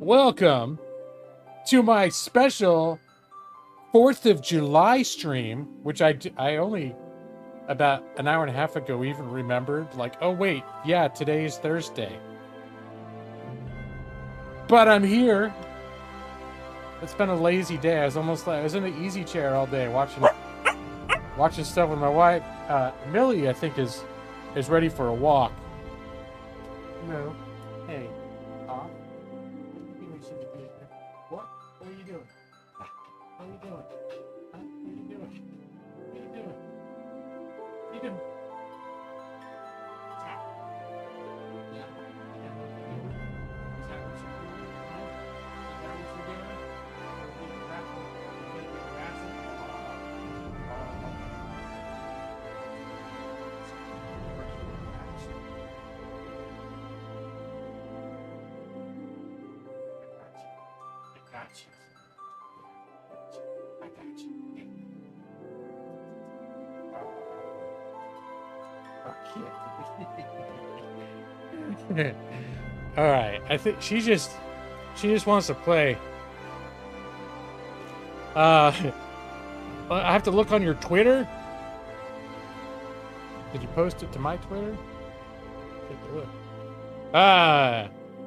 welcome to my special 4th of July stream, which I only about an hour and a half ago even remembered, like, oh wait, yeah, today is Thursday. But I'm here. It's been a lazy day. I was in the easy chair all day watching stuff with my wife. Millie, I think, is ready for a walk. No. Hey. What? What are you doing? What are you doing? Huh? What are you doing? What are you doing? What are you doing? Yeah. Is that what you're doing? Huh? Is that what you're doing? You're getting harassed? I got you. Okay. All right. I think she just wants to play. I have to look on your Twitter. Did you post it to my Twitter? Take a look.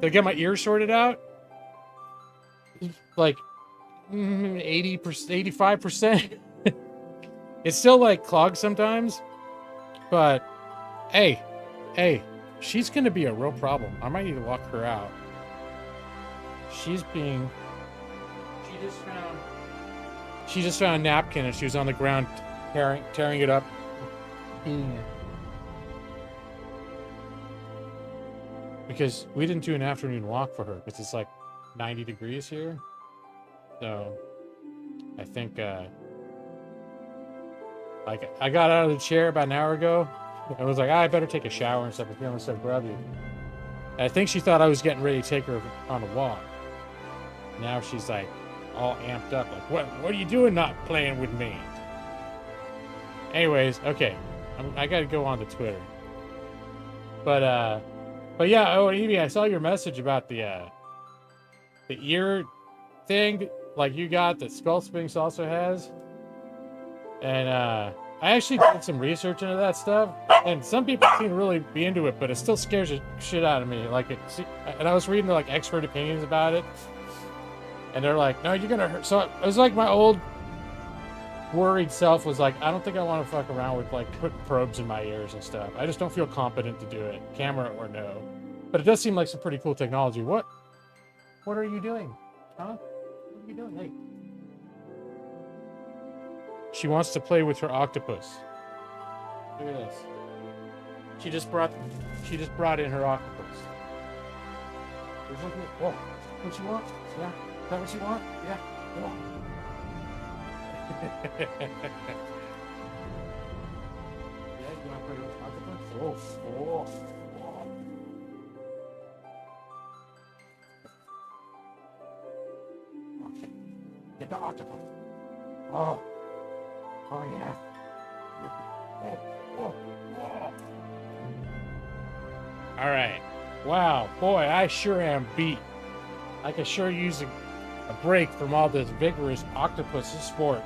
Did I get my ears sorted out? Like 80%, 85%. It's still like clogged sometimes, but hey, she's gonna be a real problem. I might need to walk her out. She just found a napkin and she was on the ground tearing it up. Because we didn't do an afternoon walk for her because it's like 90 degrees here. So I think like I got out of the chair about an hour ago. I was like, I better take a shower and stuff. I'm feeling so grubby. And I think she thought I was getting ready to take her on a walk. Now she's like all amped up, like, what are you doing not playing with me? Anyways, okay. I gotta go on to Twitter. But yeah, oh, Evie, I saw your message about the ear thing, like you got that Skull Sphinx also has. And I actually did some research into that stuff, and some people seem to really be into it, but it still scares the shit out of me. And I was reading like expert opinions about it, and they're like, no, you're gonna hurt. So it was like my old worried self was like, I don't think I want to fuck around with like putting probes in my ears and stuff. I just don't feel competent to do it, camera or no. But it does seem like some pretty cool technology. What are you doing? Huh? What are you doing? Hey. She wants to play with her octopus. Look at this. She just brought in her octopus. Whoa. What you want? Yeah. Is that what you want? Yeah. Come on. Yeah, you want to play with octopus? Oh. Get the octopus. Oh yeah. All right. Wow, boy, I sure am beat. I could sure use a break from all this vigorous octopus sport.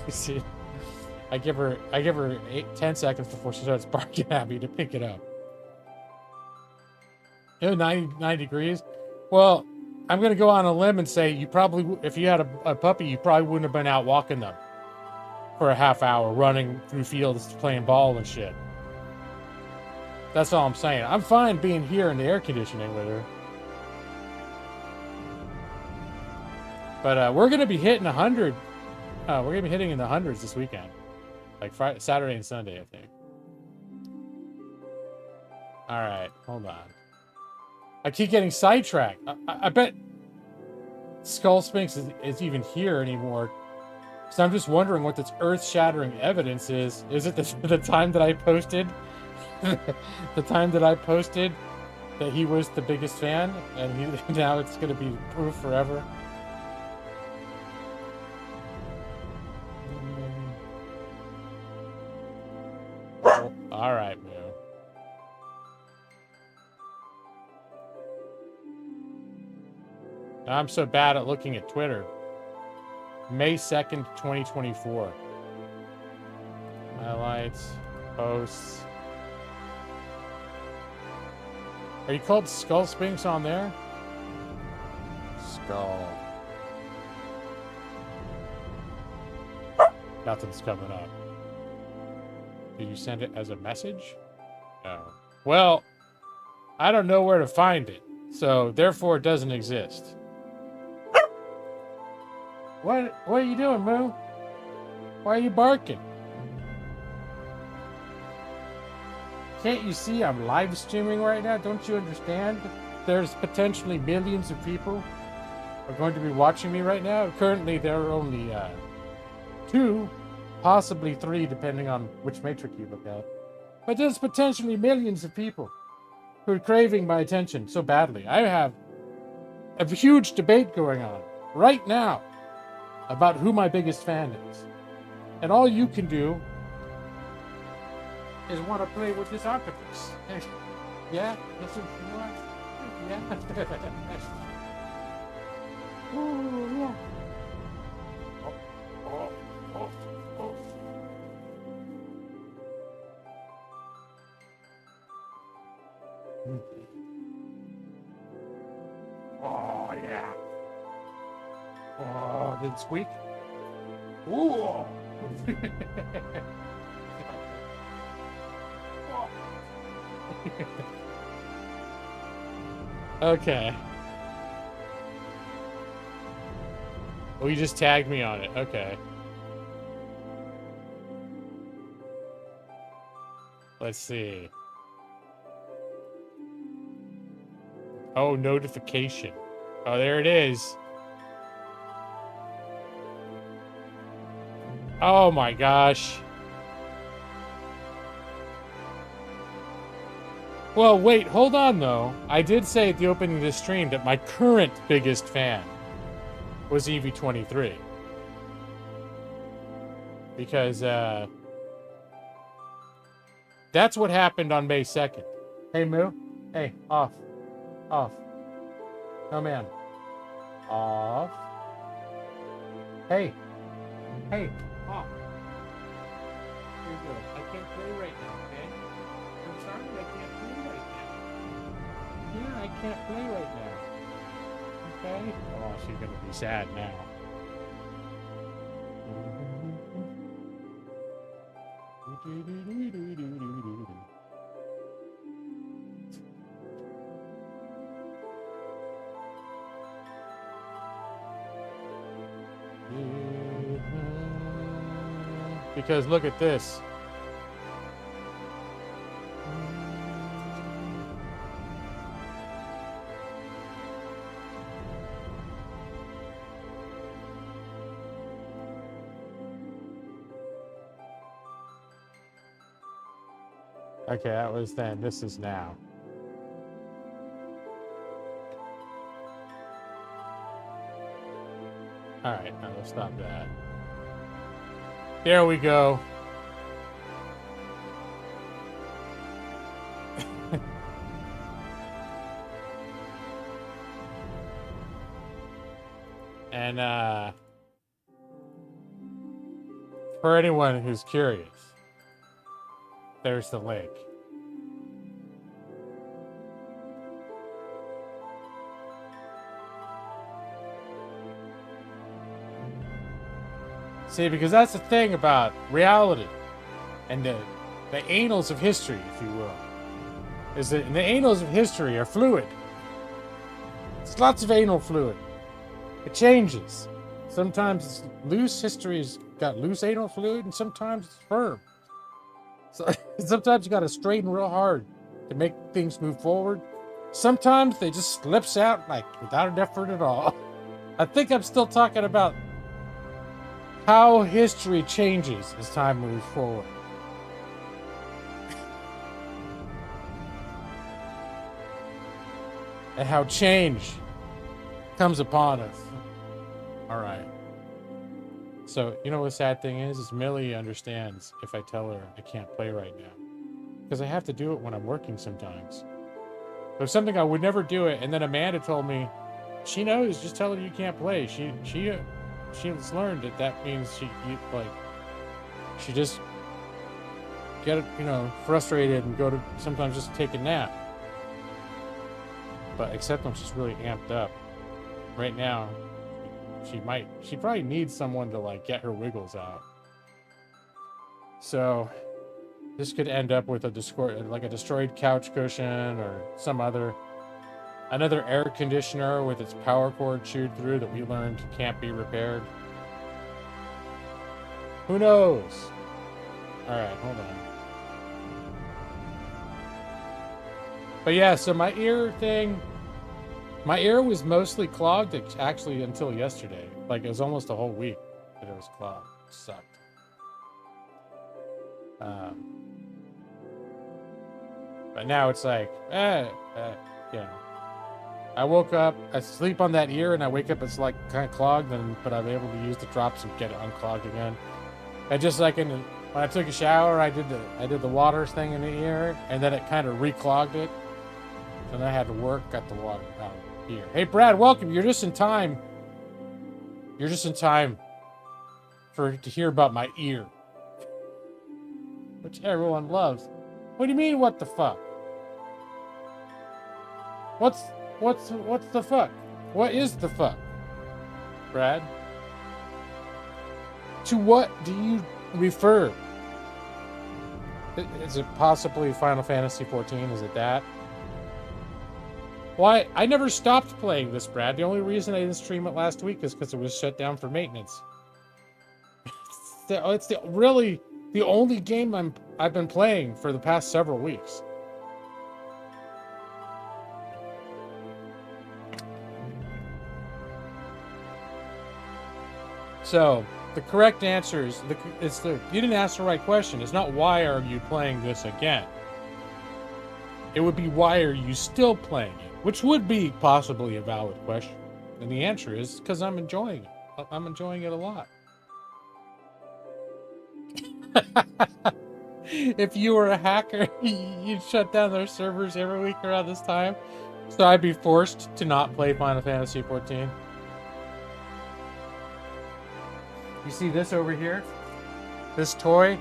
See, I give her 10 seconds before she starts barking at me to pick it up. 90 degrees. Well, I'm going to go on a limb and say you probably, if you had a puppy, you probably wouldn't have been out walking them for a half hour, running through fields, playing ball and shit. That's all I'm saying. I'm fine being here in the air conditioning with her. But we're going to be hitting 100. We're going to be hitting in the hundreds this weekend. Like Friday, Saturday and Sunday, I think. All right, hold on. I keep getting sidetracked. I bet Skull Sphinx is even here anymore. So I'm just wondering what this earth-shattering evidence is. Is it the time that I posted? The time that I posted that he was the biggest fan, and now it's going to be proof forever. Oh, all right, Moo. I'm so bad at looking at Twitter. May 2nd, 2024. Highlights, posts. Are you called Skull Spinks on there? Skull. Nothing's coming up. Did you send it as a message? No. Well, I don't know where to find it, so therefore it doesn't exist. What are you doing, Moo? Why are you barking? Can't you see I'm live streaming right now? Don't you understand? There's potentially millions of people are going to be watching me right now. Currently, there are only 2, possibly 3, depending on which metric you look at. But there's potentially millions of people who are craving my attention so badly. I have a huge debate going on right now about who my biggest fan is. And all you can do is want to play with this octopus. Yeah? That's what you want? Yeah? Ooh, yeah. Oh. Oh, yeah. Oh, did it squeak? Ooh. Okay. Oh, you just tagged me on it. Okay. Let's see. Oh, notification. Oh, there it is. Oh my gosh. Well, wait, hold on though. I did say at the opening of this stream that my current biggest fan was EV23. Because that's what happened on May 2nd. Hey, Moo. Hey, off. Off. No, man. Off. Hey. Hey, off. Here you go. I can't play right now, okay? I'm sorry, I can't play right now. Yeah, I can't play right now. Okay? Oh, she's gonna be sad now. Because look at this. Okay, that was then. This is now. All right, now let's stop that. There we go. And for anyone who's curious, there's the link. See, because that's the thing about reality and the annals of history, if you will, is that the annals of history are fluid. There's lots of anal fluid. It changes. Sometimes it's loose, history's got loose anal fluid, and sometimes it's firm. So sometimes you got to straighten real hard to make things move forward. Sometimes they just slips out like without an effort at all. I think I'm still talking about how history changes as time moves forward. And how change comes upon us. All right. So, you know what the sad thing is Millie understands if I tell her I can't play right now. Because I have to do it when I'm working sometimes. There's something I would never do it, and then Amanda told me she knows. Just tell her you can't play. She's learned that means she just get frustrated and go to sometimes just take a nap. But except when she's really amped up, right now, she probably needs someone to like get her wiggles out. So this could end up with a destroyed couch cushion or another air conditioner with its power cord chewed through that we learned can't be repaired. Who knows? All right, hold on. But yeah, so my ear was mostly clogged actually until yesterday. Like it was almost a whole week that it was clogged. It sucked. But now it's like, I woke up, I sleep on that ear, and I wake up, it's like kind of clogged, but I'm able to use the drops and get it unclogged again. And just like when I took a shower, I did the water thing in the ear, and then it kind of reclogged it. And I had to got the water out here. Hey, Brad, welcome. You're just in time. You're just in time to hear about my ear, which everyone loves. What do you mean, what the fuck? What's the fuck? What is the fuck, Brad? To what do you refer? Is it possibly Final Fantasy XIV? Is it that? Why? I never stopped playing this, Brad. The only reason I didn't stream it last week is because it was shut down for maintenance. It's really the only game I've been playing for the past several weeks. So the correct answer is you didn't ask the right question. It's not why are you playing this again. It would be why are you still playing it, which would be possibly a valid question. And the answer is because I'm enjoying it. I'm enjoying it a lot. If you were a hacker, you'd shut down their servers every week around this time. So I'd be forced to not play Final Fantasy XIV. You see this over here? This toy?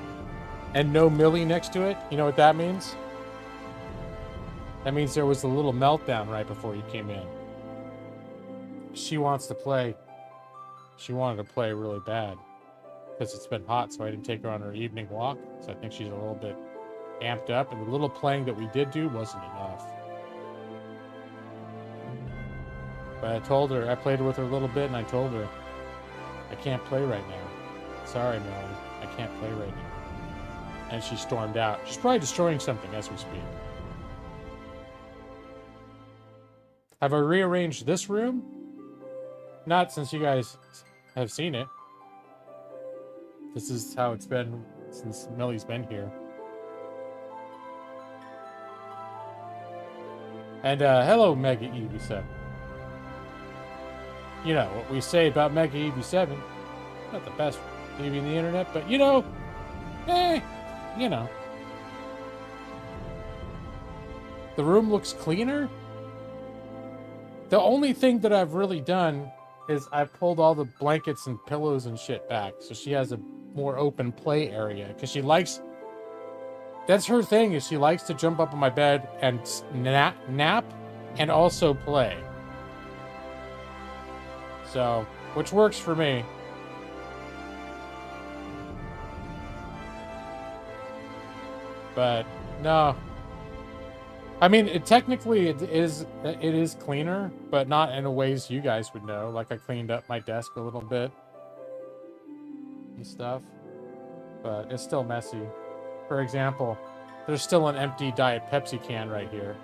And no Millie next to it? You know what that means? That means there was a little meltdown right before you came in. She wants to play. She wanted to play really bad. Because it's been hot, so I didn't take her on her evening walk. So I think she's a little bit amped up. And the little playing that we did do wasn't enough. But I told her, I played with her a little bit, and I told her, I can't play right now. Sorry, Melanie. I can't play right now. And she stormed out. She's probably destroying something as we speak. Have I rearranged this room? Not since you guys have seen it. This is how it's been since Millie's been here. And hello, Mega EV7. You know what we say about Mega EV7. Not the best TV in the internet, but you know. The room looks cleaner. The only thing that I've really done is I've pulled all the blankets and pillows and shit back, so she has a more open play area, because she likes, that's her thing, is she likes to jump up on my bed and nap and also play. So, which works for me. But no, I mean, technically it is cleaner, but not in a ways you guys would know. Like I cleaned up my desk a little bit and stuff, but it's still messy. For example, there's still an empty Diet Pepsi can right here.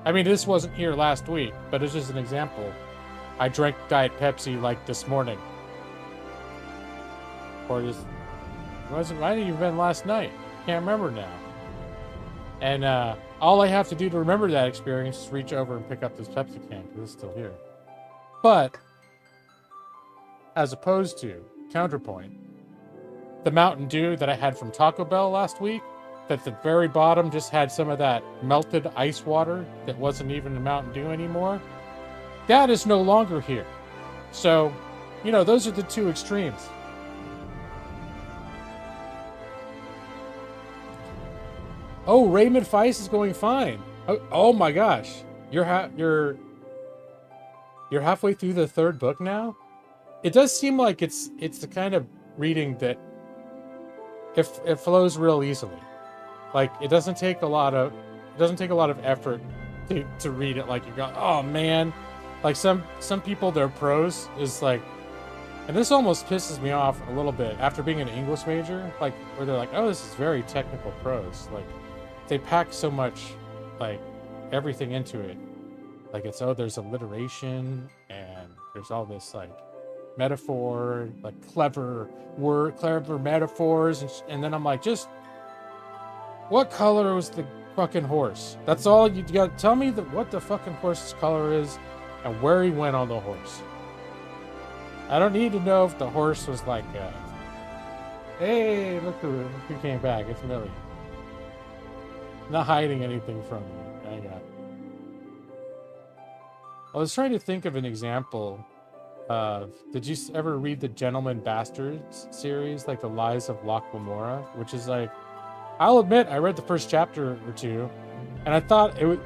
I mean, this wasn't here last week, but it's just an example. I drank Diet Pepsi like this morning. Or just, it might have even been last night. Can't remember now. And all I have to do to remember that experience is reach over and pick up this Pepsi can, because it's still here. But, as opposed to, counterpoint, the Mountain Dew that I had from Taco Bell last week, that the very bottom just had some of that melted ice water that wasn't even the Mountain Dew anymore. Dad is no longer here. So, you know, those are the two extremes. Oh, Raymond Feist is going fine. Oh my gosh. You're halfway through the third book now? It does seem like it's the kind of reading that it flows real easily. Like it doesn't take a lot of effort to read it. Like you go, oh man. Like some people, their prose is like, and this almost pisses me off a little bit after being an English major, like where they're like, oh, this is very technical prose. Like they pack so much like everything into it. Like it's, oh, there's alliteration and there's all this like metaphor, like clever metaphors, and then I'm like, just what color was the fucking horse? That's all you got. Tell me what the fucking horse's color is and where he went on the horse. I don't need to know if the horse was like, hey, look who came back. It's Millie. Not hiding anything from me. I got it. I was trying to think of an example of, did you ever read the Gentleman Bastards series, like The Lies of Locke Lamora, which is like, I'll admit, I read the first chapter or two, and I thought it would,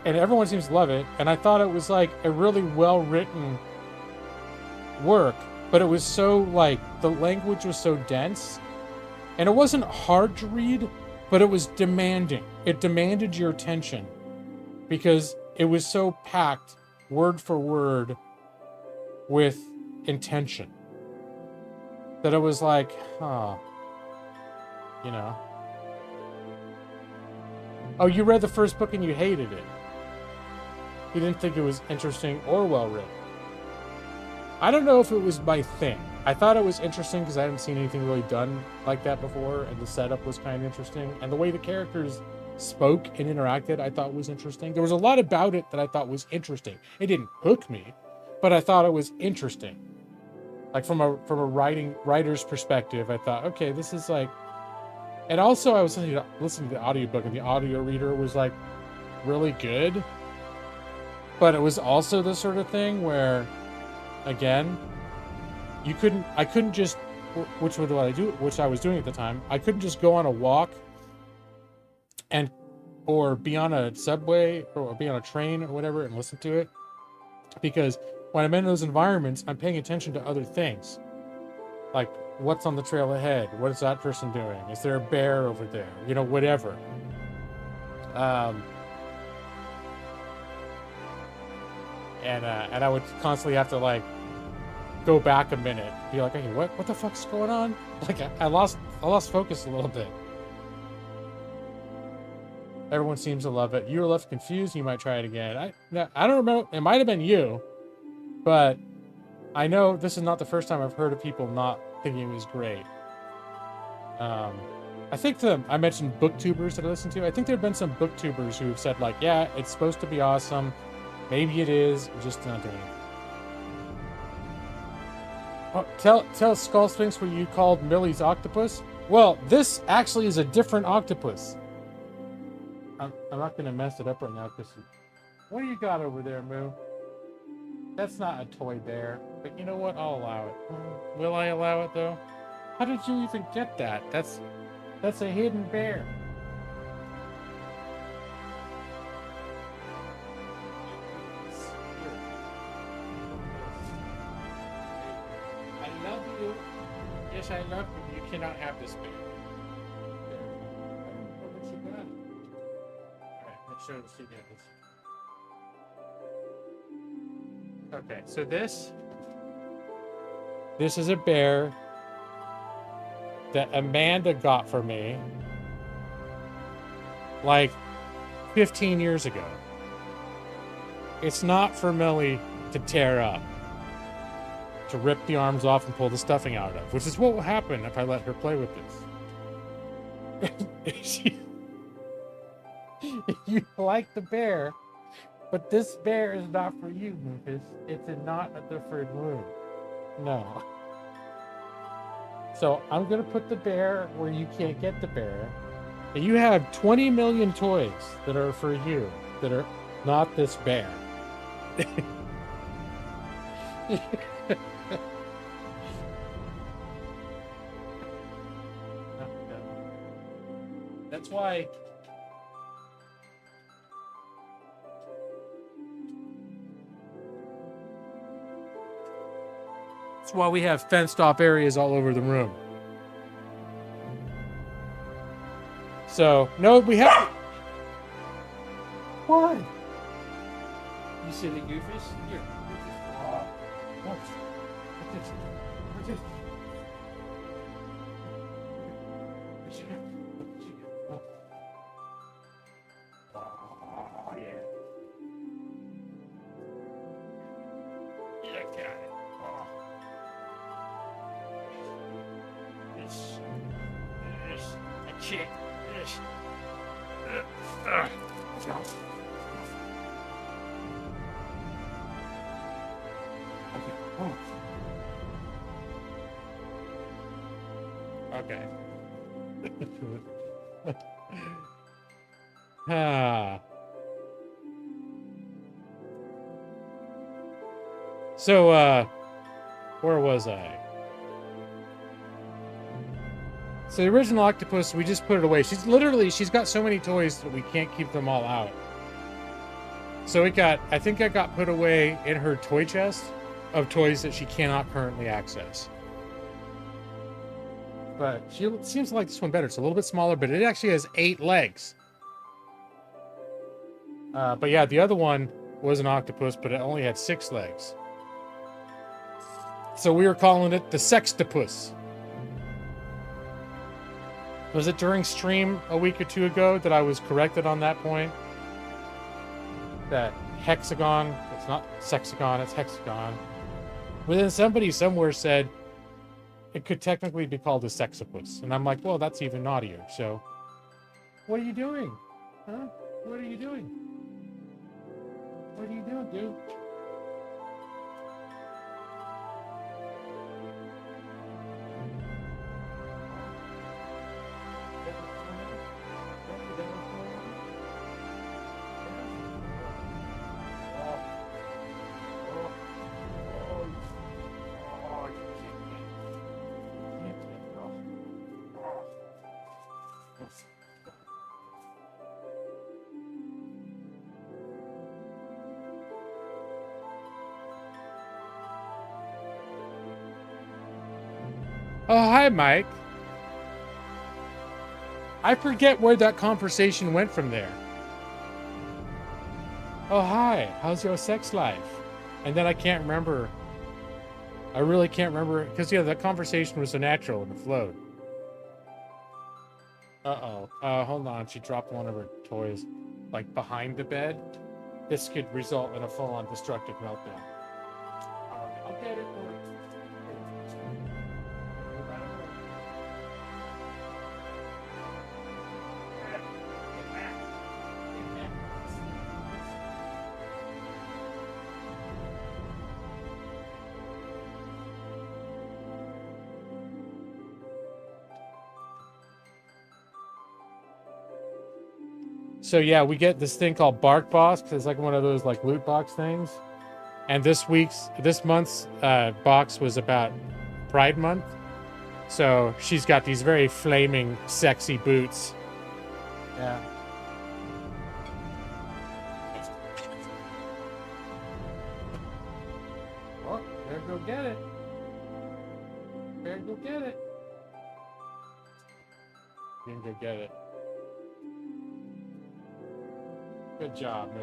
and everyone seems to love it, and I thought it was like a really well-written work, but it was so like, the language was so dense, and it wasn't hard to read, but it was demanding. It demanded your attention because it was so packed, word for word, with intention, that it was like, oh, you know. Oh, you read the first book and you hated it. You didn't think it was interesting or well written. I don't know if it was my thing. I thought it was interesting because I hadn't seen anything really done like that before, and the setup was kind of interesting, and the way the characters spoke and interacted I thought was interesting. There was a lot about it that I thought was interesting. It didn't hook me, but I thought it was interesting. Like from a writer's perspective, I thought, okay, this is like, and also I was listening to the audiobook, and the audio reader was like really good, but it was also the sort of thing where, again, I couldn't just, which I was doing at the time, I couldn't just go on a walk or be on a subway or be on a train or whatever and listen to it, because when I'm in those environments, I'm paying attention to other things, like what's on the trail ahead, what is that person doing, is there a bear over there, you know, whatever. And I would constantly have to like go back a minute, be like, okay, what the fuck's going on? Like I lost focus a little bit. Everyone seems to love it. You were left confused. You might try it again. I don't remember. It might have been you, but I know this is not the first time I've heard of people not thinking it was great. I think I mentioned booktubers that I listen to. I think there have been some booktubers who have said like, yeah, it's supposed to be awesome. Maybe it is. Just not doing it. Oh, tell Skull Sphinx what you called Millie's octopus. Well, this actually is a different octopus. I'm not going to mess it up right now because... What do you got over there, Moo? That's not a toy bear. But you know what? I'll allow it. Will I allow it, though? How did you even get that? That's a hidden bear. I love you. Yes, I love you. You cannot have this bear. Okay, so this is a bear that Amanda got for me like 15 years ago. It's not for Millie to tear up, to rip the arms off and pull the stuffing out of, which is what will happen if I let her play with this. You like the bear, but this bear is not for you, Rufus. It's not a different room. No. So I'm going to put the bear where you can't get the bear. And you have 20 million toys that are for you that are not this bear. That's why. That's why we have fenced off areas all over the room. So, no, we have. What? You silly goofies. Here. What's this? What's this? Oh, yeah. Look at it. Oh. This. A chick. This. Okay. Ah. So, where was I? So the original octopus, we just put it away. She's got so many toys that we can't keep them all out. So I think it got put away in her toy chest of toys that she cannot currently access. But she seems to like this one better. It's a little bit smaller, but it actually has 8 legs. But yeah, the other one was an octopus, but it only had 6 legs. So we were calling it the sextopus. Was it during stream a week or two ago that I was corrected on that point? That hexagon, it's not sexagon, it's hexagon. But then somebody somewhere said it could technically be called a sexopus. And I'm like, well, that's even naughtier. So, what are you doing? Huh? What are you doing? What are you doing, dude? Oh, hi, Mike. I forget where that conversation went from there. Oh, hi. How's your sex life? And then I can't remember. I really can't remember. Because, yeah, that conversation was so natural and it flowed. Uh-oh. Hold on. She dropped one of her toys, like, behind the bed. This could result in a full-on destructive meltdown. I'll get it for you. So yeah, we get this thing called Bark Box. It's like one of those like loot box things. And this month's box was about Pride Month. So she's got these very flaming, sexy boots. Yeah. Oh, better go get it. Better go get it. You can go get it. Good job, Moo.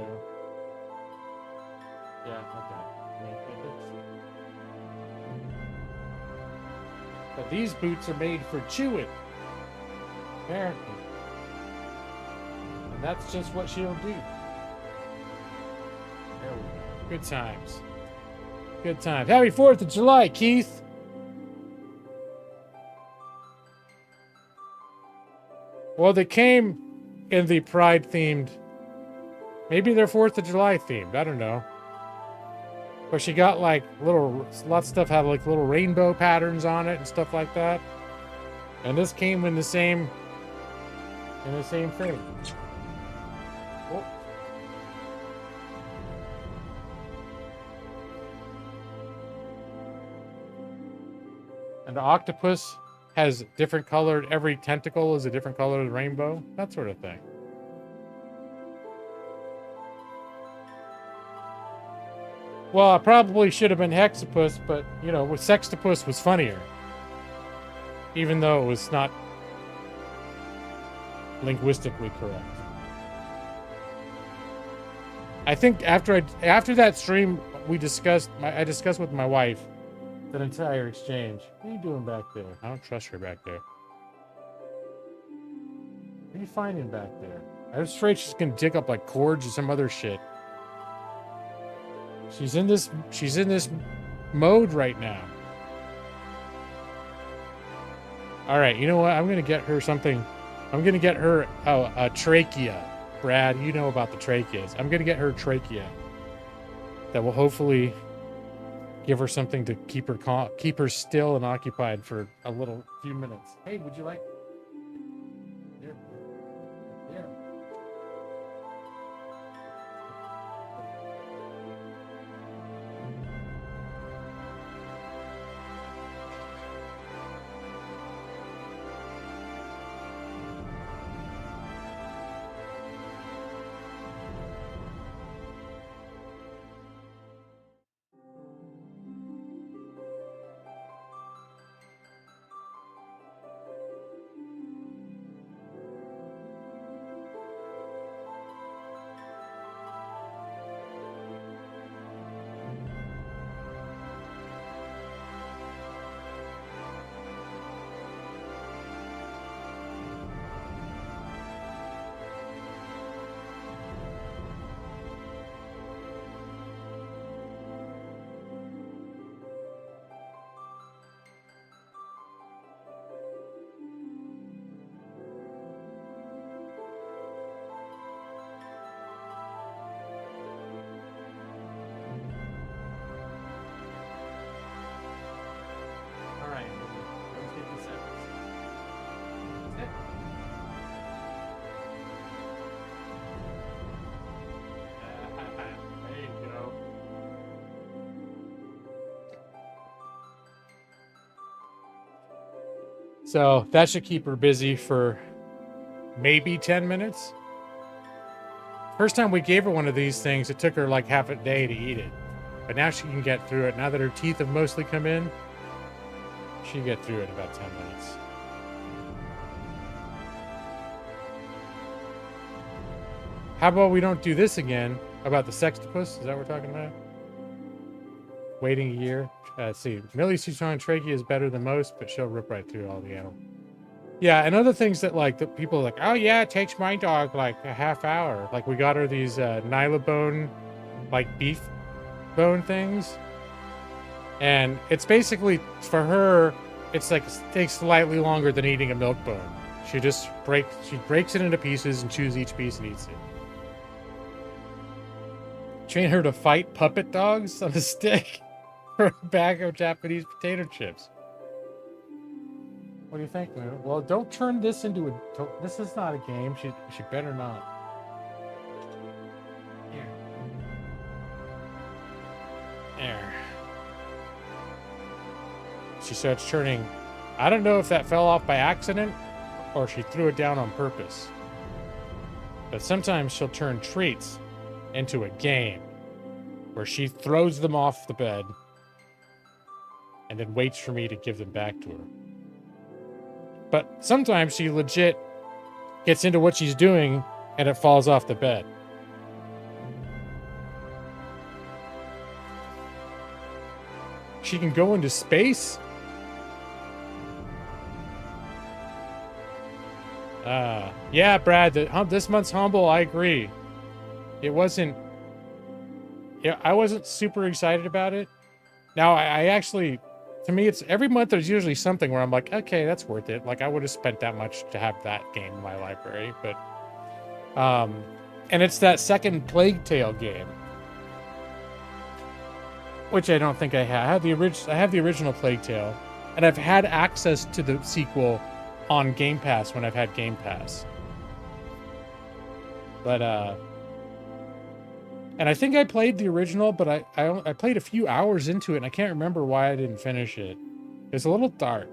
Yeah, okay. But these boots are made for chewing. Apparently. And that's just what she'll do. There we go. Good times. Good times. Happy 4th of July, Keith. Well, they came in the Pride-themed. Maybe they're 4th of July themed. I don't know. But she got like a lot of stuff had like little rainbow patterns on it and stuff like that. And this came in the same thing. Oh. an octopus has different colored, every tentacle is a different color of the rainbow, that sort of thing. Well, I probably should have been hexapus, but, you know, with sextopus was funnier. Even though it was not linguistically correct. I think after that stream, I discussed with my wife that entire exchange. What are you doing back there? I don't trust her back there. What are you finding back there? I'm afraid she's gonna dig up like cords or some other shit. She's in this mode right now. All right, you know what? I'm gonna get her something. I'm gonna get her a trachea. Brad, you know about the tracheas. I'm gonna get her trachea. That will hopefully give her something to keep her still and occupied for a few minutes. Hey, would you like? Here. Here. So that should keep her busy for maybe 10 minutes. First time we gave her one of these things, it took her like half a day to eat it. But now she can get through it. Now that her teeth have mostly come in, she can get through it in about 10 minutes. How about we don't do this again? About the sextopus? Is that what we're talking about? Waiting a year. Let's see. Millie's Citron trachea is better than most, but she'll rip right through all the animal. Yeah, and other things that like the people are like, oh yeah, it takes my dog like a half hour. Like we got her these nylabone, like beef bone things, and it's basically for her. It's like it takes slightly longer than eating a milk bone. She breaks it into pieces and chews each piece and eats it. Train her to fight puppet dogs on a stick for a bag of Japanese potato chips. What do you think, Moo? Well, don't turn this into a... This is not a game. She better not. Here. There. She starts turning... I don't know if that fell off by accident or she threw it down on purpose. But sometimes she'll turn treats into a game where she throws them off the bed and then waits for me to give them back to her. But sometimes she legit gets into what she's doing and it falls off the bed. She can go into space? Yeah, Brad, this month's Humble, I agree. It wasn't... Yeah, I wasn't super excited about it. Now, I actually... To me, it's every month there's usually something where I'm like, okay, that's worth it. Like, I would have spent that much to have that game in my library, but... and it's that second Plague Tale game. Which I don't think I have. I have the original Plague Tale, and I've had access to the sequel on Game Pass when I've had Game Pass. But, and I think I played the original, but I played a few hours into it, and I can't remember why I didn't finish it. It's a little dark.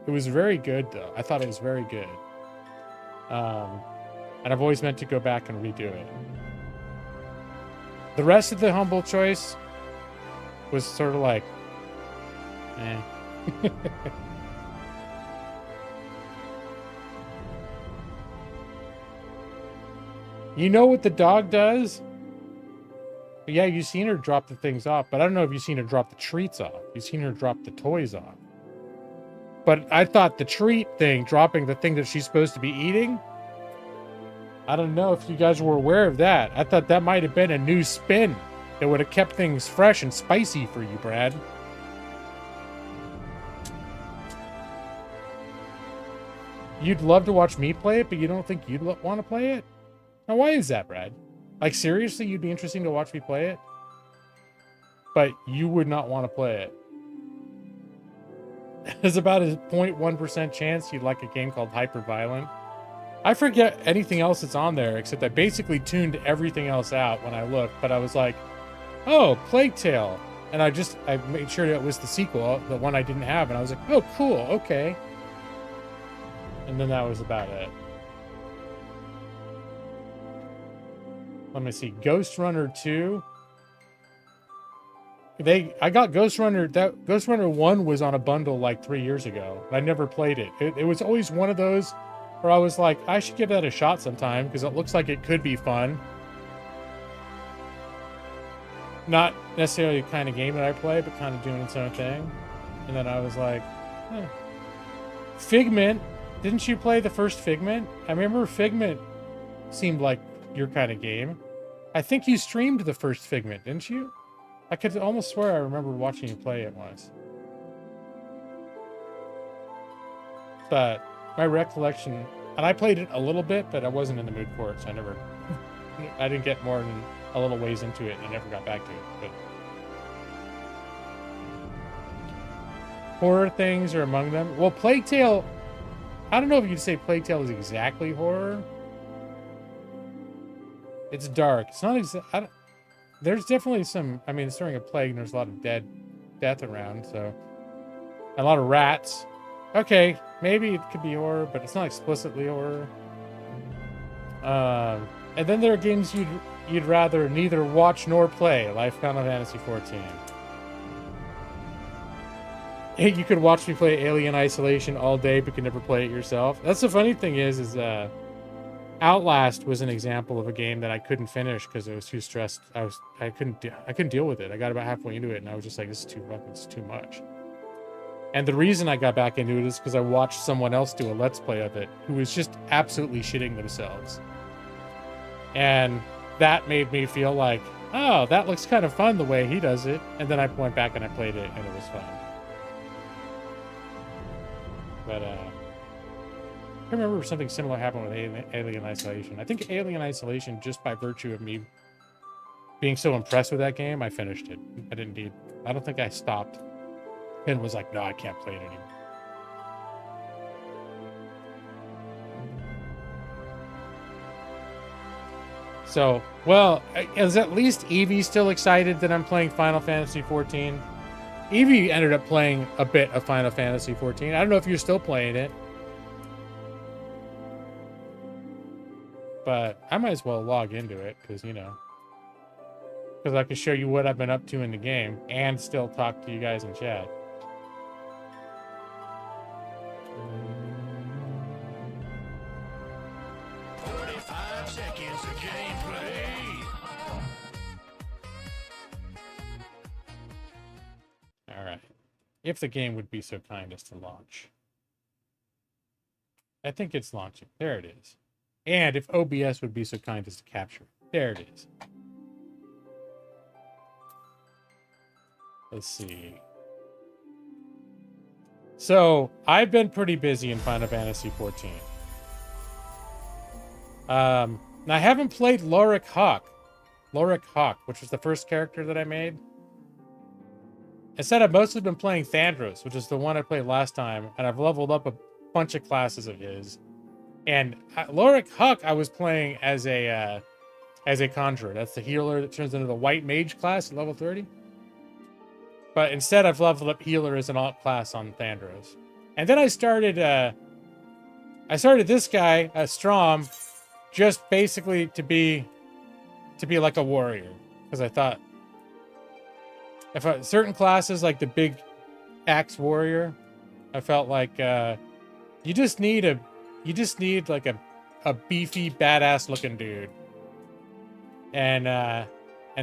It was very good, though. I thought it was very good. And I've always meant to go back and redo it. The rest of the humble choice was sort of like, eh. You know what the dog does? Yeah, you've seen her drop the things off, but I don't know if you've seen her drop the treats off. You've seen her drop the toys off. But I thought the treat thing, dropping the thing that she's supposed to be eating, I don't know if you guys were aware of that. I thought that might have been a new spin that would have kept things fresh and spicy for you, Brad. You'd love to watch me play it, but you don't think you'd want to play it? Now, why is that, Brad? Like, seriously, you'd be interesting to watch me play it? But you would not want to play it. There's about a 0.1% chance you'd like a game called Hyperviolent. I forget anything else that's on there, except I basically tuned everything else out when I looked, but I was like, oh, Plague Tale. And I made sure that it was the sequel, the one I didn't have, and I was like, oh, cool, okay. And then that was about it. Let me see. Ghost Runner 2. I got Ghost Runner. Ghost Runner 1 was on a bundle like 3 years ago. I never played it. It was always one of those where I was like, I should give that a shot sometime because it looks like it could be fun. Not necessarily the kind of game that I play, but kind of doing its own thing. And then I was like, eh. Figment. Didn't you play the first Figment? I remember Figment seemed like your kind of game. I think you streamed the first Figment, didn't you? I could almost swear I remember watching you play it once. But my recollection, and I played it a little bit, but I wasn't in the mood for it, so I didn't get more than a little ways into it, and I never got back to it. But horror things are among them. Well, Plague Tale, I don't know if you'd say Plague Tale is exactly horror. It's dark. It's not exactly. There's definitely some. I mean, it's during a plague, and there's a lot of death around. So, a lot of rats. Okay, maybe it could be horror, but it's not explicitly horror. And then there are games you'd rather neither watch nor play, like Final Fantasy XIV. Hey, you could watch me play Alien Isolation all day, but could never play it yourself. That's the funny thing is Outlast was an example of a game that I couldn't finish because I was too stressed. I couldn't deal with it. I got about halfway into it, and I was just like, this is too much. And the reason I got back into it is because I watched someone else do a Let's Play of it who was just absolutely shitting themselves. And that made me feel like, oh, that looks kind of fun the way he does it. And then I went back and I played it, and it was fun. But, I remember something similar happened with Alien Isolation. I think Alien Isolation, just by virtue of me being so impressed with that game, I finished it. I don't think I stopped and was like, no, I can't play it anymore. So, well, is at least Evie still excited that I'm playing Final Fantasy XIV? Evie ended up playing a bit of Final Fantasy XIV. I don't know if you're still playing it. But I might as well log into it because, because I can show you what I've been up to in the game and still talk to you guys in chat. All right. If the game would be so kind as to launch. I think it's launching. There it is. And if OBS would be so kind as to capture it. There it is. Let's see. So, I've been pretty busy in Final Fantasy XIV. Now, I haven't played Lorik Hawk, which was the first character that I made. Instead, I've mostly been playing Thandros, which is the one I played last time, and I've leveled up a bunch of classes of his. And Lorik Hawk, I was playing as a conjurer. That's the healer that turns into the white mage class at level 30. But instead, I've leveled up healer as an alt class on Thandros. And then I started this guy, Strom, just basically to be like a warrior. Because I thought, if certain classes, like the big axe warrior, I felt like you just need like a beefy, badass looking dude. And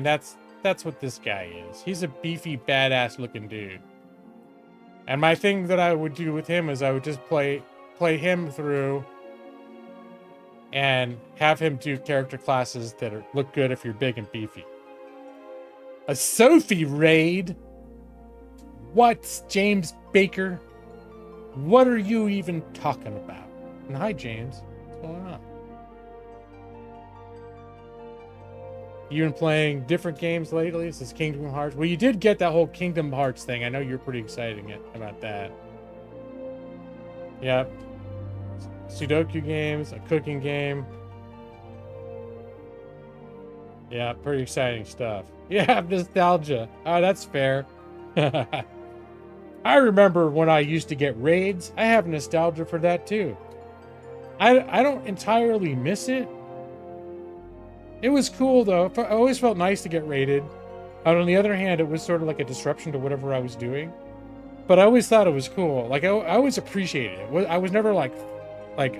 that's what this guy is. He's a beefy, badass looking dude. And my thing that I would do with him is I would just play him through and have him do character classes that look good if you're big and beefy. A Sophie raid? What, James Baker? What are you even talking about? And hi, James. What's going on? You been playing different games lately? This is Kingdom Hearts. Well, you did get that whole Kingdom Hearts thing. I know you're pretty excited about that. Yep. Sudoku games, a cooking game. Yeah, pretty exciting stuff. Yeah, nostalgia. Oh, that's fair. I remember when I used to get raids. I have nostalgia for that too. I don't entirely miss it. It was cool though. I always felt nice to get raided. But on the other hand, it was sort of like a disruption to whatever I was doing. But I always thought it was cool. Like I always appreciated it. I was never like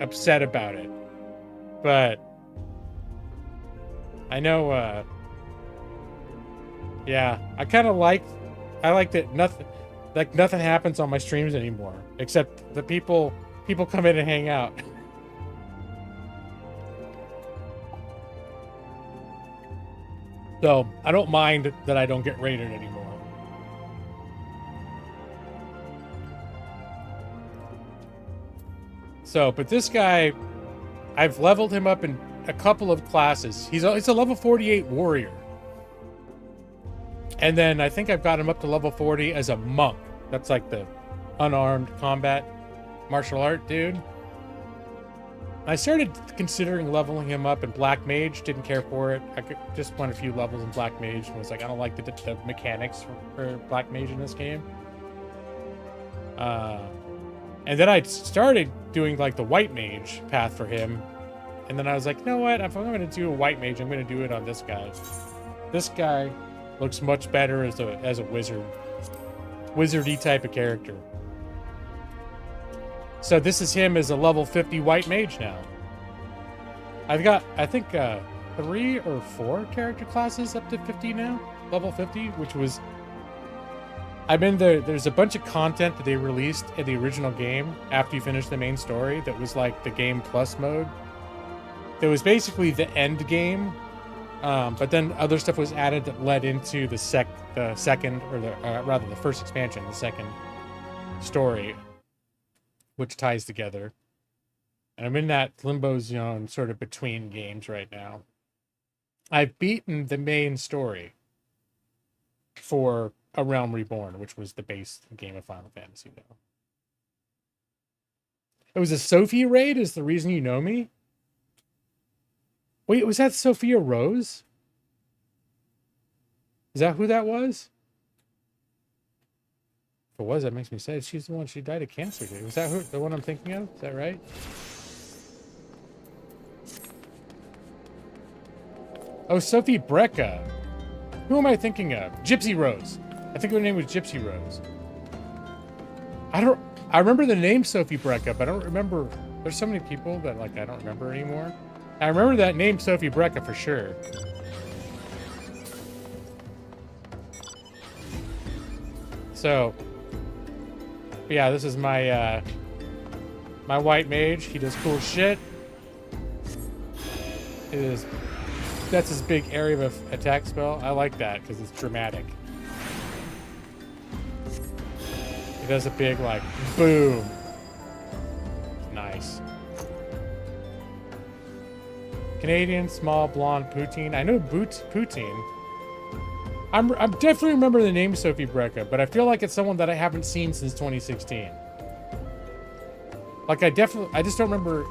upset about it. But I know yeah, I like that nothing happens on my streams anymore. Except the people come in and hang out. So, I don't mind that I don't get raided anymore. So, but this guy, I've leveled him up in a couple of classes. He's a level 48 warrior. And then I think I've got him up to level 40 as a monk. That's like the unarmed combat martial art dude. I started considering leveling him up in Black Mage. Didn't care for it. I just went a few levels in Black Mage and was like, I don't like the mechanics for Black Mage in this game. And then I started doing like the White Mage path for him. And then I was like, you know what? If I'm going to do a White Mage, I'm going to do it on this guy. This guy looks much better as a wizard. Wizardy type of character. So this is him as a level 50 White Mage now. I've got, I think, 3 or 4 character classes up to 50 now. Level 50, which was... there's a bunch of content that they released in the original game after you finish the main story that was like the Game Plus mode. That was basically the end game. But then other stuff was added that led into the second, or rather the first expansion, the second story, which ties together. And I'm in that limbo zone sort of between games right now. I've beaten the main story for A Realm Reborn, which was the base game of Final Fantasy, though. It was a Sophie raid is the reason you know me? Wait, was that Sophia Rose? Is that who that was? If it was, that makes me sad. She's the one, she died of cancer, dude. Was that the one I'm thinking of? Is that right? Oh, Sophie Brecca. Who am I thinking of? Gypsy Rose. I think her name was Gypsy Rose. I remember the name Sophie Brecca, but I don't remember. There's so many people that I don't remember anymore. I remember that name Sophie Brecca for sure. So, yeah, this is my my White Mage. He does cool shit. That's his big area of attack spell. I like that because it's dramatic. He does a big boom. Nice. Canadian, small, blonde, poutine. I know poutine. I'm definitely remember the name Sophie Brecca, but I feel like it's someone that I haven't seen since 2016. I just don't remember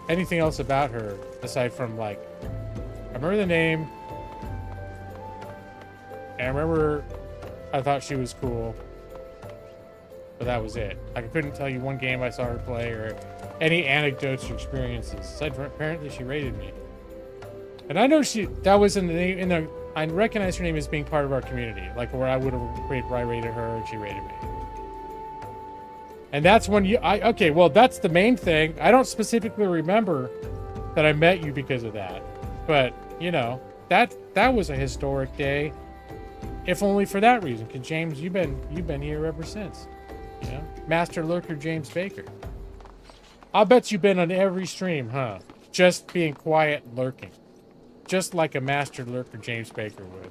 anything else about her aside from I remember the name, and I remember I thought she was cool. But that was it. I couldn't tell you one game I saw her play or any anecdotes or experiences. Aside from apparently she rated me. And I know that was in the name, I recognize her name as being part of our community. Like where I would have rated her and she rated me. And that's when okay, well, that's the main thing. I don't specifically remember that I met you because of that. But, you know, that was a historic day. If only for that reason. Because James, you've been here ever since. You know? Master Lurker James Baker. I'll bet you've been on every stream, huh? Just being quiet and lurking. Just like a Master Lurker James Baker would.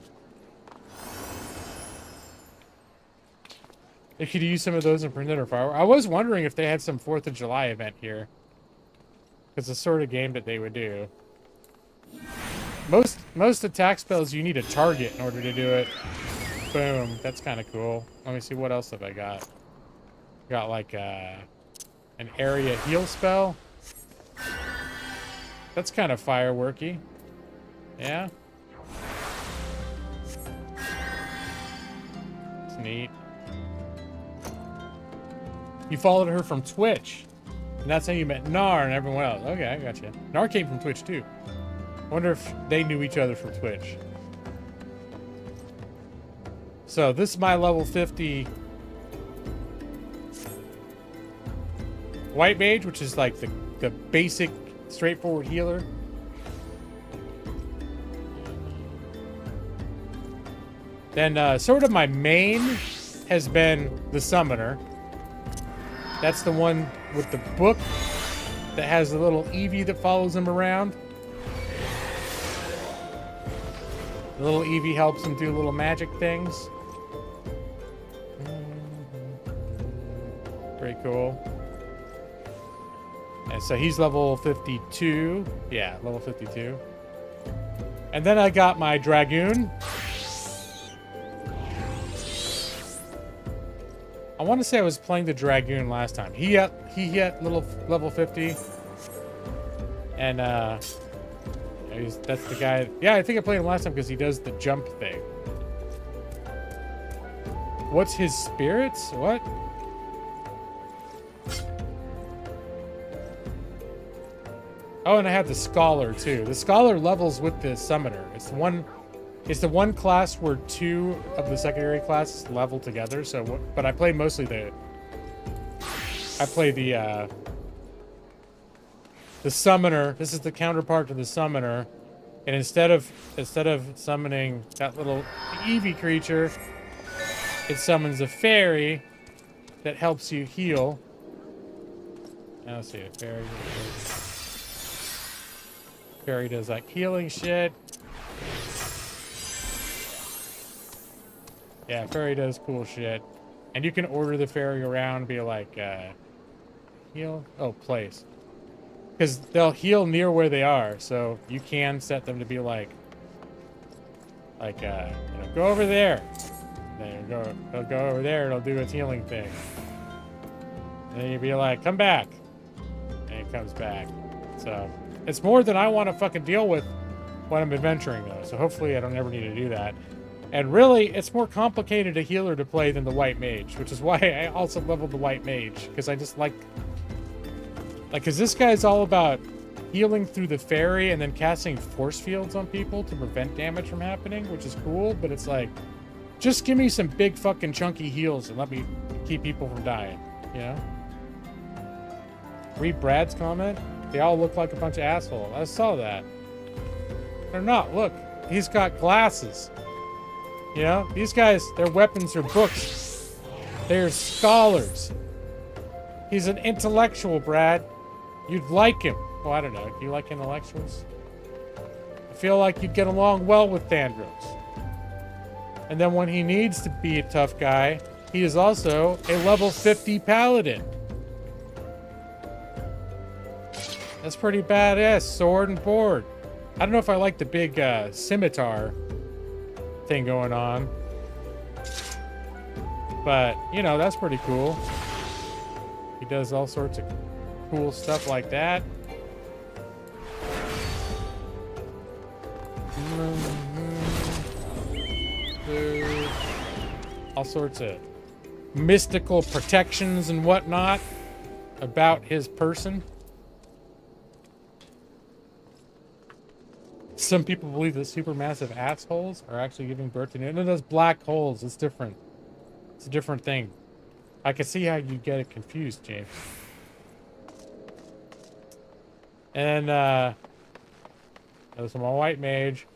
They could use some of those in Predator Fire. I was wondering if they had some 4th of July event here. It's the sort of game that they would do. Most attack spells, you need a target in order to do it. Boom. That's kind of cool. Let me see, what else have I got? Got like an area heal spell. That's kind of fireworky. Yeah. It's neat. You followed her from Twitch. And that's how you met Nar and everyone else. Okay, I got you. Nar came from Twitch too. I wonder if they knew each other from Twitch. So this is my level 50 White Mage, which is like the basic straightforward healer. Then sort of my main has been the Summoner. That's the one with the book that has the little Eevee that follows him around. The little Eevee helps him do little magic things. Pretty cool. And so he's level 52. Yeah, level 52. And then I got my Dragoon. I want to say I was playing the Dragoon last time. He hit level 50. And that's the guy. Yeah, I think I played him last time because he does the jump thing. What's his spirits? What? Oh, and I have the Scholar too. The Scholar levels with the Summoner. It's the one class where 2 of the secondary classes level together. So, but I play mostly the Summoner. This is the counterpart to the Summoner, and instead of summoning that little Eevee creature, it summons a fairy that helps you heal. Now let's see, a fairy. Fairy does like healing shit. Yeah, fairy does cool shit. And you can order the fairy around and be like, heal? Oh, place. Because they'll heal near where they are, so you can set them to be like, you know, go over there. They'll go over there and it'll do its healing thing. And then you'll be like, come back. And it comes back. So, it's more than I want to fucking deal with when I'm adventuring, though. So hopefully I don't ever need to do that. And really, it's more complicated a healer to play than the White Mage, which is why I also leveled the White Mage, because I just like, because this guy's all about healing through the fairy and then casting force fields on people to prevent damage from happening, which is cool, but it's like, just give me some big fucking chunky heals and let me keep people from dying, you know? Read Brad's comment. They all look like a bunch of assholes. I saw that. They're not. Look, he's got glasses. You know, these guys, their weapons are books. They're scholars. He's an intellectual, Brad. You'd like him. Well, I don't know. Do you like intellectuals? I feel like you'd get along well with Thandros. And then when he needs to be a tough guy, he is also a level 50 paladin. That's pretty badass. Sword and board. I don't know if I like the big scimitar thing going on. But, you know, that's pretty cool. He does all sorts of cool stuff like that. all sorts of mystical protections and whatnot about his person. Some people believe that supermassive assholes are actually giving birth to no, those black holes. It's different. It's a different thing. I can see how you get it confused, James. And there's my white mage.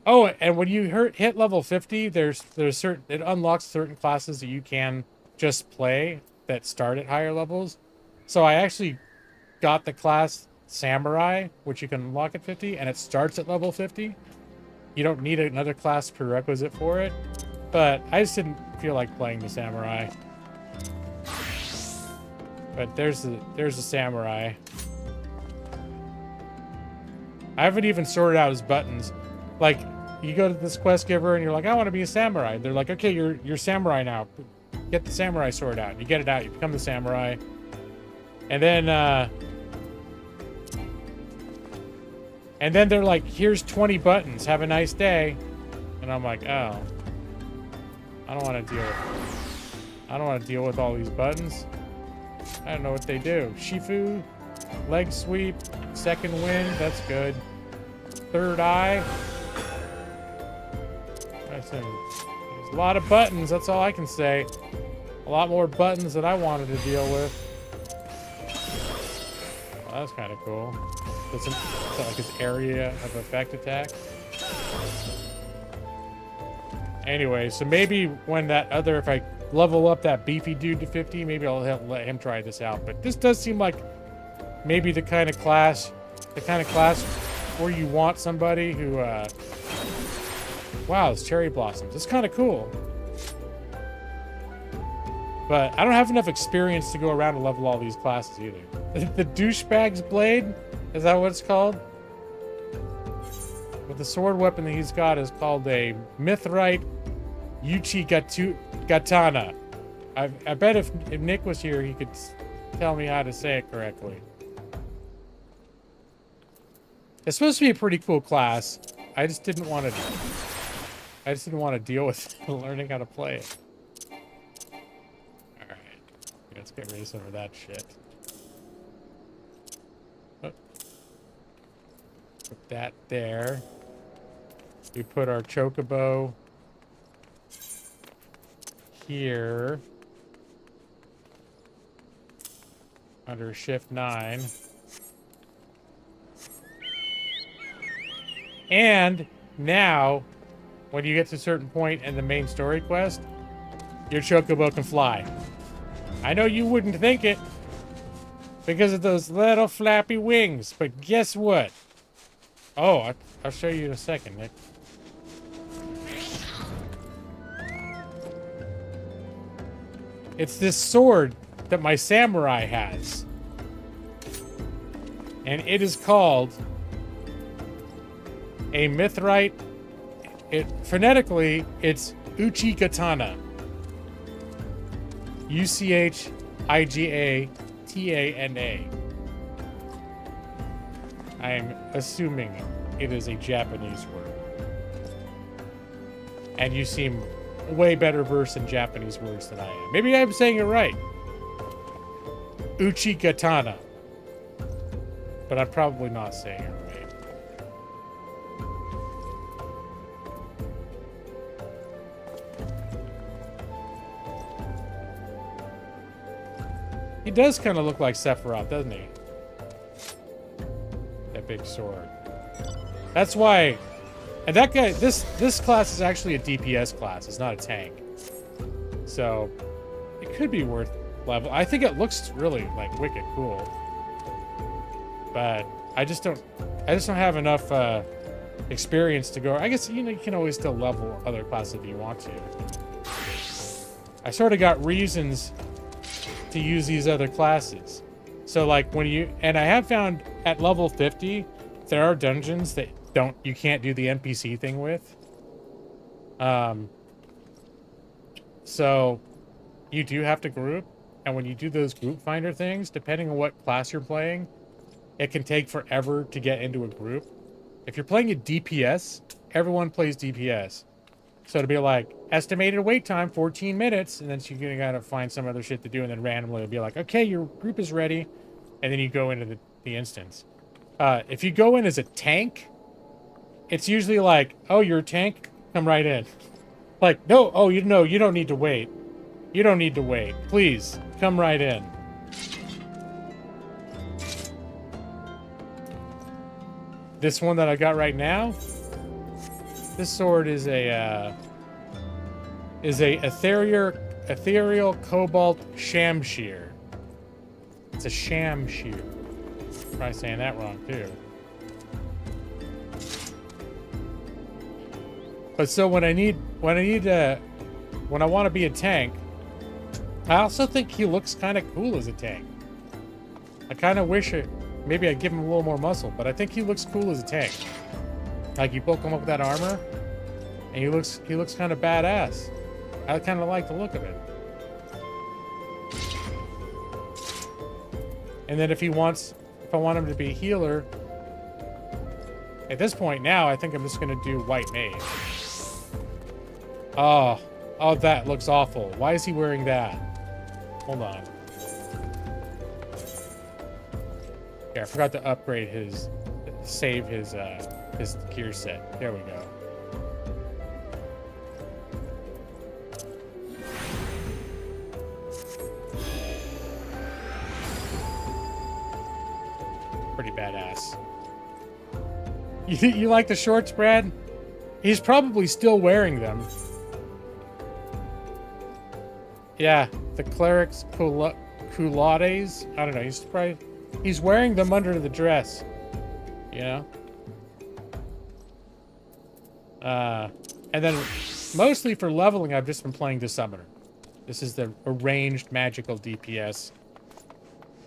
Oh, and when you hit level 50, there's certain, it unlocks certain classes that you can just play that start at higher levels. So I actually got the class Samurai, which you can unlock at 50, and it starts at level 50. You don't need another class prerequisite for it, but I just didn't feel like playing the Samurai. But there's the Samurai. I haven't even sorted out his buttons. Like, you go to this quest giver and you're like, I want to be a samurai. They're like, okay, you're samurai now. Get the samurai sword out. You get it out, you become the samurai. And then they're like, here's 20 buttons. Have a nice day. And I'm like, oh. I don't want to deal with all these buttons. I don't know what they do. Shifu, leg sweep, second wind, that's good. Third eye. There's a lot of buttons, that's all I can say. A lot more buttons than I wanted to deal with. Well, that's kind of cool. Is that like his area of effect attack? Anyway, so maybe when if I level up that beefy dude to 50, maybe I'll let him try this out. But this does seem like maybe the kind of class where you want somebody who, wow, it's cherry blossoms. It's kind of cool. But I don't have enough experience to go around and level all these classes either. The douchebag's blade, is that what it's called? But the sword weapon that he's got is called a Mithrite Uchigatana. I bet if Nick was here, he could tell me how to say it correctly. It's supposed to be a pretty cool class. I just didn't want to deal with learning how to play it. All right, let's get rid of some of that shit. Oh. Put that there. We put our chocobo here under shift 9. And now, when you get to a certain point in the main story quest, your chocobo can fly. I know you wouldn't think it because of those little flappy wings, but guess what? Oh, I'll show you in a second, Nick. It's this sword that my samurai has. And it is called a Mithrite. Phonetically, it's Uchigatana. Uchigatana. I am assuming it is a Japanese word. And you seem way better versed in Japanese words than I am. Maybe I'm saying it right. Uchigatana. But I'm probably not saying it right. He does kind of look like Sephiroth, doesn't he? That big sword. That's why... And that guy, this class is actually a DPS class. It's not a tank. So, it could be worth level. I think it looks really, like, wicked cool. But I just don't have enough experience to go. I guess, you can always still level other classes if you want to. I sort of got reasons to use these other classes. So like and I have found at level 50, there are dungeons that you can't do the NPC thing with. So you do have to group, and when you do those group finder things, depending on what class you're playing, it can take forever to get into a group. If you're playing a DPS, everyone plays DPS. So it'll be like, estimated wait time, 14 minutes, and then you're going to gotta find some other shit to do, and then randomly it'll be like, okay, your group is ready, and then you go into the instance. If you go in as a tank, it's usually like, oh, you're a tank? Come right in. Like, no, oh, you know, you don't need to wait. You don't need to wait. Please, come right in. This one that I got right now, this sword is a ethereal cobalt shamshir. It's a shamshir. Probably saying that wrong too. But so when I want to be a tank, I also think he looks kind of cool as a tank. I kind of wish maybe I'd give him a little more muscle, but I think he looks cool as a tank. Like, you bulk him up with that armor, and he looks kind of badass. I kind of like the look of it. And then if I want him to be a healer, at this point now, I think I'm just gonna do white mage. Oh, that looks awful. Why is he wearing that? Hold on. Yeah, I forgot to upgrade save his gear set. There we go. Pretty badass. You like the shorts, Brad? He's probably still wearing them. Yeah, the cleric's culottes. I don't know. He's wearing them under the dress. You know? And then mostly for leveling, I've just been playing the summoner. This is the arranged magical DPS.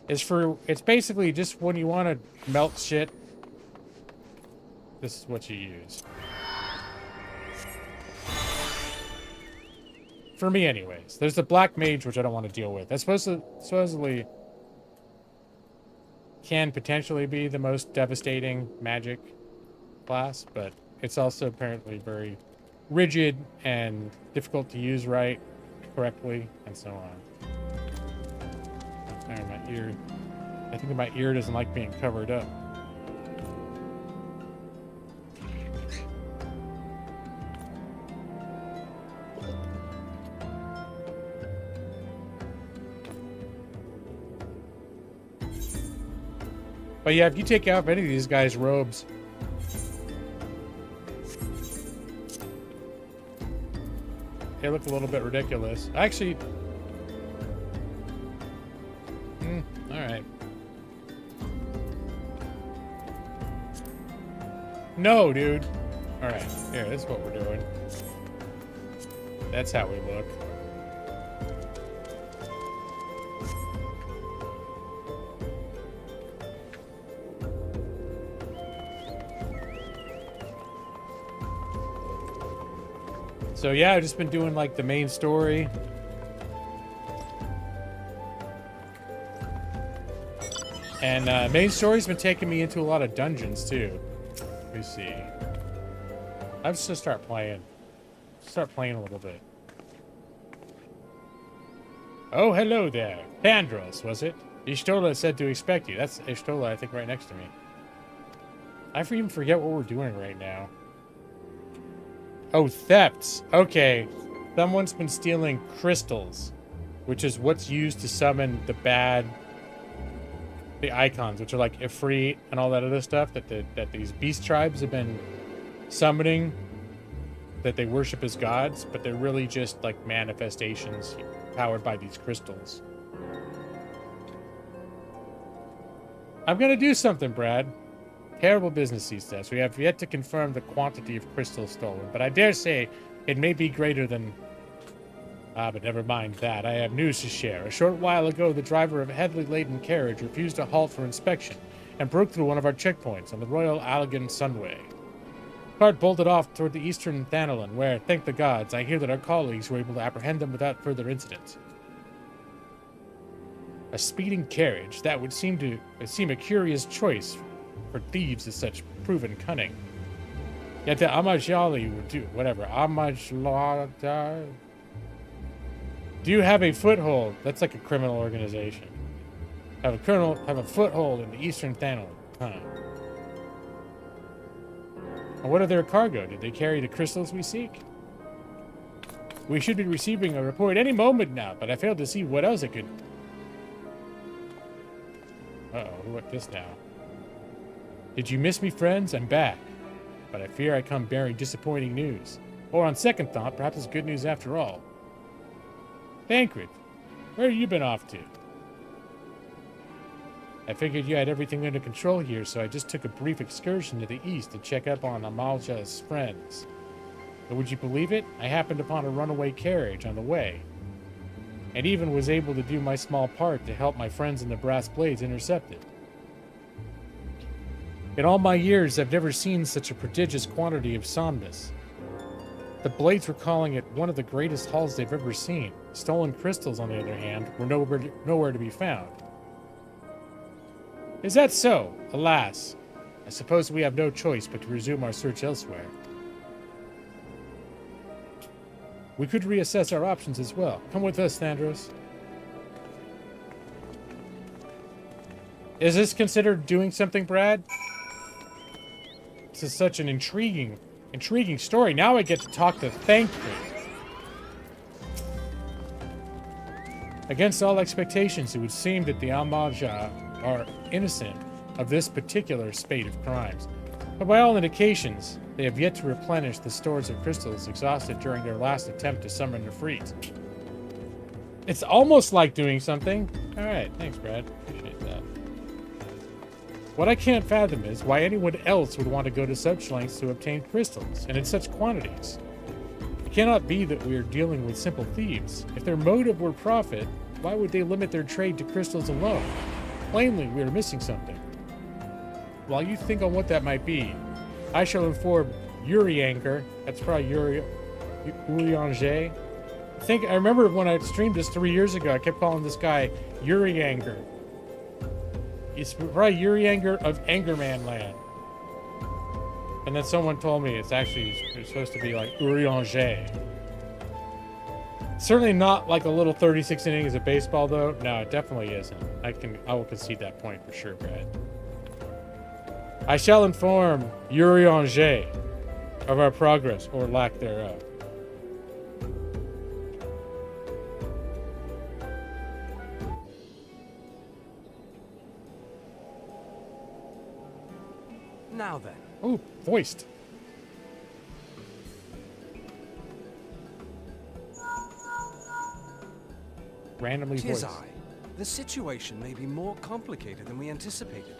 It's basically just when you want to melt shit. This is what you use. For me, anyways. There's the black mage, which I don't want to deal with. That's supposedly can potentially be the most devastating magic class, but it's also apparently very rigid and difficult to use correctly, and so on. Sorry, my ear. I think my ear doesn't like being covered up. But yeah, if you take out any of these guys' robes, they look a little bit ridiculous. Actually, alright. No, dude. Alright, here, this is what we're doing. That's how we look. So yeah, I've just been doing like the main story. And main story's been taking me into a lot of dungeons too. Let me see. I'm just gonna start playing. Start playing a little bit. Oh, hello there. Pandros, was it? Ishtola said to expect you. That's Ishtola, I think, right next to me. I even forget what we're doing right now. Oh, thefts. Okay. Someone's been stealing crystals, which is what's used to summon the icons, which are like Ifrit and all that other stuff that these beast tribes have been summoning, that they worship as gods, but they're really just like manifestations powered by these crystals. I'm gonna do something, Brad. Terrible business, he says. We have yet to confirm the quantity of crystals stolen, but I dare say it may be greater than... but never mind that. I have news to share. A short while ago, the driver of a heavily laden carriage refused to halt for inspection and broke through one of our checkpoints on the Royal Allegan Sunway. The cart bolted off toward the eastern Thanalan, where, thank the gods, I hear that our colleagues were able to apprehend them without further incident. A speeding carriage, that would seem a curious choice for thieves of such proven cunning. Yeah, the Amajali would do whatever. Amajlada. Do you have a foothold? That's like a criminal organization. Have a foothold in the Eastern Thanol. Huh. And what of their cargo? Did they carry the crystals we seek? We should be receiving a report any moment now, but I failed to see what else it could. Uh-oh, what this now? Did you miss me, friends? I'm back. But I fear I come bearing disappointing news. Or on second thought, perhaps it's good news after all. Tancred, where have you been off to? I figured you had everything under control here, so I just took a brief excursion to the east to check up on Amalja's friends. But would you believe it? I happened upon a runaway carriage on the way, and even was able to do my small part to help my friends in the Brass Blades intercept it. In all my years, I've never seen such a prodigious quantity of somnus. The Blades were calling it one of the greatest hauls they've ever seen. Stolen crystals, on the other hand, were nowhere to be found. Is that so? Alas, I suppose we have no choice but to resume our search elsewhere. We could reassess our options as well. Come with us, Thandros. Is this considered doing something, Brad? This is such an intriguing story. Now I get to talk to Thancred. Against all expectations, it would seem that the Amalja are innocent of this particular spate of crimes. But by all indications, they have yet to replenish the stores of crystals exhausted during their last attempt to summon the Nefrit. It's almost like doing something. Alright, thanks, Brad. Appreciate that. What I can't fathom is why anyone else would want to go to such lengths to obtain crystals, and in such quantities. It cannot be that we are dealing with simple thieves. If their motive were profit, why would they limit their trade to crystals alone? Plainly, we are missing something. While you think on what that might be, I shall inform Urianger. That's probably Urianger. I remember when I streamed this 3 years ago, I kept calling this guy Urianger. It's probably Urianger of Angerman Land. And then someone told me it's supposed to be like Urianger. Certainly not like a little 36 innings of baseball, though. No, it definitely isn't. I will concede that point for sure, Brad. I shall inform Urianger of our progress or lack thereof. Now then. Oh, voiced. Randomly voiced. 'Tis I. The situation may be more complicated than we anticipated.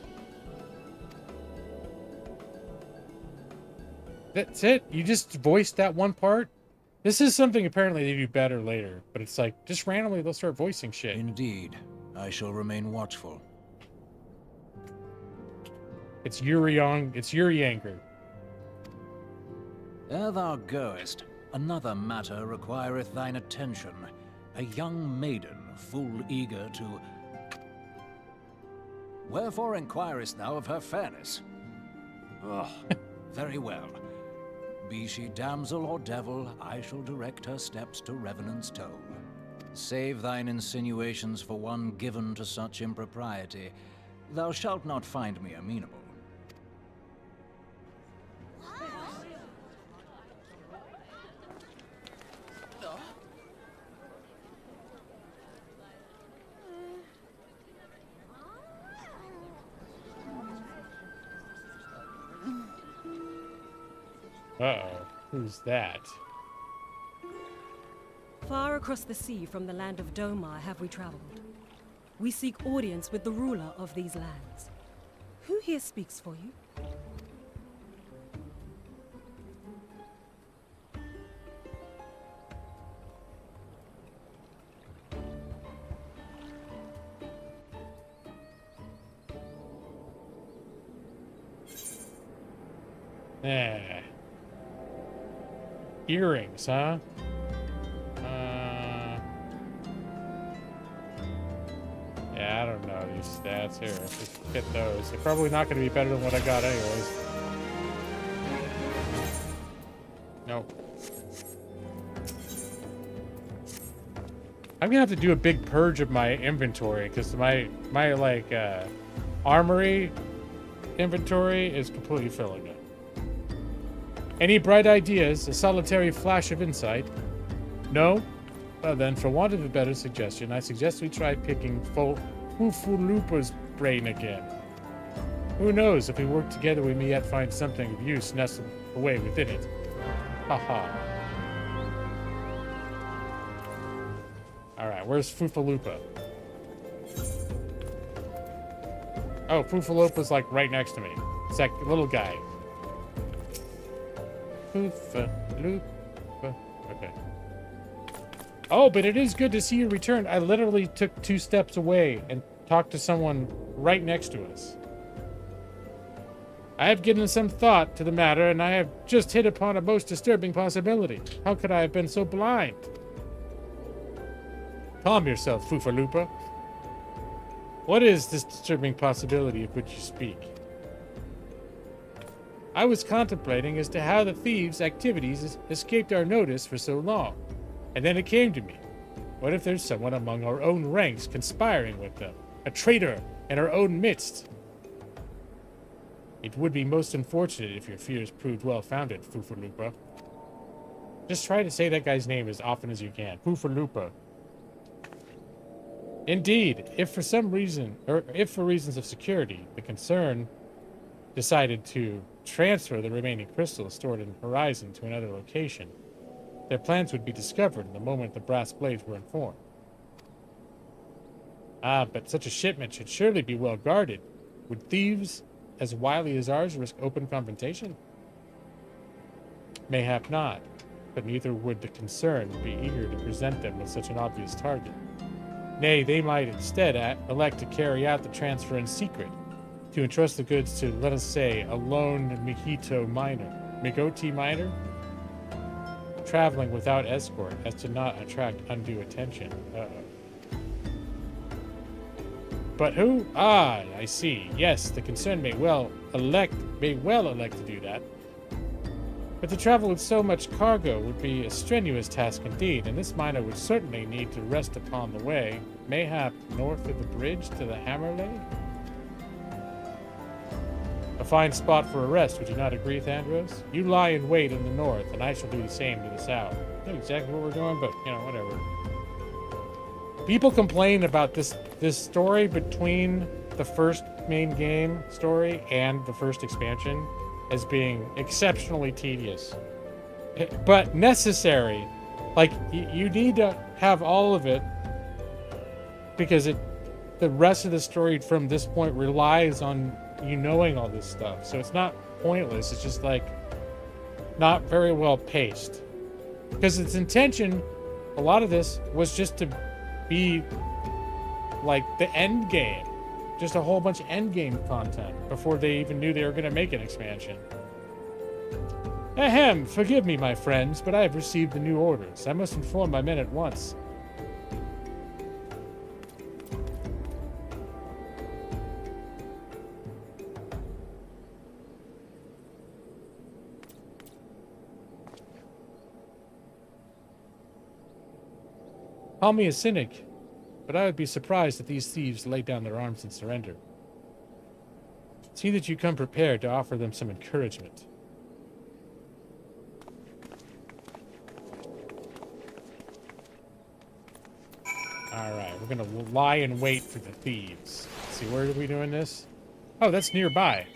That's it? You just voiced that one part? This is something apparently they do better later, but it's like, just randomly they'll start voicing shit. Indeed. I shall remain watchful. It's Urianger. Ere thou goest, another matter requireth thine attention. A young maiden, full eager to... Wherefore inquirest thou of her fairness? Oh, very well. Be she damsel or devil, I shall direct her steps to Revenant's Toll. Save thine insinuations for one given to such impropriety. Thou shalt not find me amenable. Uh-oh. Who's that? Far across the sea from the land of Domar have we traveled. We seek audience with the ruler of these lands. Who here speaks for you? Earrings, huh? Yeah, I don't know these stats here. Just get those. They're probably not going to be better than what I got anyways. Nope. I'm gonna have to do a big purge of my inventory because my like armory inventory is completely filling up. Any bright ideas? A solitary flash of insight? No? Well then, for want of a better suggestion, I suggest we try picking Fufulupa's brain again. Who knows, if we work together we may yet find something of use nestled away within it. Haha. Alright, where's Fufalupa? Oh, Fufalupa's like right next to me. It's that little guy. Fufalupa. Okay. Oh, but it is good to see you return. I literally took 2 steps away and talked to someone right next to us. I have given some thought to the matter, and I have just hit upon a most disturbing possibility. How could I have been so blind? Calm yourself, Fufalupa. What is this disturbing possibility of which you speak? I was contemplating as to how the thieves' activities escaped our notice for so long. And then it came to me. What if there's someone among our own ranks conspiring with them? A traitor in our own midst? It would be most unfortunate if your fears proved well-founded, Fufalupa. Just try to say that guy's name as often as you can. Fufalupa. Indeed, if for some reason, or if for reasons of security, the concern decided to transfer the remaining crystals stored in Horizon to another location, their plans would be discovered the moment the brass blades were informed. Ah, but such a shipment should surely be well guarded. Would thieves as wily as ours risk open confrontation? Mayhap not, but neither would the concern be eager to present them with such an obvious target. Nay, they might instead elect to carry out the transfer in secret, to entrust the goods to, let us say, a lone Migoti miner, traveling without escort as to not attract undue attention. But who? Ah, I see. Yes, the concern may well elect to do that. But to travel with so much cargo would be a strenuous task indeed, and this miner would certainly need to rest upon the way, mayhap north of the bridge to the Hammerley? A fine spot for a rest, would you not agree, Thandros? You lie in wait in the north, and I shall do the same to the south. I know exactly where we're going, but, you know, whatever. People complain about this story between the first main game story and the first expansion as being exceptionally tedious. But necessary. Like, you need to have all of it because the rest of the story from this point relies on you knowing all this stuff. So it's not pointless, it's just like not very well paced. Because its intention, a lot of this, was just to be like the end game. Just a whole bunch of end game content before they even knew they were going to make an expansion. Ahem, forgive me, my friends, but I have received the new orders. I must inform my men at once. Call me a cynic, but I would be surprised if these thieves laid down their arms and surrender. See that you come prepared to offer them some encouragement. Alright, we're gonna lie in wait for the thieves. Let's see, where are we doing this? Oh, that's nearby.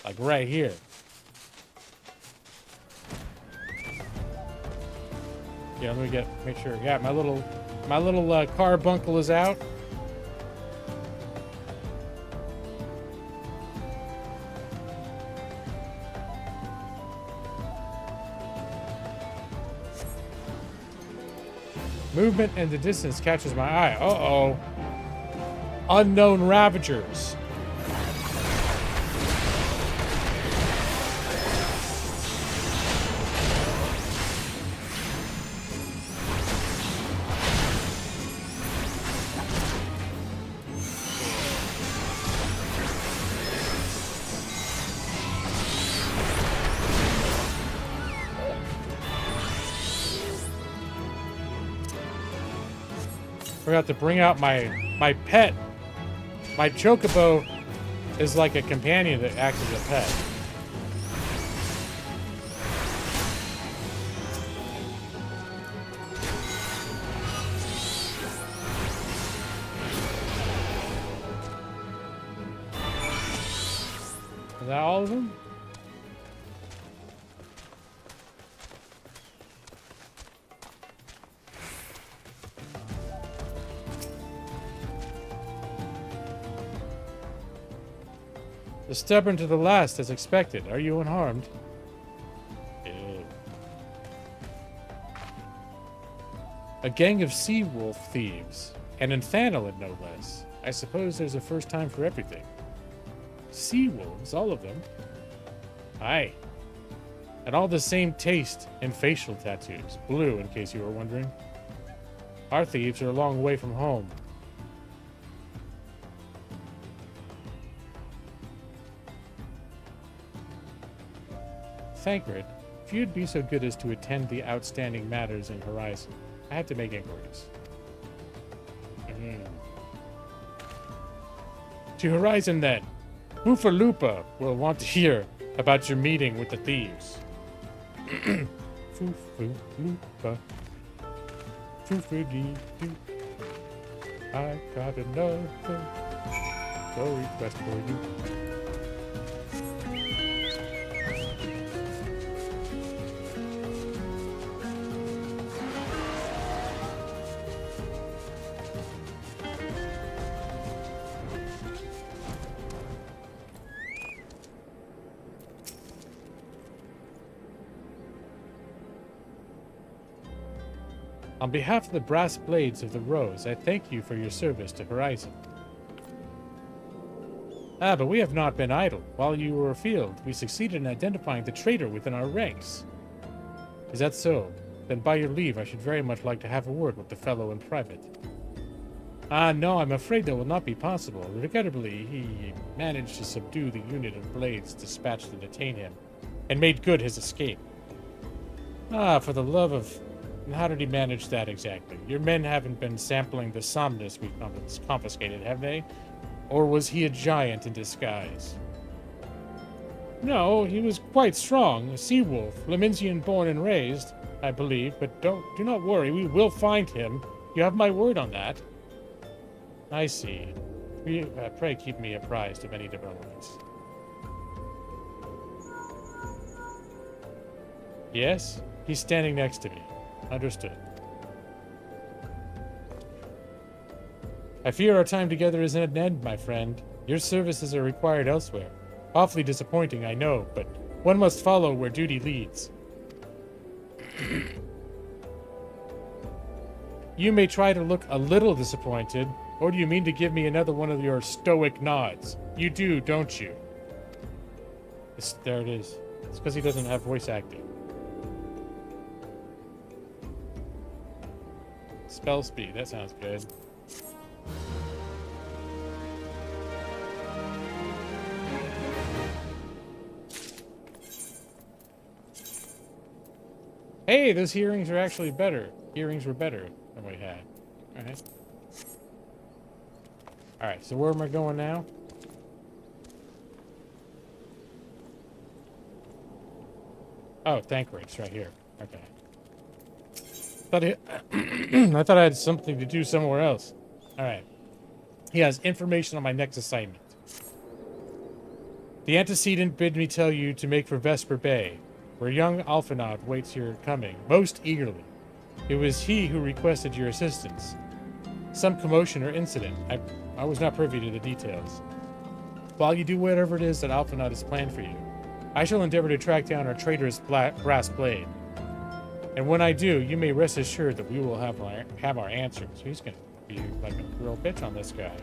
Like right here. Yeah, let me make sure. Yeah, my little carbuncle is out. Movement in the distance catches my eye. Uh-oh. Unknown Ravagers. Forgot to bring out my pet. My chocobo is like a companion that acts as a pet. Is that all of them? The stubborn to the last, as expected. Are you unharmed? Ew. A gang of sea wolf thieves, and Inthanolid no less. I suppose there's a first time for everything. Sea wolves, all of them. Aye. And all the same taste and facial tattoos. Blue, in case you were wondering. Our thieves are a long way from home. Thancred, if you'd be so good as to attend the outstanding matters in Horizon, I have to make inquiries. To Horizon, then. Lupa will want to hear about your meeting with the thieves. Lupa. I got another request for you. On behalf of the brass blades of the Rose, I thank you for your service to Horizon. Ah, but we have not been idle. While you were afield, we succeeded in identifying the traitor within our ranks. Is that so? Then by your leave, I should very much like to have a word with the fellow in private. Ah, no, I'm afraid that will not be possible. Regrettably, he managed to subdue the unit of blades dispatched to detain him, and made good his escape. Ah, for the love of... How did he manage that exactly? Your men haven't been sampling the somnus we confiscated, have they? Or was he a giant in disguise? No, he was quite strong, a sea wolf, Leminsian born and raised, I believe, but do not worry, we will find him. You have my word on that. I see. Pray keep me apprised of any developments. Yes, he's standing next to me. Understood. I fear our time together is at an end, my friend. Your services are required elsewhere. Awfully disappointing, I know, but one must follow where duty leads. You may try to look a little disappointed, or do you mean to give me another one of your stoic nods? You do, don't you? There it is. It's because he doesn't have voice acting. Spell speed, that sounds good. Hey, those hearings are actually better. Hearings were better than we had. Alright. Alright, so where am I going now? Oh, Thancred's right here. Okay. I thought I had something to do somewhere else. Alright. He has information on my next assignment. The antecedent bid me tell you to make for Vesper Bay, where young Alphinaud waits your coming, most eagerly. It was he who requested your assistance. Some commotion or incident. I was not privy to the details. While you do whatever it is that Alphinaud has planned for you, I shall endeavor to track down our traitorous brass blade. And when I do, you may rest assured that we will have our answers. He's going to be like a real bitch on this guy.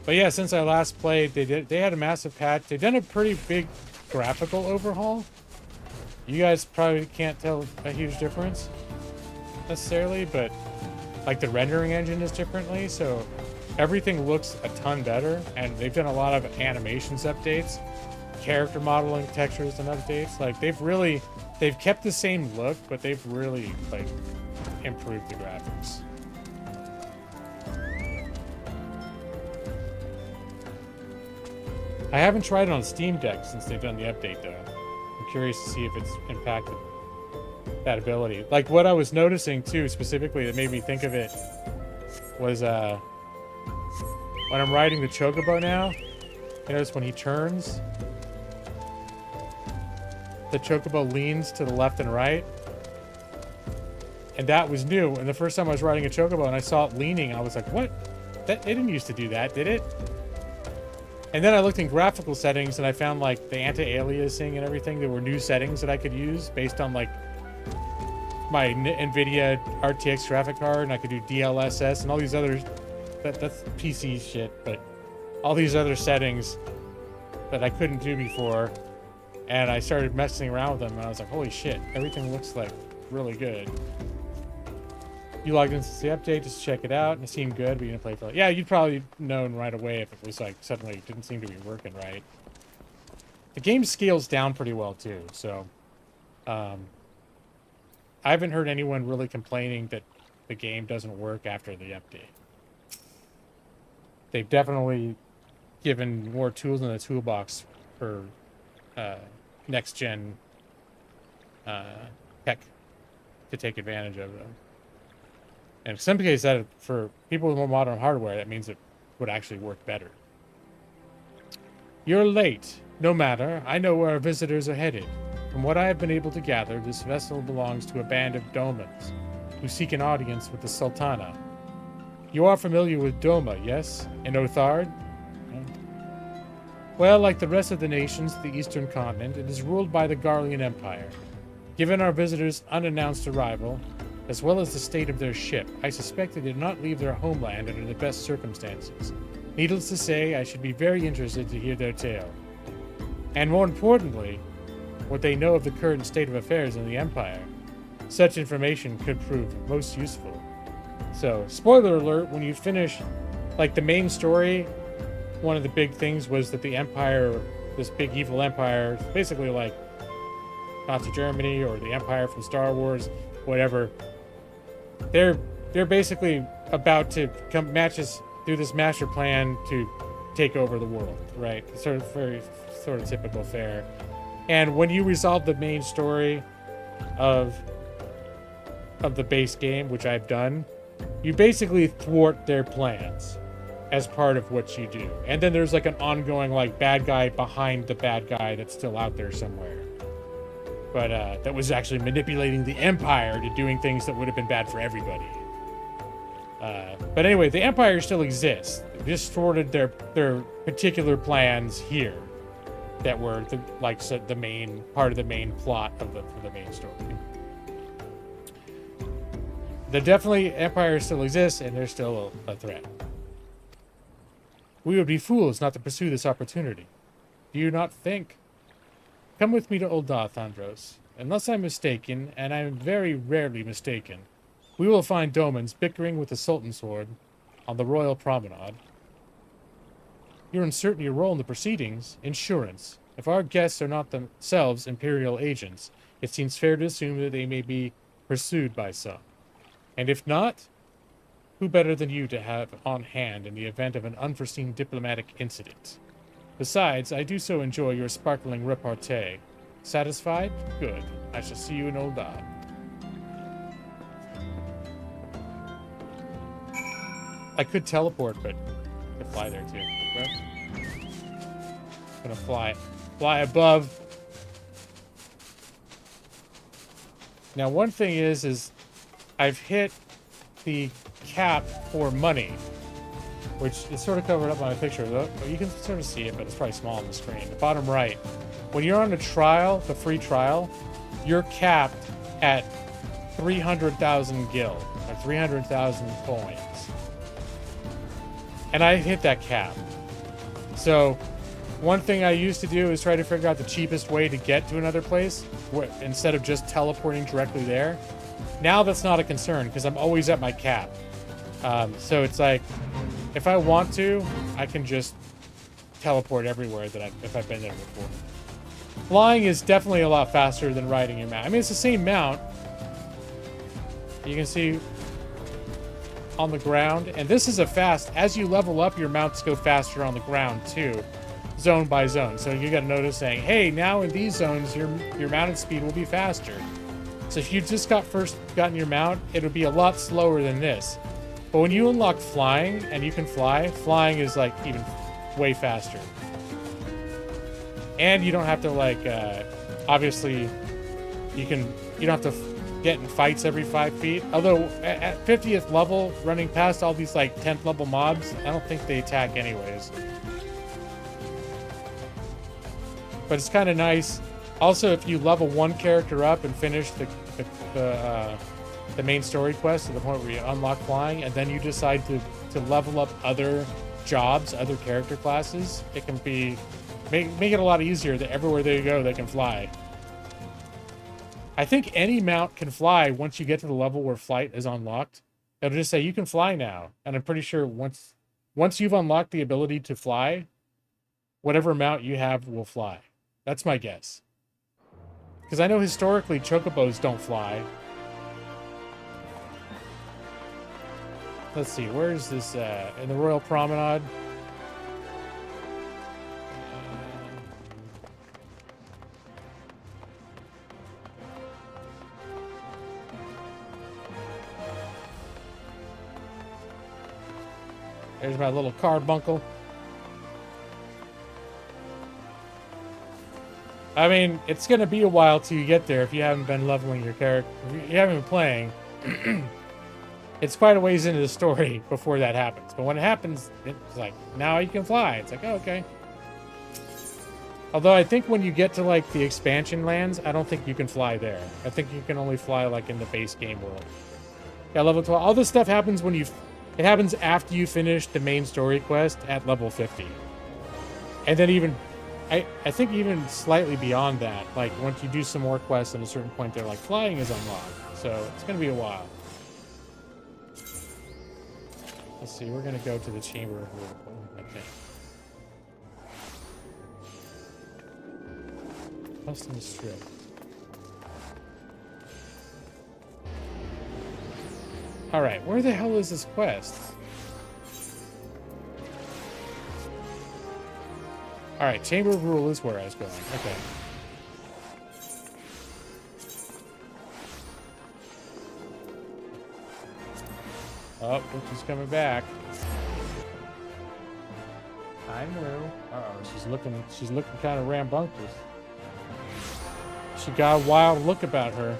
But yeah, since I last played, they had a massive patch. They've done a pretty big graphical overhaul. You guys probably can't tell a huge difference necessarily, but like the rendering engine is differently, so everything looks a ton better, and they've done a lot of animations updates. character modeling textures and updates. Like they've kept the same look, but they've really like improved the graphics. I haven't tried it on Steam Deck since they've done the update though. I'm curious to see if it's impacted that ability. Like what I was noticing too, specifically that made me think of it, was when I'm riding the Chocobo now, you notice when he turns, the Chocobo leans to the left and right. And that was new. And the first time I was riding a Chocobo and I saw it leaning, I was like, what? It didn't used to do that, did it? And then I looked in graphical settings and I found like the anti-aliasing and everything. There were new settings that I could use based on like my NVIDIA RTX graphic card, and I could do DLSS and all these other, that's PC shit, but all these other settings that I couldn't do before. And I started messing around with them and I was like, holy shit, everything looks like really good. You logged into the update just to check it out and it seemed good, but you didn't play for it. Yeah, you'd probably known right away if it was like suddenly it didn't seem to be working right. The game scales down pretty well too, so I haven't heard anyone really complaining that the game doesn't work after the update. They've definitely given more tools in the toolbox for next gen tech to take advantage of them. And in some cases, that for people with more modern hardware, that means it would actually work better. You're late. No matter. I know where our visitors are headed. From what I have been able to gather, this vessel belongs to a band of Domans, who seek an audience with the Sultana. You are familiar with Doma, yes? And Othard? Well, like the rest of the nations of the Eastern Continent, it is ruled by the Garlean Empire. Given our visitors' unannounced arrival, as well as the state of their ship, I suspect they did not leave their homeland under the best circumstances. Needless to say, I should be very interested to hear their tale. And more importantly, what they know of the current state of affairs in the Empire. Such information could prove most useful. So, spoiler alert, when you finish, like, the main story, one of the big things was that the Empire, this big evil empire, basically like Nazi Germany or the Empire from Star Wars, whatever, they're basically about to do this master plan to take over the world, right? Sort of very sort of typical fare. And when you resolve the main story of the base game, which I've done, you basically thwart their plans as part of what you do. And then there's like an ongoing like bad guy behind the bad guy that's still out there somewhere. But that was actually manipulating the Empire to doing things that would have been bad for everybody. But anyway, the Empire still exists. They just thwarted their particular plans here that were the main part of the main plot of the main story. The definitely Empire still exists, and they're still a threat. We would be fools not to pursue this opportunity. Do you not think? Come with me to Ul'dah, Thandros. Unless I'm mistaken, and I'm very rarely mistaken, we will find Domans bickering with the Sultan's sword on the Royal Promenade. You're uncertain your role in the proceedings? Insurance. If our guests are not themselves Imperial agents, it seems fair to assume that they may be pursued by some. And if not, who better than you to have on hand in the event of an unforeseen diplomatic incident? Besides, I do so enjoy your sparkling repartee. Satisfied? Good. I shall see you in Ul'dah. I could teleport, but I could fly there too. I'm gonna fly above. Now, one thing is I've hit the cap for money, which is sort of covered up by my picture. You can sort of see it, but it's probably small on the screen. The bottom right. When you're on a trial, the free trial, you're capped at 300,000 gil, or 300,000 coins. And I hit that cap. So, one thing I used to do is try to figure out the cheapest way to get to another place, instead of just teleporting directly there. Now that's not a concern, because I'm always at my cap. So it's like, if I want to, I can just teleport everywhere if I've been there before. Flying is definitely a lot faster than riding your mount. I mean, it's the same mount. You can see on the ground, and this is a fast. As you level up, your mounts go faster on the ground too, zone by zone. So you got to notice saying, hey, now in these zones, your mounted speed will be faster. So if you just gotten your mount, it'll be a lot slower than this. But when you unlock flying and you can fly, flying is like even way faster. And you don't have to like, obviously, you don't have to get in fights every 5 feet. Although at 50th level, running past all these like 10th level mobs, I don't think they attack anyways. But it's kind of nice. Also, if you level one character up and finish the main story quest to the point where you unlock flying, and then you decide to level up other jobs, other character classes, it can be make it a lot easier that everywhere they go, they can fly. I think any mount can fly once you get to the level where flight is unlocked. It'll just say you can fly now, and I'm pretty sure once you've unlocked the ability to fly, whatever mount you have will fly. That's my guess. Because I know historically chocobos don't fly. Let's see, where is this? In the Royal Promenade. There's my little carbuncle. I mean, it's going to be a while till you get there if you haven't been leveling your character. If you haven't been playing. It's quite a ways into the story before that happens. But when it happens, it's like, now you can fly. It's like, oh, okay. Although I think when you get to, like, the expansion lands, I don't think you can fly there. I think you can only fly, like, in the base game world. Yeah, level 12. All this stuff happens when it happens after you finish the main story quest at level 50. And then even, I think even slightly beyond that, like, once you do some more quests at a certain point, they're like, flying is unlocked. So it's going to be a while. Let's see, we're going to go to the chamber of Rule, I think. Custom strip. Alright, where the hell is this quest? Alright, Chamber of Rule is where I was going. Okay. Oh, look, she's coming back. I know. Uh-oh, she's looking kind of rambunctious. She got a wild look about her.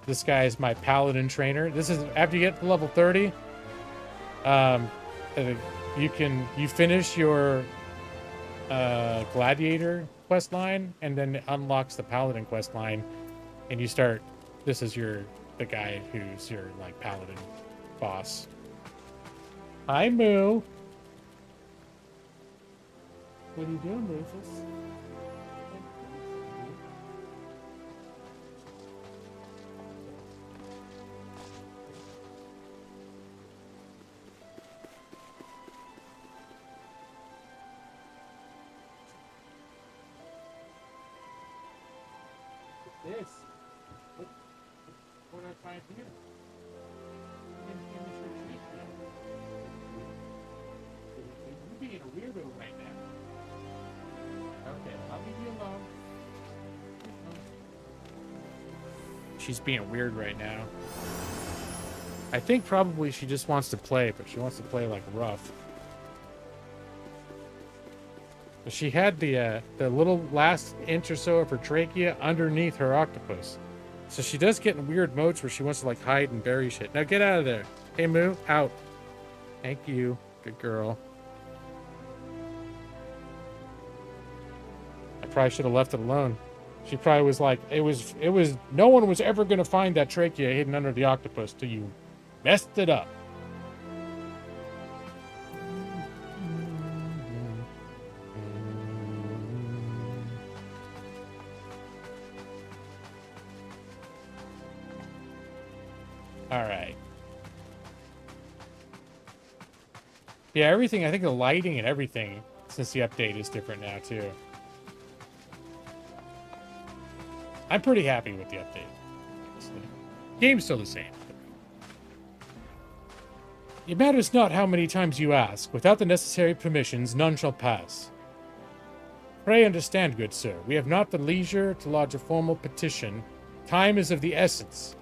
This guy is my paladin trainer. This is after you get to level 30. You finish your gladiator quest line, and then it unlocks the paladin quest line, and you start. This is the guy who's your like paladin boss. Hi, Moo. What are you doing, Rufus? This? What did I find here? You're being a weirdo right now. Okay, I'll leave you alone. She's being weird right now. I think probably she just wants to play, but she wants to play like rough. She had the little last inch or so of her trachea underneath her octopus. So she does get in weird modes where she wants to like hide and bury shit. Now get out of there. Hey, Moo, out. Thank you. Good girl. I probably should have left it alone. She probably was like, it was, no one was ever going to find that trachea hidden under the octopus till you messed it up. All right. Yeah, everything, I think the lighting and everything since the update is different now, too. I'm pretty happy with the update. Honestly. Game's still the same. It matters not how many times you ask. Without the necessary permissions, none shall pass. Pray understand, good sir, we have not the leisure to lodge a formal petition. Time is of the essence.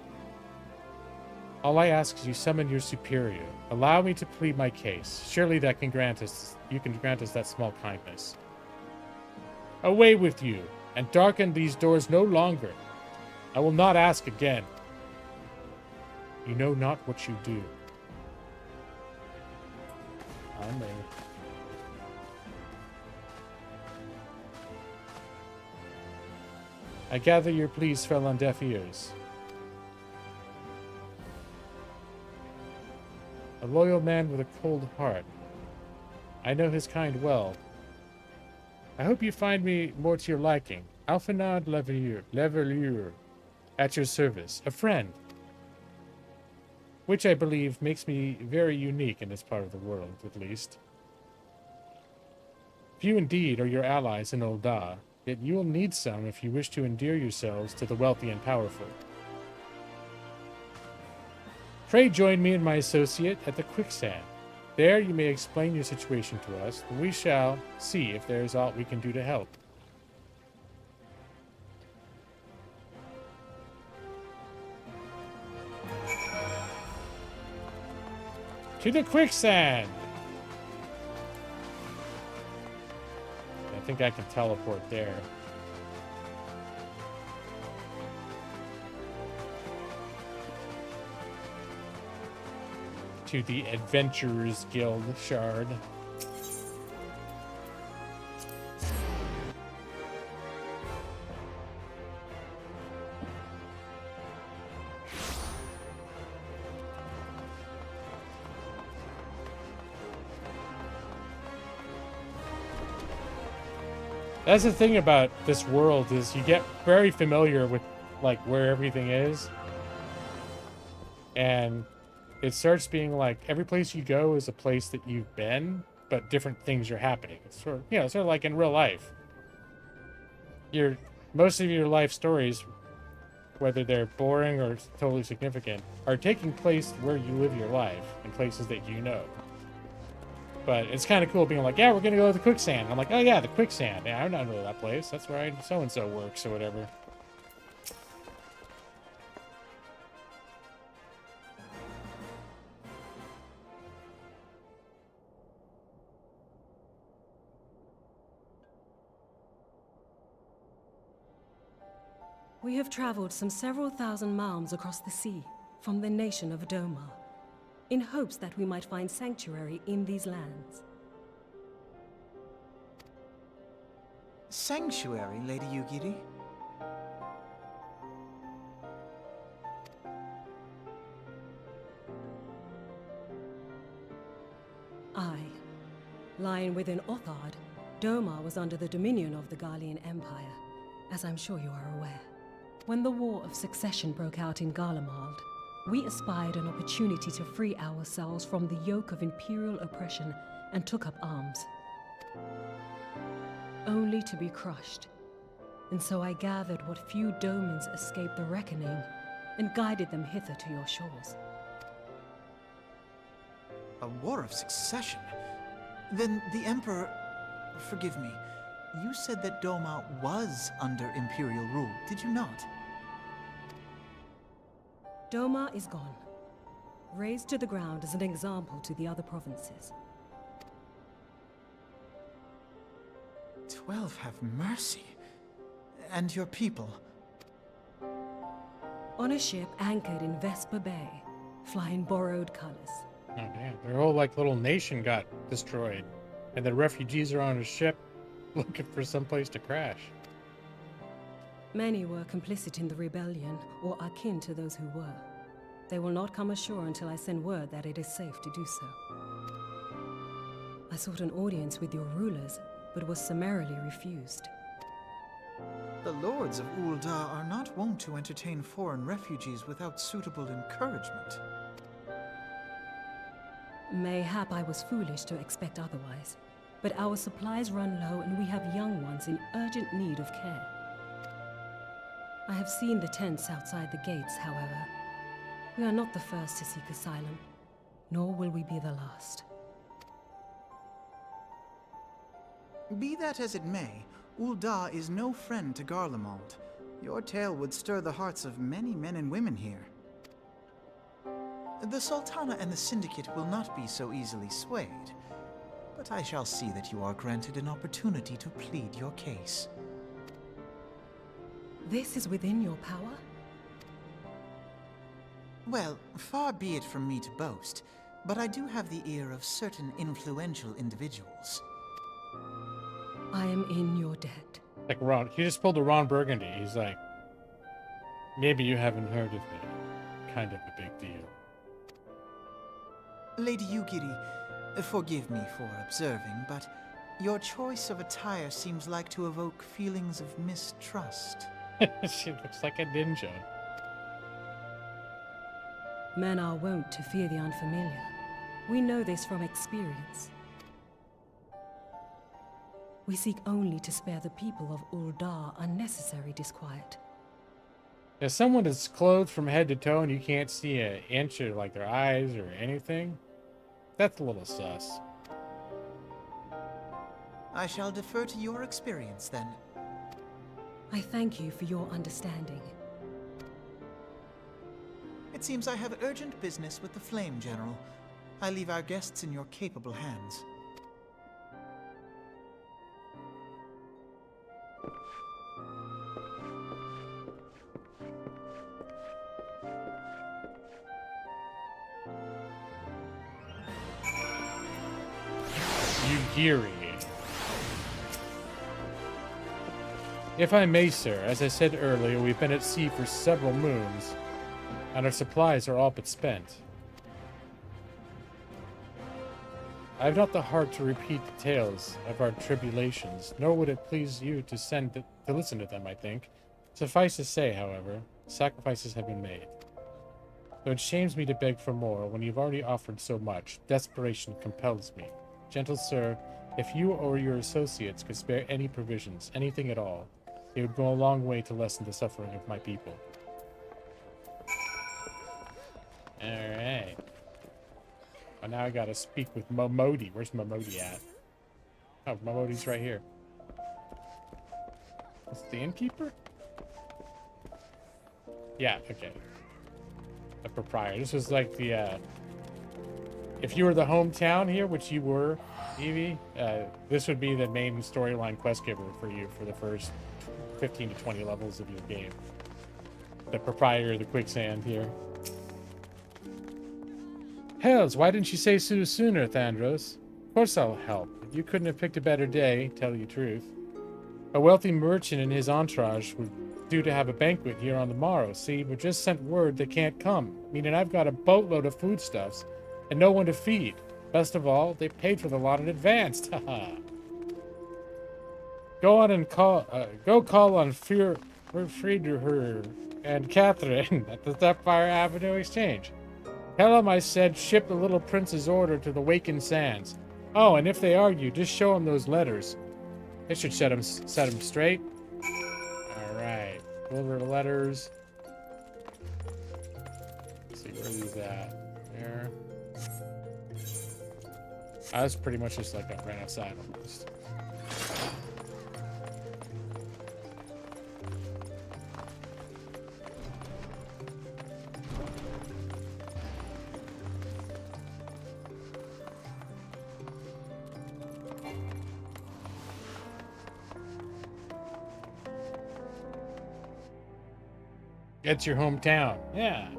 All I ask is you summon your superior. Allow me to plead my case. Surely that can grant us, you can grant us that small kindness. Away with you, and darken these doors no longer. I will not ask again. You know not what you do. I may. I gather your pleas fell on deaf ears. A loyal man with a cold heart. I know his kind well. I hope you find me more to your liking. Alphenard Leverlier, at your service. A friend. Which I believe makes me very unique in this part of the world, at least. Few indeed are your allies in Ul'dah, yet you will need some if you wish to endear yourselves to the wealthy and powerful. Pray join me and my associate at the Quicksand. There you may explain your situation to us, and we shall see if there is aught we can do to help. To the Quicksand! I think I can teleport there. To the Adventurers Guild Shard. That's the thing about this world is you get very familiar with like where everything is. And it starts being like every place you go is a place that you've been, but different things are happening. It's sort of, you know, sort of like in real life. Most of your life stories, whether they're boring or totally significant, are taking place where you live your life in places that you know. But it's kind of cool being like, yeah, we're going to go to the Quicksand. I'm like, oh yeah, the Quicksand. Yeah, I don't know that place. That's where so-and-so works or whatever. We have traveled some several thousand miles across the sea from the nation of Doma, in hopes that we might find sanctuary in these lands. Sanctuary, Lady Yugiri? Aye. Lying within Othard, Doma was under the dominion of the Garlean Empire, as I'm sure you are aware. When the War of Succession broke out in Garlemald, we espied an opportunity to free ourselves from the yoke of imperial oppression and took up arms. Only to be crushed. And so I gathered what few Domans escaped the reckoning and guided them hither to your shores. A war of succession? Then the Emperor... Forgive me. You said that Doma was under Imperial rule, did you not? Doma is gone. Razed to the ground as an example to the other provinces. 12 have mercy. And your people? On a ship anchored in Vesper Bay, flying borrowed colors. Oh damn, their whole like little nation got destroyed. And the refugees are on a ship looking for some place to crash. Many were complicit in the rebellion, or akin to those who were. They will not come ashore until I send word that it is safe to do so. I sought an audience with your rulers, but was summarily refused. The lords of Ul'dah are not wont to entertain foreign refugees without suitable encouragement. Mayhap I was foolish to expect otherwise, but our supplies run low and we have young ones in urgent need of care. I have seen the tents outside the gates, however. We are not the first to seek asylum, nor will we be the last. Be that as it may, Ul'dah is no friend to Garlemald. Your tale would stir the hearts of many men and women here. The Sultana and the Syndicate will not be so easily swayed, but I shall see that you are granted an opportunity to plead your case. This is within your power? Well, far be it from me to boast, but I do have the ear of certain influential individuals. I am in your debt. Like Ron, he just pulled a Ron Burgundy. He's like, maybe you haven't heard of me. Kind of a big deal. Lady Yugiri, forgive me for observing, but your choice of attire seems like to evoke feelings of mistrust. She looks like a ninja. Men are wont to fear the unfamiliar. We know this from experience. We seek only to spare the people of Ul'dah unnecessary disquiet. If someone is clothed from head to toe and you can't see an inch of like their eyes or anything, that's a little sus. I shall defer to your experience then. I thank you for your understanding. It seems I have urgent business with the Flame General. I leave our guests in your capable hands. Yugiri. If I may, sir, as I said earlier, we've been at sea for several moons, and our supplies are all but spent. I have not the heart to repeat the tales of our tribulations, nor would it please you to listen to them, I think. Suffice to say, however, sacrifices have been made. Though it shames me to beg for more when you've already offered so much, desperation compels me. Gentle sir, if you or your associates could spare any provisions, anything at all, it would go a long way to lessen the suffering of my people. Alright. Well, now I gotta speak with Momodi. Where's Momodi at? Oh, Momodi's right here. Is it the innkeeper? Yeah, okay. The proprietor. This was like the, if you were the hometown here, which you were, Evie, this would be the main storyline quest giver for you for the first 15 to 20 levels of your game. The proprietor of the quicksand here. Hells, why didn't you say so sooner, Thandros? Of course I'll help. You couldn't have picked a better day, tell you the truth. A wealthy merchant and his entourage were due to have a banquet here on the morrow. See, we just sent word they can't come, meaning I've got a boatload of foodstuffs and no one to feed. Best of all, they paid for the lot in advance. Haha. Go on and call on Frieder and Catherine at the Sapphire Avenue Exchange. Tell them I said ship the little prince's order to the Wakened Sands. Oh, and if they argue, just show them those letters. It should set them straight. All right, deliver the letters. Let's see where these at. There. That's pretty much just like I ran outside almost. It's your hometown. Yeah.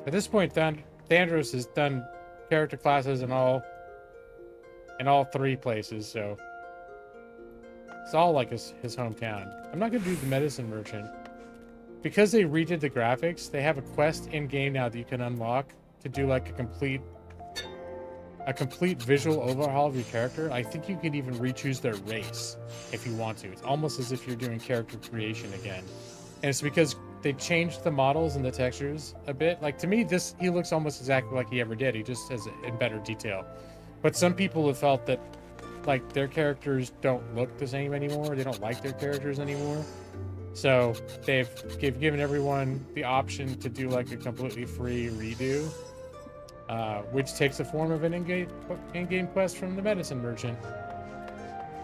At this point, Thandros has done character classes in all three places, so it's all like his hometown. I'm not gonna do the medicine merchant. Because they redid the graphics, they have a quest in game now that you can unlock to do like a complete a complete visual overhaul of your character, I think you can even re-choose their race if you want to. It's almost as if you're doing character creation again. And it's because they changed the models and the textures a bit. Like, to me, he looks almost exactly like he ever did. He just has it in better detail. But some people have felt that, like, their characters don't look the same anymore. They don't like their characters anymore. So they've given everyone the option to do, like, a completely free redo. Which takes the form of an in-game quest from the medicine merchant.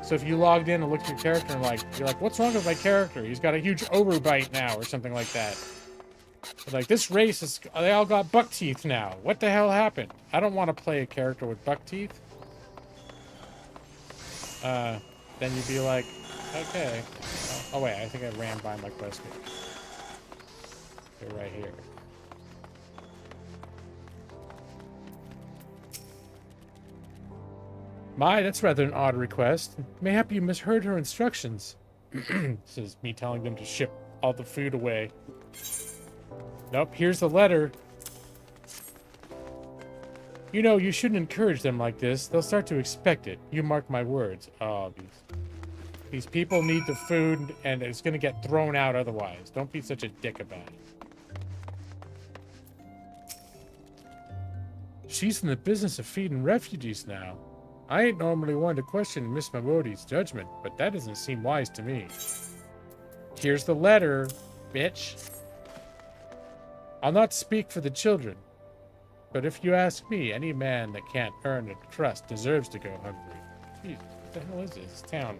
So if you logged in and looked at your character and you're like, what's wrong with my character? He's got a huge overbite now, or something like that. Like, this race they all got buck teeth now. What the hell happened? I don't want to play a character with buck teeth. Then you'd be like, okay. Oh wait, I think I ran by my quest. They're right here. My, that's rather an odd request. Mayhap you misheard her instructions. This is me telling them to ship all the food away. Nope, here's the letter. You know, you shouldn't encourage them like this. They'll start to expect it. You mark my words. Oh, these people need the food, and it's going to get thrown out otherwise. Don't be such a dick about it. She's in the business of feeding refugees now. I ain't normally one to question Miss Mamodi's judgment, but that doesn't seem wise to me. Here's the letter, bitch. I'll not speak for the children, but if you ask me, any man that can't earn a trust deserves to go hungry. Jeez, what the hell is this town?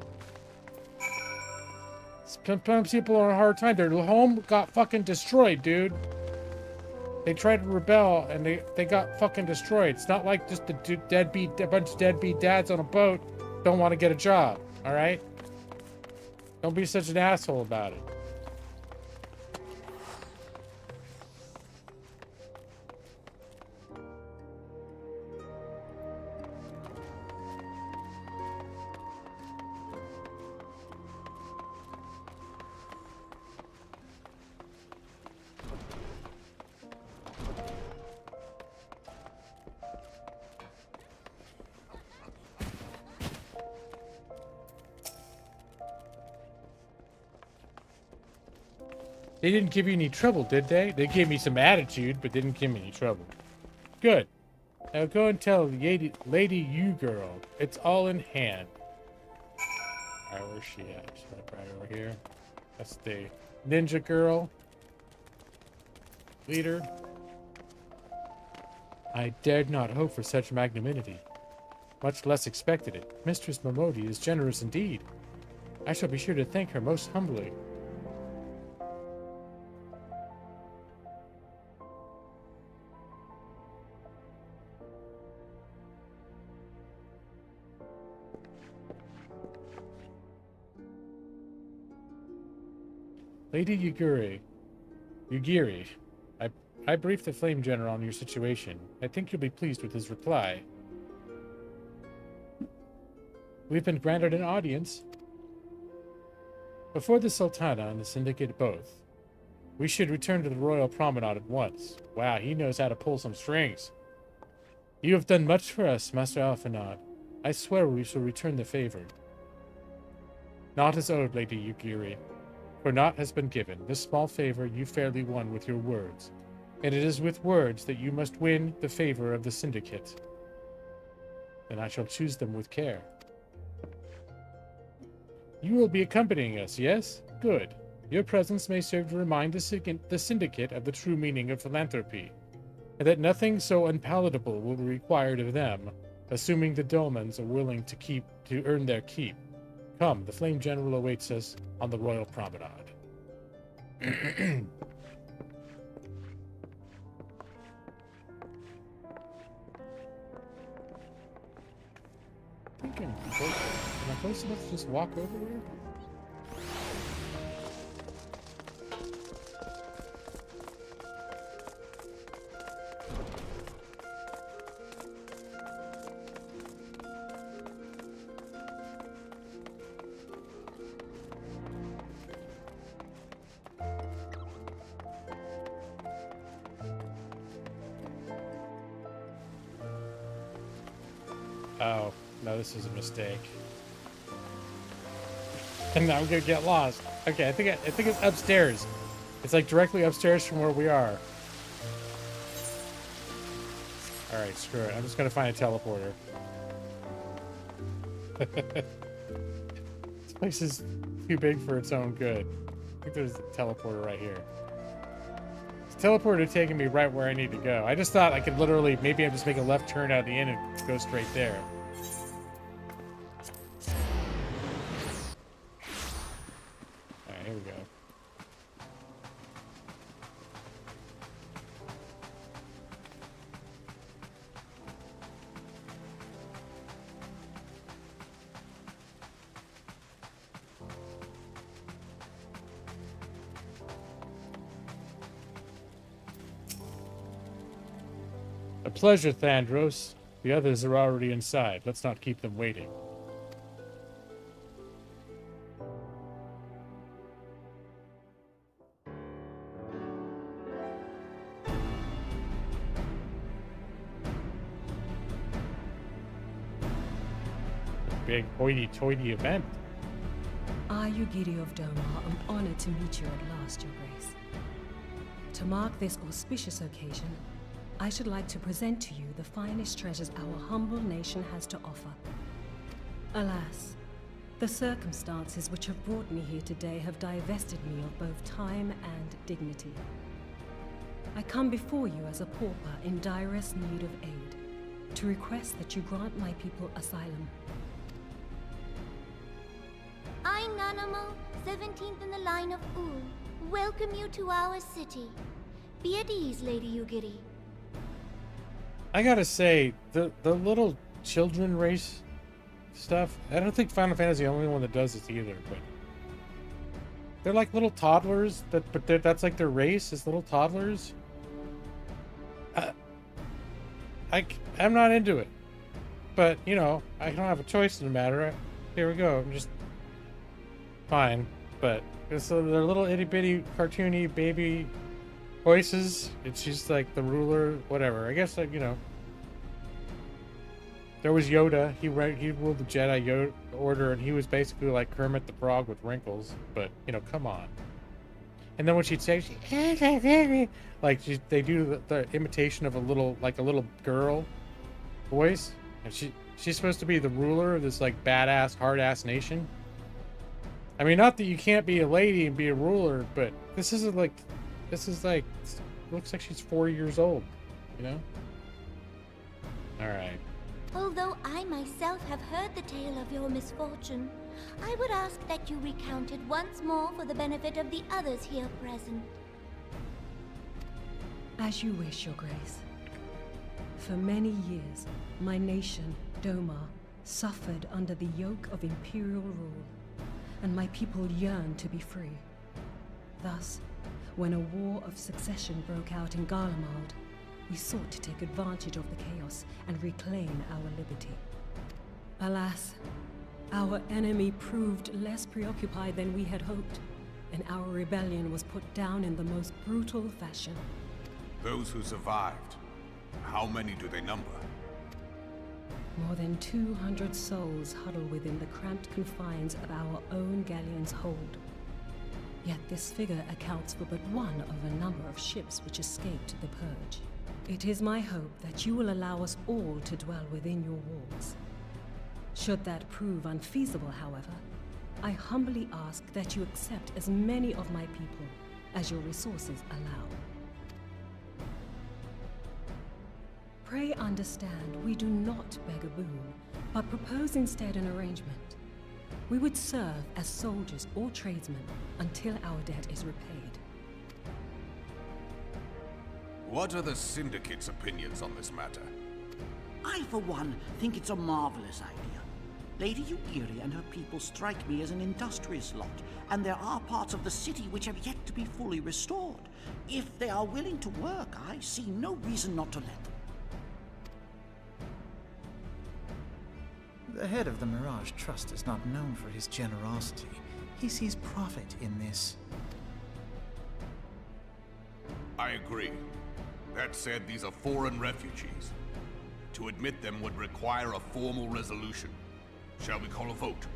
Sometimes people are on a hard time. Their home got fucking destroyed, dude. They tried to rebel, and they got fucking destroyed. It's not like just a bunch of deadbeat dads on a boat don't want to get a job, all right? Don't be such an asshole about it. They didn't give you any trouble, did they? They gave me some attitude, but didn't give me any trouble. Good. Now go and tell Lady You-Girl. It's all in hand. Alright, where's she at? She's right over here. That's the ninja girl. Leader. I dared not hope for such magnanimity. Much less expected it. Mistress Mamodi is generous indeed. I shall be sure to thank her most humbly. Lady Yugiri, I briefed the Flame General on your situation. I think you'll be pleased with his reply. We've been granted an audience before the Sultana and the Syndicate both. We should return to the Royal Promenade at once. Wow, he knows how to pull some strings. You have done much for us, Master Alphanad. I swear we shall return the favor. Naught is owed, Lady Yugiri. For naught has been given. This small favor you fairly won with your words. And it is with words that you must win the favor of the Syndicate. Then I shall choose them with care. You will be accompanying us, yes? Good. Your presence may serve to remind the Syndicate of the true meaning of philanthropy, and that nothing so unpalatable will be required of them, assuming the Dolmens are willing to earn their keep. Come, the Flame General awaits us on the Royal Promenade. Am I close enough to just walk over here? Oh, no, this is a mistake. And now I'm gonna get lost. Okay, I think it's upstairs. It's like directly upstairs from where we are. All right, screw it. I'm just gonna find a teleporter. This place is too big for its own good. I think there's a teleporter right here. This teleporter taking me right where I need to go. I just thought I could literally, maybe I just make a left turn out of the inn and go straight there. All right, here we go. A pleasure, Thandros. The others are already inside. Let's not keep them waiting. Big hoity-toity event. I, Yugiri of Doma, am honored to meet you at last, Your Grace. To mark this auspicious occasion, I should like to present to you the finest treasures our humble nation has to offer. Alas, the circumstances which have brought me here today have divested me of both time and dignity. I come before you as a pauper in direst need of aid, to request that you grant my people asylum. I, Nanamo, 17th in the line of Ul, welcome you to our city. Be at ease, Lady Yugiri. I gotta say, the little children race stuff, I don't think Final Fantasy is the only one that does this either, but they're like little toddlers, that's like their race, is little toddlers. I'm not into it, but you know, I don't have a choice in the matter. Here we go. I'm just fine, but so they're little itty bitty cartoony baby voices. It's just like the ruler, whatever. I guess, like, you know, there was Yoda. He ruled the Jedi Order, and he was basically like Kermit the Frog with wrinkles. But you know, come on. And then when she'd say, they do the imitation of a little girl voice, and she's supposed to be the ruler of this like badass, hard ass nation. I mean, not that you can't be a lady and be a ruler, but this is like, looks like she's 4 years old, you know? Alright. Although I myself have heard the tale of your misfortune, I would ask that you recount it once more for the benefit of the others here present. As you wish, Your Grace. For many years, my nation, Doma, suffered under the yoke of imperial rule, and my people yearned to be free. Thus, when a war of succession broke out in Garlemald, we sought to take advantage of the chaos and reclaim our liberty. Alas, our enemy proved less preoccupied than we had hoped, and our rebellion was put down in the most brutal fashion. Those who survived, how many do they number? More than 200 souls huddle within the cramped confines of our own galleon's hold. Yet this figure accounts for but one of a number of ships which escaped the Purge. It is my hope that you will allow us all to dwell within your walls. Should that prove unfeasible, however, I humbly ask that you accept as many of my people as your resources allow. Pray understand, we do not beg a boon, but propose instead an arrangement. We would serve as soldiers or tradesmen until our debt is repaid. What are the Syndicate's opinions on this matter? I, for one, think it's a marvelous idea. Lady Yugiri and her people strike me as an industrious lot, and there are parts of the city which have yet to be fully restored. If they are willing to work, I see no reason not to let them. The head of the Mirage Trust is not known for his generosity. He sees profit in this. I agree. That said, these are foreign refugees. To admit them would require a formal resolution. Shall we call a vote?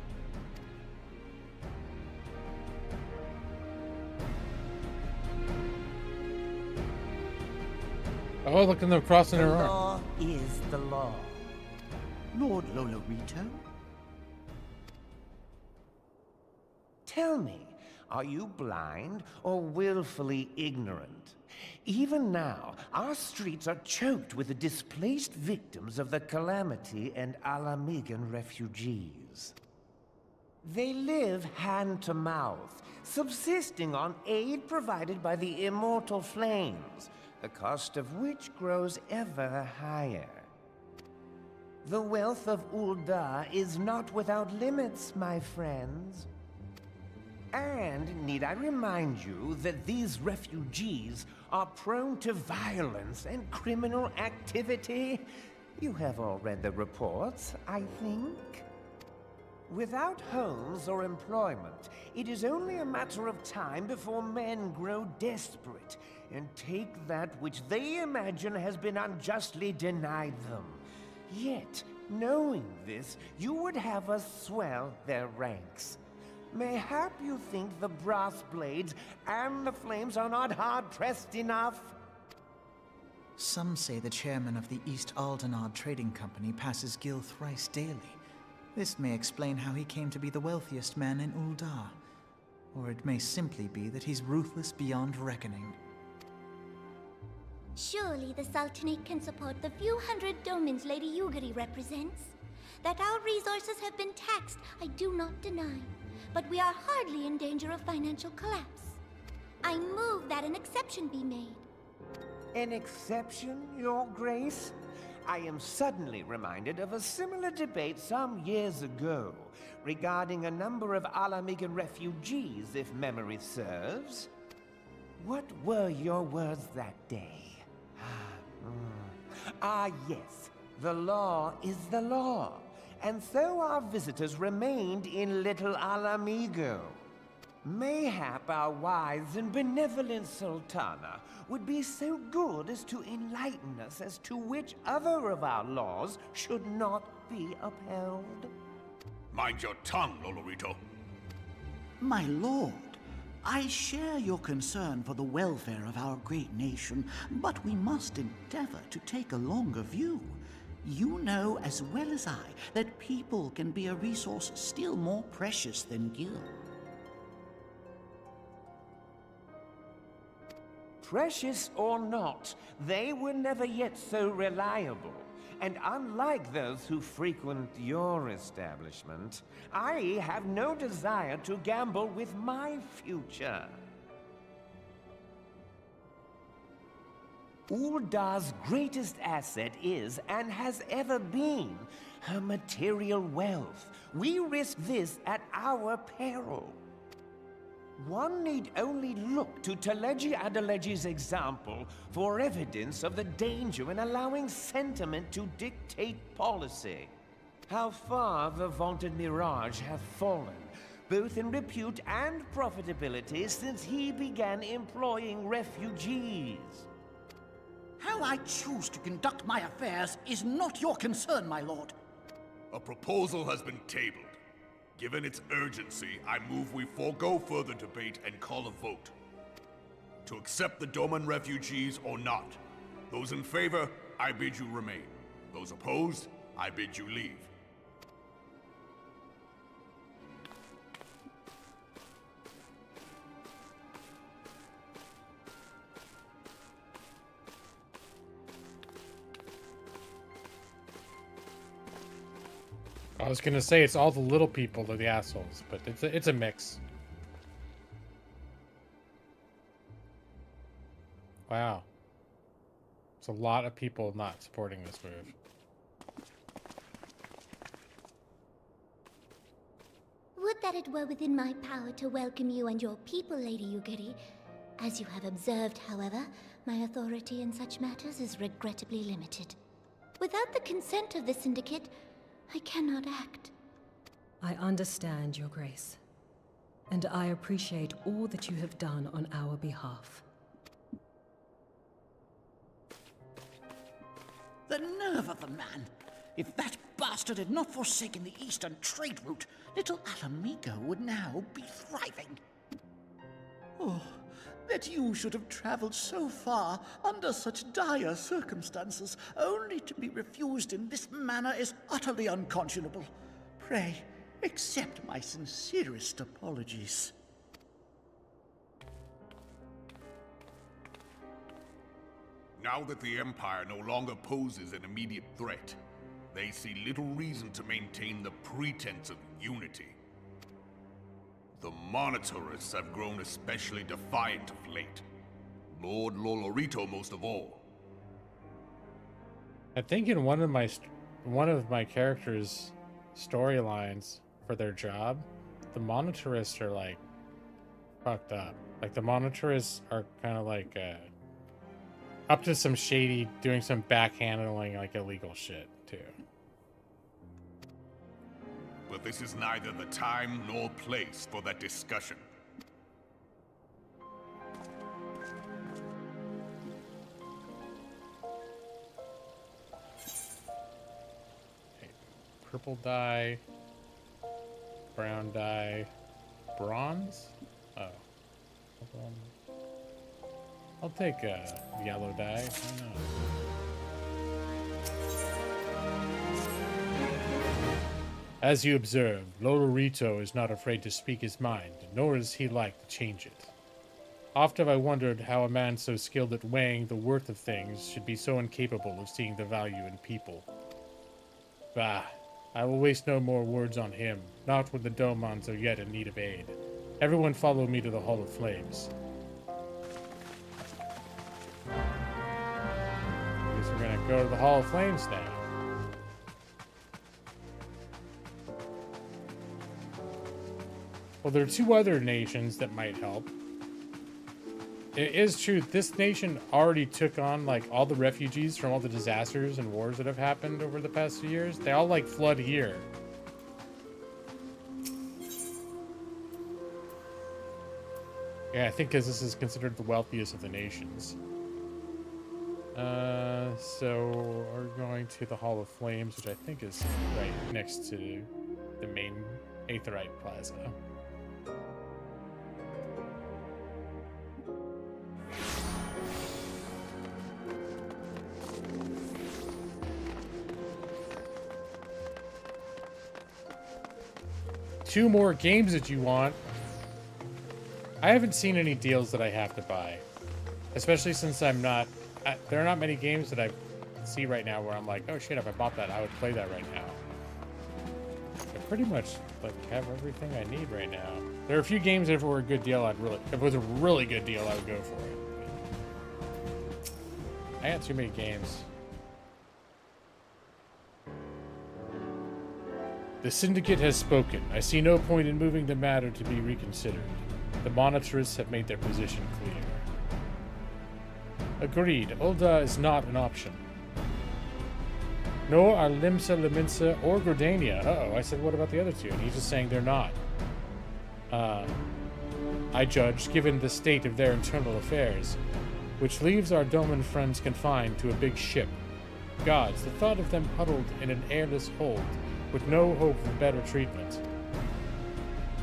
Oh, look at them crossing The their arm. law is the law. Lord Lolorito? Tell me, are you blind or willfully ignorant? Even now, our streets are choked with the displaced victims of the Calamity and Alamigan refugees. They live hand to mouth, subsisting on aid provided by the immortal flames, the cost of which grows ever higher. The wealth of Ul'dah is not without limits, my friends. And need I remind you that these refugees are prone to violence and criminal activity? You have all read the reports, I think. Without homes or employment, it is only a matter of time before men grow desperate and take that which they imagine has been unjustly denied them. Yet, knowing this, you would have us swell their ranks. Mayhap you think the brass blades and the flames are not hard-pressed enough? Some say the chairman of the East Aldenard Trading Company passes Gil thrice daily. This may explain how he came to be the wealthiest man in Ul'dah. Or it may simply be that he's ruthless beyond reckoning. Surely the Sultanate can support the few hundred domins Lady Yugiri represents. That our resources have been taxed, I do not deny. But we are hardly in danger of financial collapse. I move that an exception be made. An exception, Your Grace? I am suddenly reminded of a similar debate some years ago regarding a number of Alamigan refugees, if memory serves. What were your words that day? Yes, the law is the law, and so our visitors remained in Little Alamigo. Mayhap our wise and benevolent Sultana would be so good as to enlighten us as to which other of our laws should not be upheld. Mind your tongue, Lolorito. My lord, I share your concern for the welfare of our great nation, but we must endeavor to take a longer view. You know as well as I that people can be a resource still more precious than gil. Precious or not, they were never yet so reliable. And unlike those who frequent your establishment, I have no desire to gamble with my future. Ul'dah's greatest asset is, and has ever been, her material wealth. We risk this at our peril. One need only look to Teleji Adeleji's example for evidence of the danger in allowing sentiment to dictate policy. How far the vaunted Mirage have fallen, both in repute and profitability, since he began employing refugees. How I choose to conduct my affairs is not your concern, my lord. A proposal has been tabled. Given its urgency, I move we forego further debate and call a vote. To accept the Doman refugees or not. Those in favor, I bid you remain. Those opposed, I bid you leave. I was gonna say it's all the little people that are the assholes, but it's a mix. Wow. It's a lot of people not supporting this move. Would that it were within my power to welcome you and your people, Lady Yugiri. As you have observed, however, my authority in such matters is regrettably limited. Without the consent of the Syndicate, I cannot act. I understand, Your Grace. And I appreciate all that you have done on our behalf. The nerve of the man! If that bastard had not forsaken the eastern trade route, little Alamigo would now be thriving. Oh, that you should have traveled so far under such dire circumstances, only to be refused in this manner is utterly unconscionable. Pray, accept my sincerest apologies. Now that the Empire no longer poses an immediate threat, they see little reason to maintain the pretense of unity. The Monitorists have grown especially defiant of late. Lord Lolorito most of all. I think in one of my characters' storylines for their job, the Monitorists are like fucked up. Like the Monitorists are kind of like up to some shady, doing some backhandling, like illegal shit too. But this is neither the time nor place for that discussion. Okay. Purple dye, brown dye, bronze? Oh. I'll take yellow dye. Why not? As you observe, Lolorito is not afraid to speak his mind, nor is he like to change it. Oft have I wondered how a man so skilled at weighing the worth of things should be so incapable of seeing the value in people. Bah, I will waste no more words on him, not when the Domans are yet in need of aid. Everyone follow me to the Hall of Flames. I guess we're gonna go to the Hall of Flames now. Well, there are two other nations that might help. It is true, this nation already took on, like, all the refugees from all the disasters and wars that have happened over the past few years. They all, like, flood here. Yeah, I think because this is considered the wealthiest of the nations. So we're going to the Hall of Flames, which I think is right next to the main Aetherite Plaza. Two more games that you want. I haven't seen any deals that I have to buy, especially since I'm not. There are not many games that I see right now where I'm like, oh shit, if I bought that, I would play that right now. I pretty much like have everything I need right now. There are a few games that if it were a good deal, if it was a really good deal, I would go for it. I got too many games. The Syndicate has spoken. I see no point in moving the matter to be reconsidered. The Monitorists have made their position clear. Agreed. Ulda is not an option. Nor are Limsa, Leminsa, or Gordania. Uh-oh, I said what about the other two? And he's just saying they're not. I judge, given the state of their internal affairs, which leaves our Doman friends confined to a big ship. Gods, the thought of them huddled in an airless hold, with no hope of better treatment.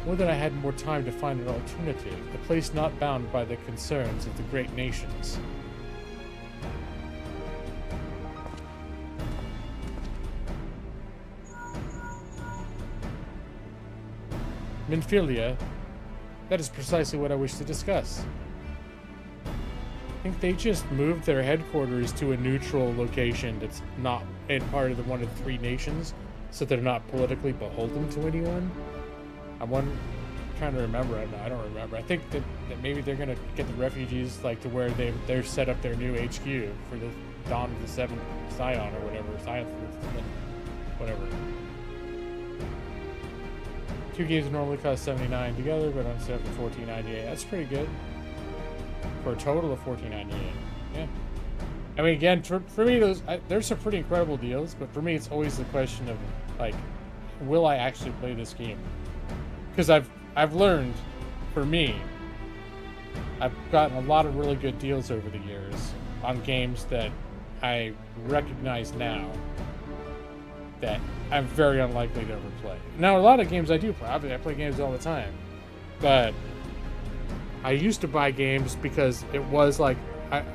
Would that I had more time to find an alternative, a place not bound by the concerns of the great nations. Minfilia, that is precisely what I wish to discuss. I think they just moved their headquarters to a neutral location that's not in part of one of the three nations, so they're not politically beholden to anyone. I'm trying to remember. I don't remember. I think that maybe they're gonna get the refugees like to where they're set up their new HQ for the Dawn of the Seventh Scion or whatever. Whatever. 2 games normally cost $79 together, but I'm set for $14.98. That's pretty good. For a total of $14.98. Yeah. I mean, again, for me, there's some pretty incredible deals, but for me, it's always the question of, like, will I actually play this game? Because I've learned, for me, I've gotten a lot of really good deals over the years on games that I recognize now that I'm very unlikely to ever play. Now, a lot of games I do play. Obviously, I play games all the time. But I used to buy games because it was like,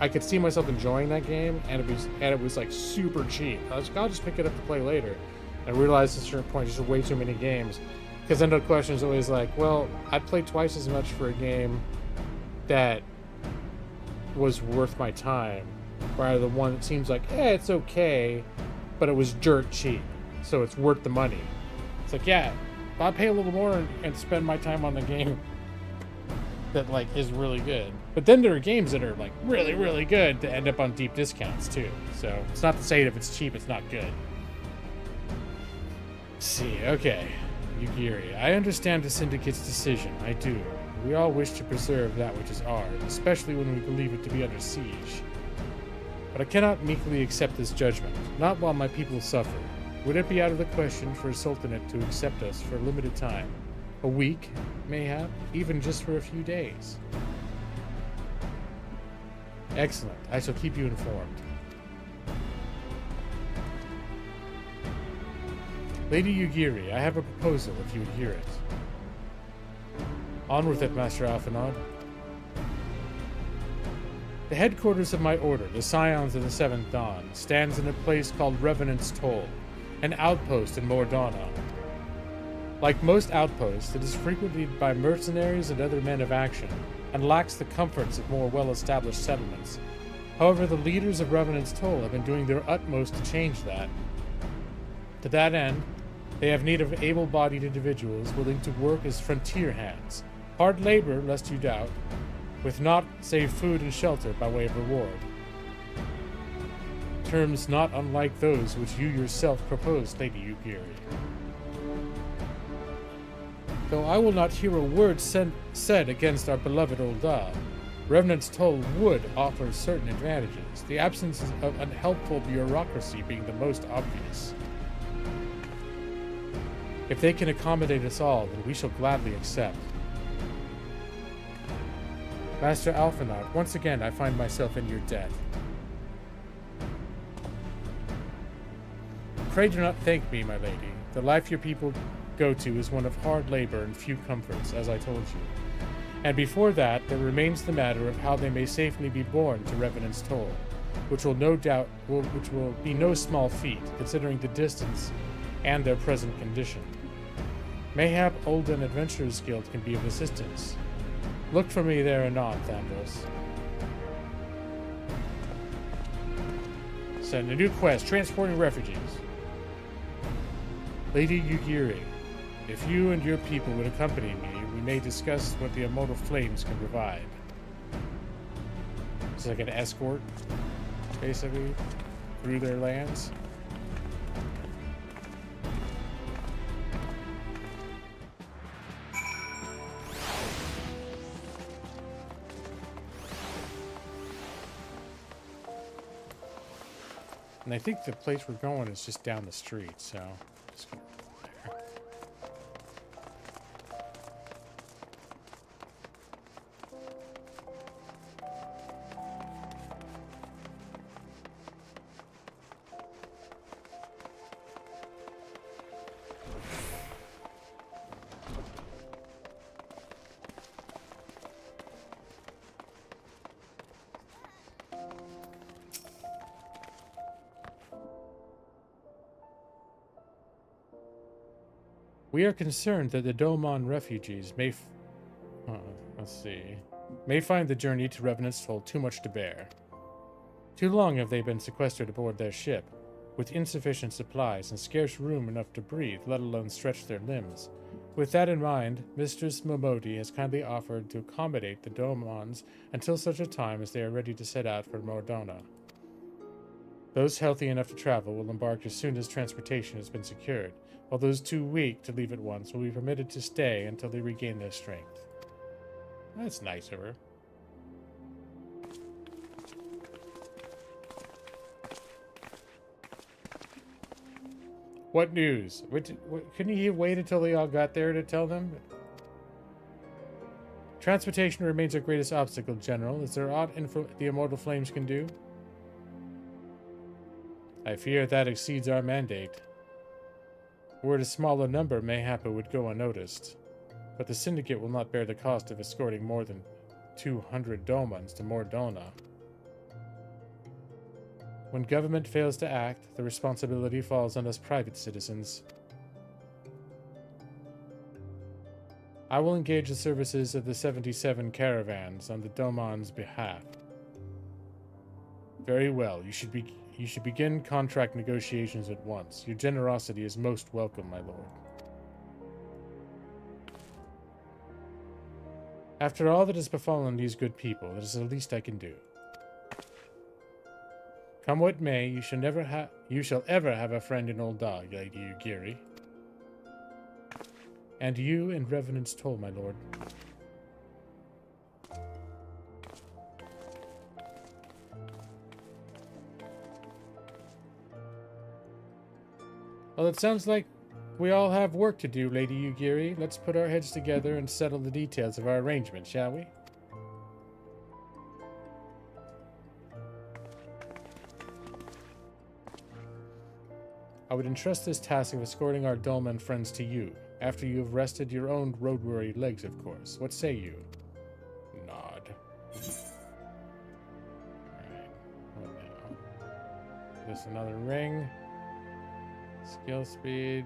I could see myself enjoying that game, and it was like super cheap. I was like, I'll just pick it up to play later. And I realized at a certain point, there's just way too many games. Because then the question is always like, well, I'd play twice as much for a game that was worth my time, rather than one that seems like, it's okay, but it was dirt cheap, so it's worth the money. It's like, yeah, I'll pay a little more and spend my time on the game that like is really good. But then there are games that are like really, really good that end up on deep discounts too. So it's not to say that if it's cheap, it's not good. Let's see, okay. Yugiri, I understand the Syndicate's decision. I do. We all wish to preserve that which is ours, especially when we believe it to be under siege. But I cannot meekly accept this judgment, not while my people suffer. Would it be out of the question for a sultanate to accept us for a limited time? A week, mayhap, even just for a few days? Excellent. I shall keep you informed. Lady Yugiri, I have a proposal if you would hear it. On with it, Master Alphanod. The headquarters of my order, the Scions of the Seventh Dawn, stands in a place called Revenant's Toll, an outpost in Mordana. Like most outposts, it is frequented by mercenaries and other men of action, and lacks the comforts of more well-established settlements. However, the leaders of Revenant's Toll have been doing their utmost to change that. To that end, they have need of able-bodied individuals willing to work as frontier hands. Hard labor, lest you doubt, with naught save food and shelter by way of reward. Terms not unlike those which you yourself proposed, Lady Yugiri. Though I will not hear a word said against our beloved Ul'dah, Revenant's Toll would offer certain advantages, the absence of unhelpful bureaucracy being the most obvious. If they can accommodate us all, then we shall gladly accept. Master Alphanod, once again I find myself in your debt. Pray do not thank me, my lady. The life your people go to is one of hard labor and few comforts, as I told you. And before that, there remains the matter of how they may safely be borne to Revenant's Toll, which will no doubt which will be no small feat, considering the distance and their present condition. Mayhap Olden Adventurers Guild can be of assistance. Look for me there anon, Thandros. Send a new quest, transporting refugees. Lady Yugiri, if you and your people would accompany me, we may discuss what the immortal flames can provide. It's like an escort, basically, through their lands. And I think the place we're going is just down the street, so just go there. We are concerned that the Domon refugees may may find the journey to Revenant's Toll too much to bear. Too long have they been sequestered aboard their ship, with insufficient supplies and scarce room enough to breathe, let alone stretch their limbs. With that in mind, Mistress Momodi has kindly offered to accommodate the Domons until such a time as they are ready to set out for Mordana. Those healthy enough to travel will embark as soon as transportation has been secured, while those too weak to leave at once will be permitted to stay until they regain their strength. That's nice of her. What news? Couldn't he wait until they all got there to tell them? Transportation remains our greatest obstacle, General. Is there aught the Immortal Flames can do? I fear that exceeds our mandate. Were it a smaller number, mayhap it would go unnoticed. But the Syndicate will not bear the cost of escorting more than 200 Domans to Mordona. When government fails to act, the responsibility falls on us private citizens. I will engage the services of the 77 caravans on the Doman's behalf. Very well. You should begin contract negotiations at once. Your generosity is most welcome, my lord. After all that has befallen these good people, it is the least I can do. Come what may, you shall ever have a friend in Ul'dah, Lady Ugiri. And you in Revenant's Toll, my lord. Well, it sounds like we all have work to do, Lady Ugiri. Let's put our heads together and settle the details of our arrangement, shall we? I would entrust this task of escorting our Dolmen friends to you, after you have rested your own road-weary legs, of course. What say you? Nod. Alright, what now? This another ring. Skill speed.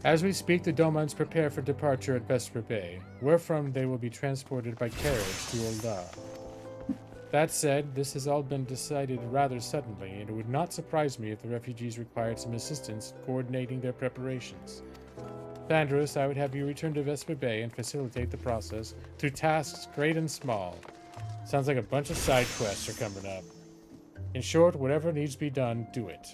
As we speak, the Domans prepare for departure at Vesper Bay, wherefrom they will be transported by carriage to Ul'dah. That said, this has all been decided rather suddenly, and it would not surprise me if the refugees required some assistance coordinating their preparations. Thandros, I would have you return to Vesper Bay and facilitate the process through tasks great and small. Sounds like a bunch of side quests are coming up. In short, whatever needs to be done, do it.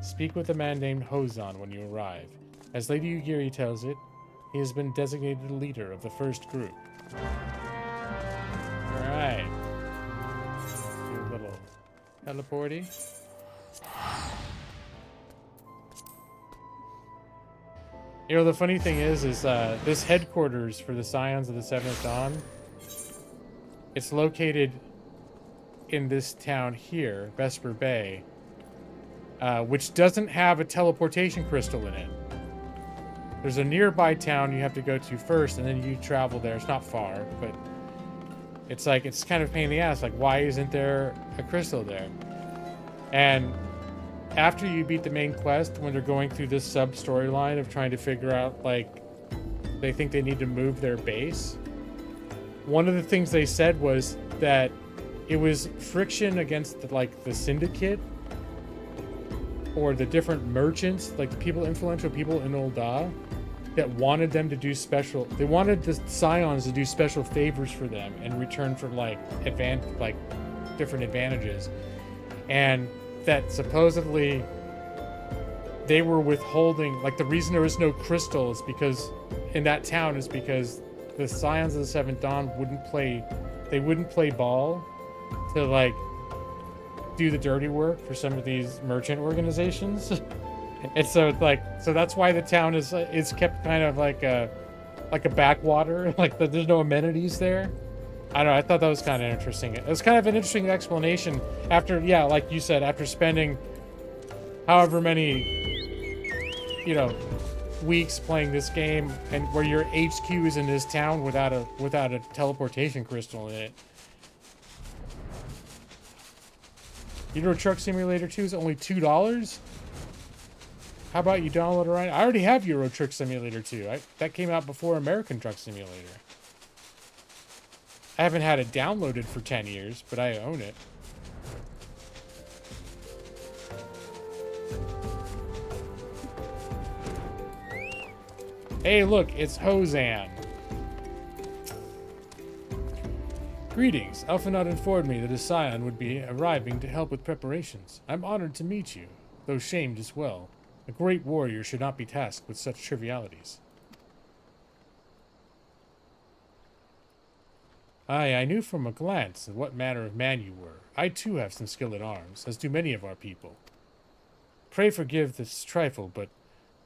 Speak with a man named Hozan when you arrive. As Lady Ugiri tells it, he has been designated leader of the first group. Alright. Do a little teleporty. You know, the funny thing is this headquarters for the Scions of the Seventh Dawn, it's located in this town here, Vesper Bay, which doesn't have a teleportation crystal in it. There's a nearby town you have to go to first, and then you travel there. It's not far, but it's like, it's kind of a pain in the ass. Like, why isn't there a crystal there? And after you beat the main quest, when they're going through this sub-storyline of trying to figure out, like, they think they need to move their base, one of the things they said was that it was friction against, the Syndicate, or the different merchants, like the people, influential people in Ul'dah, that wanted them to do special. They wanted the Scions to do special favors for them in return for different advantages, and that supposedly they were withholding. Like, the reason there was no crystal is because in that town is because the Scions of the Seventh Dawn wouldn't play ball to do the dirty work for some of these merchant organizations. And so that's why the town is kept kind of like a backwater, there's no amenities there. I don't know, I thought that was kind of interesting. It was kind of an interesting explanation after, yeah, like you said, after spending however many, weeks playing this game, and where your HQ is in this town without a teleportation crystal in it. Euro Truck Simulator 2 is only $2? How about you download it right? I already have Euro Truck Simulator 2. That came out before American Truck Simulator. I haven't had it downloaded for 10 years, but I own it. Hey, look, it's Hozan. Greetings. Alphanot informed me that a Scion would be arriving to help with preparations. I'm honored to meet you, though shamed as well. A great warrior should not be tasked with such trivialities. Aye, I knew from a glance what manner of man you were. I too have some skill in arms, as do many of our people. Pray forgive this trifle, but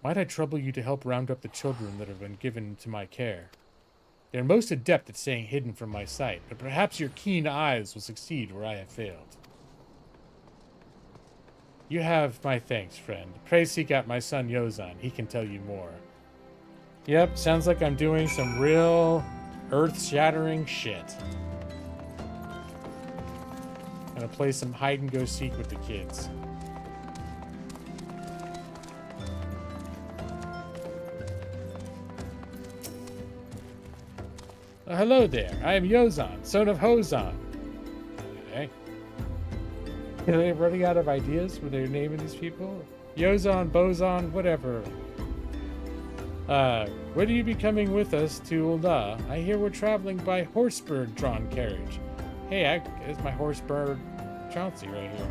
might I trouble you to help round up the children that have been given to my care? They are most adept at staying hidden from my sight, but perhaps your keen eyes will succeed where I have failed. You have my thanks, friend. Pray seek out my son Yozan. He can tell you more. Yep, sounds like I'm doing some real earth-shattering shit. Gonna play some hide-and-go-seek with the kids. Hello there. I am Yozan, son of Hozan. Okay. Are they running out of ideas for their naming these people? Yozan, Bozan, whatever. When are you be coming with us to Ulda? I hear we're traveling by horsebird drawn carriage. Hey, it's my horsebird Chauncey right here.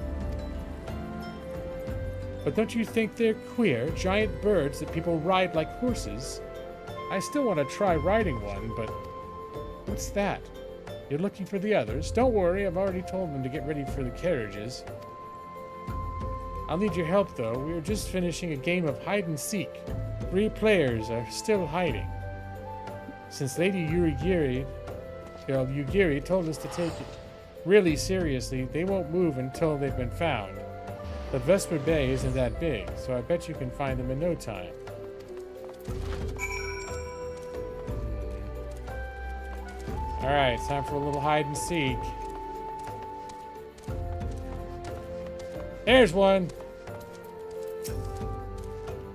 But don't you think they're queer, giant birds that people ride like horses? I still want to try riding one, but what's that? You're looking for the others? Don't worry, I've already told them to get ready for the carriages. I'll need your help, though. We were just finishing a game of hide-and-seek. 3 players are still hiding. Since Lady Yugiri told us to take it really seriously, they won't move until they've been found. But Vesper Bay isn't that big, so I bet you can find them in no time. Alright, time for a little hide-and-seek. There's one!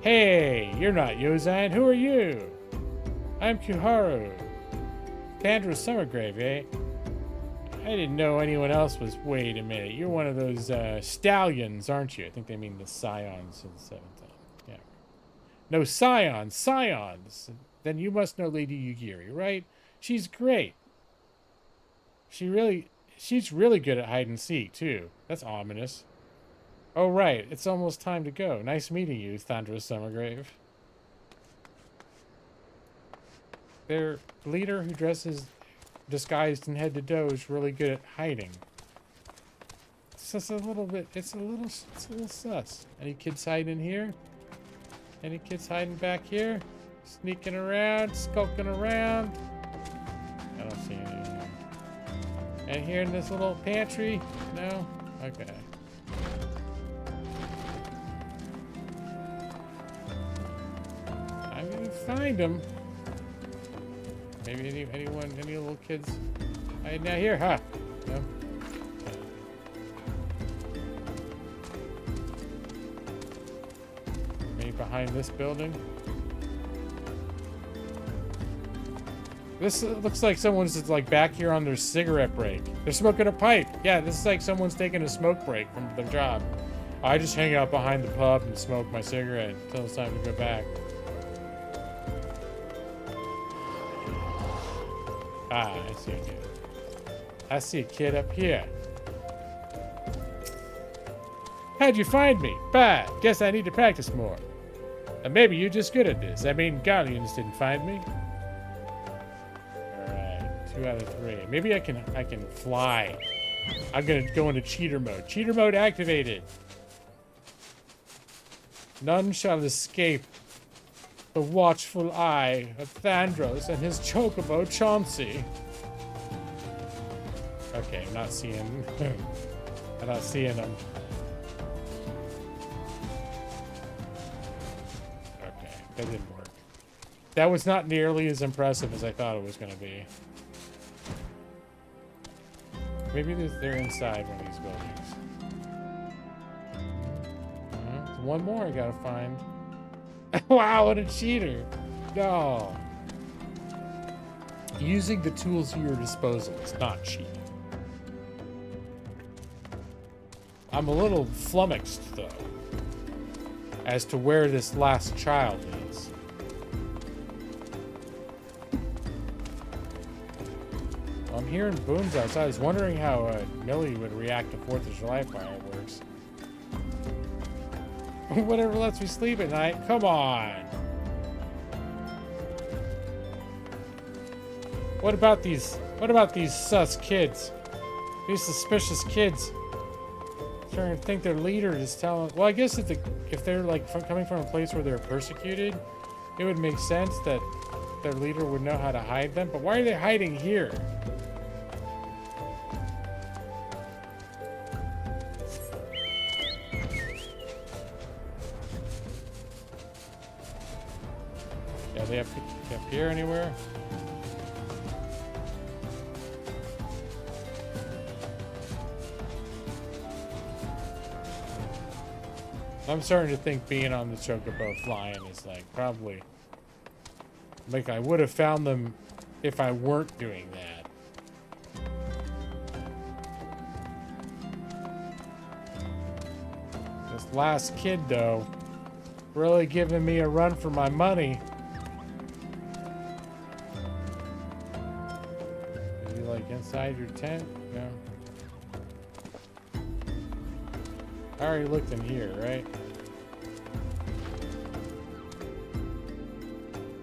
Hey, you're not Yozan. Who are you? I'm Kuharu. Tandra's Summergrave, eh? I didn't know anyone else was... Wait a minute. You're one of those stallions, aren't you? I think they mean the scions of the 7th. Yeah. No, scions. Scions. Then you must know Lady Yugiri, right? She's great. She's really good at hide-and-seek, too. That's ominous. Oh, right. It's almost time to go. Nice meeting you, Thunderous Summergrave. Their leader, who dresses disguised in head to toe, is really good at hiding. It's just a little bit... It's a little sus. Any kids hiding here? Any kids hiding back here? Sneaking around? Skulking around? I don't see any here. And here in this little pantry? No? Okay. I'm gonna find them. Maybe any little kids hiding out here? Huh? No? Okay. Maybe behind this building? This looks like someone's just like back here on their cigarette break. They're smoking a pipe. Yeah, this is like someone's taking a smoke break from their job. I just hang out behind the pub and smoke my cigarette until it's time to go back. Ah, I see a kid. I see a kid up here. How'd you find me? Bad. Guess I need to practice more. Or maybe you're just good at this. I mean, Guardians didn't find me. 2 out of 3. Maybe I can fly. I'm gonna go into cheater mode. Cheater mode activated. None shall escape the watchful eye of Thandros and his chocobo Chauncey. Okay, I'm not seeing. I'm not seeing them. Okay, that didn't work. That was not nearly as impressive as I thought it was gonna be. Maybe they're inside one of these buildings. One more I gotta find. Wow, what a cheater. No. Using the tools at your disposal is not cheating. I'm a little flummoxed, though, as to where this last child is. I'm hearing booms outside. I was wondering how Millie would react to 4th of July fireworks. Whatever lets me sleep at night. Come on. What about these What about these sus kids? These suspicious kids? Starting to think their leader is telling. Well, I guess if they're like coming from a place where they're persecuted, it would make sense that their leader would know how to hide them. But why are they hiding here? Yeah, they have Pierre anywhere? I'm starting to think being on the chocobo flying is like probably like I would have found them if I weren't doing that. This last kid though, really giving me a run for my money. Is he like inside your tent? No. I already looked in here, right?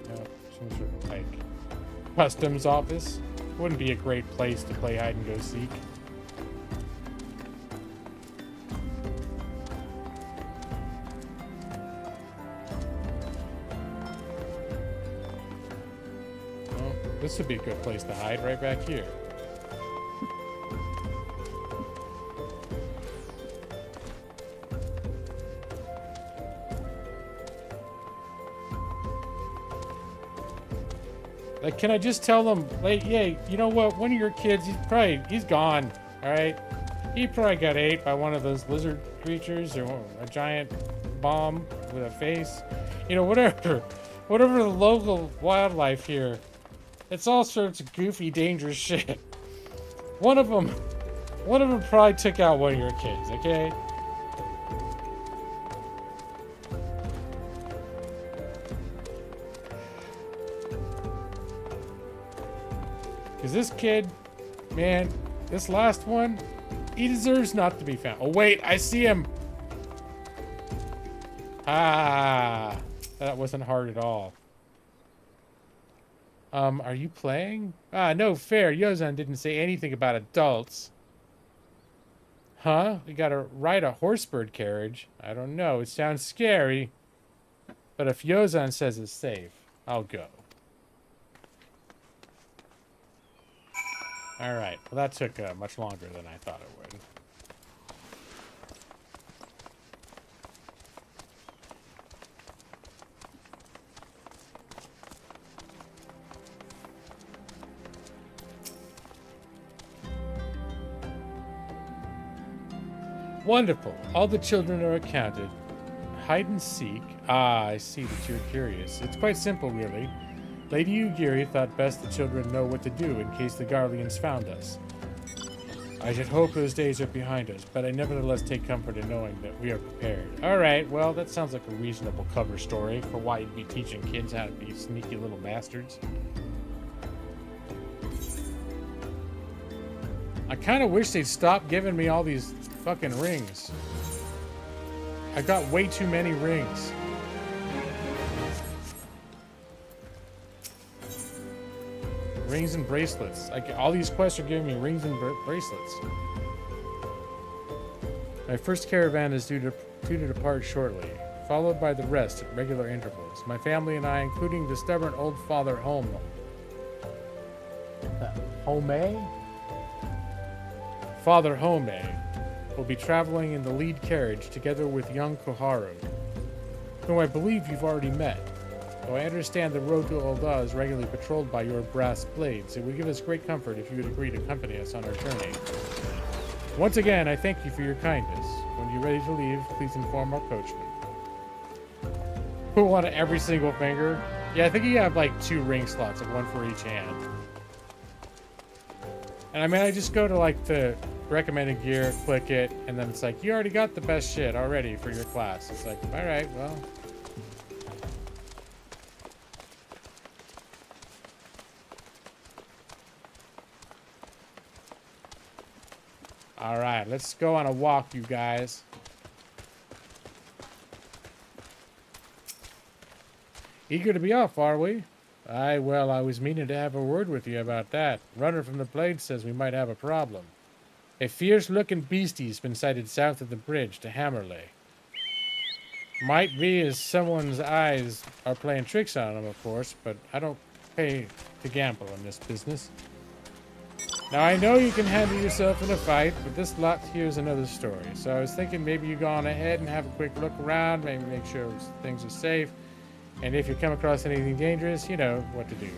No, some sort of like customs office. Wouldn't be a great place to play hide and go seek. Well, this would be a good place to hide right back here. Like, can I just tell them, like, hey, you know what? One of your kids, he's gone, all right? He probably got ate by one of those lizard creatures or a giant bomb with a face. You know, whatever the local wildlife here. It's all sorts of goofy, dangerous shit. One of them probably took out one of your kids, okay? Because this kid, man, this last one, he deserves not to be found. Oh, wait, I see him. Ah, that wasn't hard at all. Are you playing? Ah, no fair. Yozan didn't say anything about adults. Huh? We gotta ride a horsebird carriage? I don't know. It sounds scary. But if Yozan says it's safe, I'll go. Alright, well that took much longer than I thought it would. Wonderful. All the children are accounted. Hide and seek. Ah, I see that you're curious. It's quite simple, really. Lady Ugiri thought best the children know what to do in case the Garleans found us. I should hope those days are behind us, but I nevertheless take comfort in knowing that we are prepared. Alright, well, that sounds like a reasonable cover story for why you'd be teaching kids how to be sneaky little bastards. I kind of wish they'd stop giving me all these fucking rings. I got way too many rings. Rings and bracelets. Like, all these quests are giving me rings and bracelets. My first caravan is due to depart shortly, followed by the rest at regular intervals. My family and I, including the stubborn old father Home, Father Home, will be traveling in the lead carriage together with young Koharu, whom I believe you've already met. Though I understand the road to Ul'dah is regularly patrolled by your brass blades, it would give us great comfort if you would agree to accompany us on our journey. Once again, I thank you for your kindness. When you're ready to leave, please inform our coachman. Who wanted every single finger? Yeah, I think you have like 2 ring slots, like 1 for each hand. And I mean, I just go to like the recommended gear, click it, and then it's like, you already got the best shit already for your class. It's like, all right, well. All right, let's go on a walk, you guys. Eager to be off, are we? Aye, well, I was meaning to have a word with you about that. Runner from the Blade says we might have a problem. A fierce-looking beastie's been sighted south of the bridge to Hammerley. Might be as someone's eyes are playing tricks on him, of course, but I don't pay to gamble in this business. Now, I know you can handle yourself in a fight, but this lot here's another story. So I was thinking maybe you go on ahead and have a quick look around, maybe make sure things are safe. And if you come across anything dangerous, you know what to do.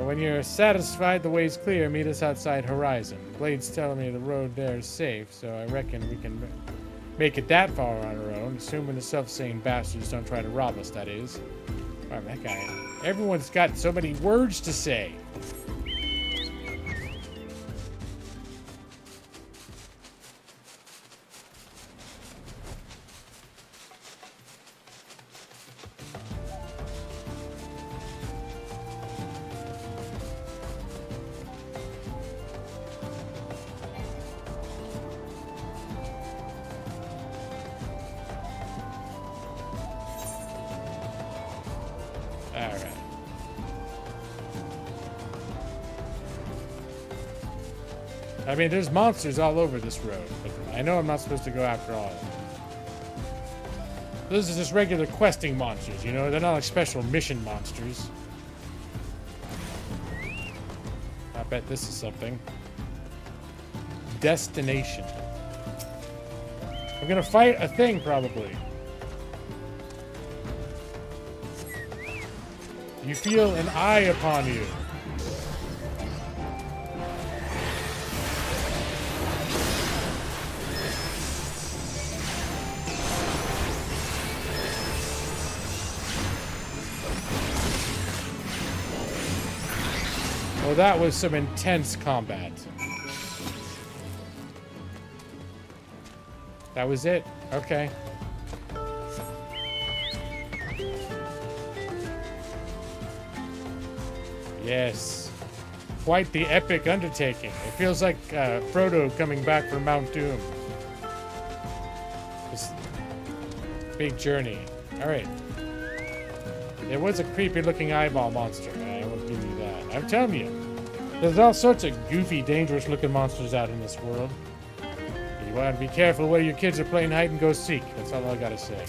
When you're satisfied the way's clear, meet us outside Horizon. Blade's telling me the road there is safe, so I reckon we can make it that far on our own, assuming the self-same bastards don't try to rob us, that is. Wow, that guy. Everyone's got so many words to say. I mean, there's monsters all over this road, but I know I'm not supposed to go after all of them. Those are just regular questing monsters, you know? They're not like special mission monsters. I bet this is something. Destination. I'm gonna fight a thing, probably. You feel an eye upon you. Well, that was some intense combat. That was it. Okay. Yes. Quite the epic undertaking. It feels like Frodo coming back from Mount Doom. This big journey. All right. There was a creepy-looking eyeball monster. I will give you that. I'm telling you, there's all sorts of goofy, dangerous-looking monsters out in this world. You want to be careful where your kids are playing hide-and-go-seek. That's all I gotta say.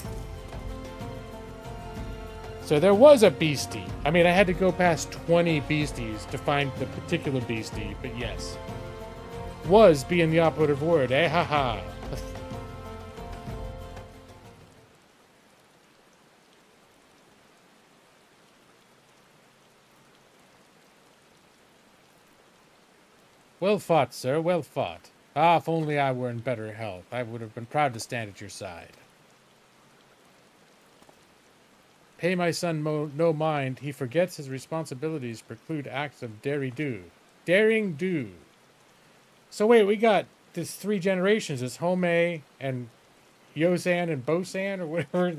So there was a beastie. I mean, I had to go past 20 beasties to find the particular beastie, but yes. Was being the operative word, eh? Ha-ha. Well fought, sir, well fought. Ah, if only I were in better health, I would have been proud to stand at your side. Pay my son no mind, he forgets his responsibilities preclude acts of daring do. So wait, we got this 3 generations, this Home and Yosan and Bosan, or whatever,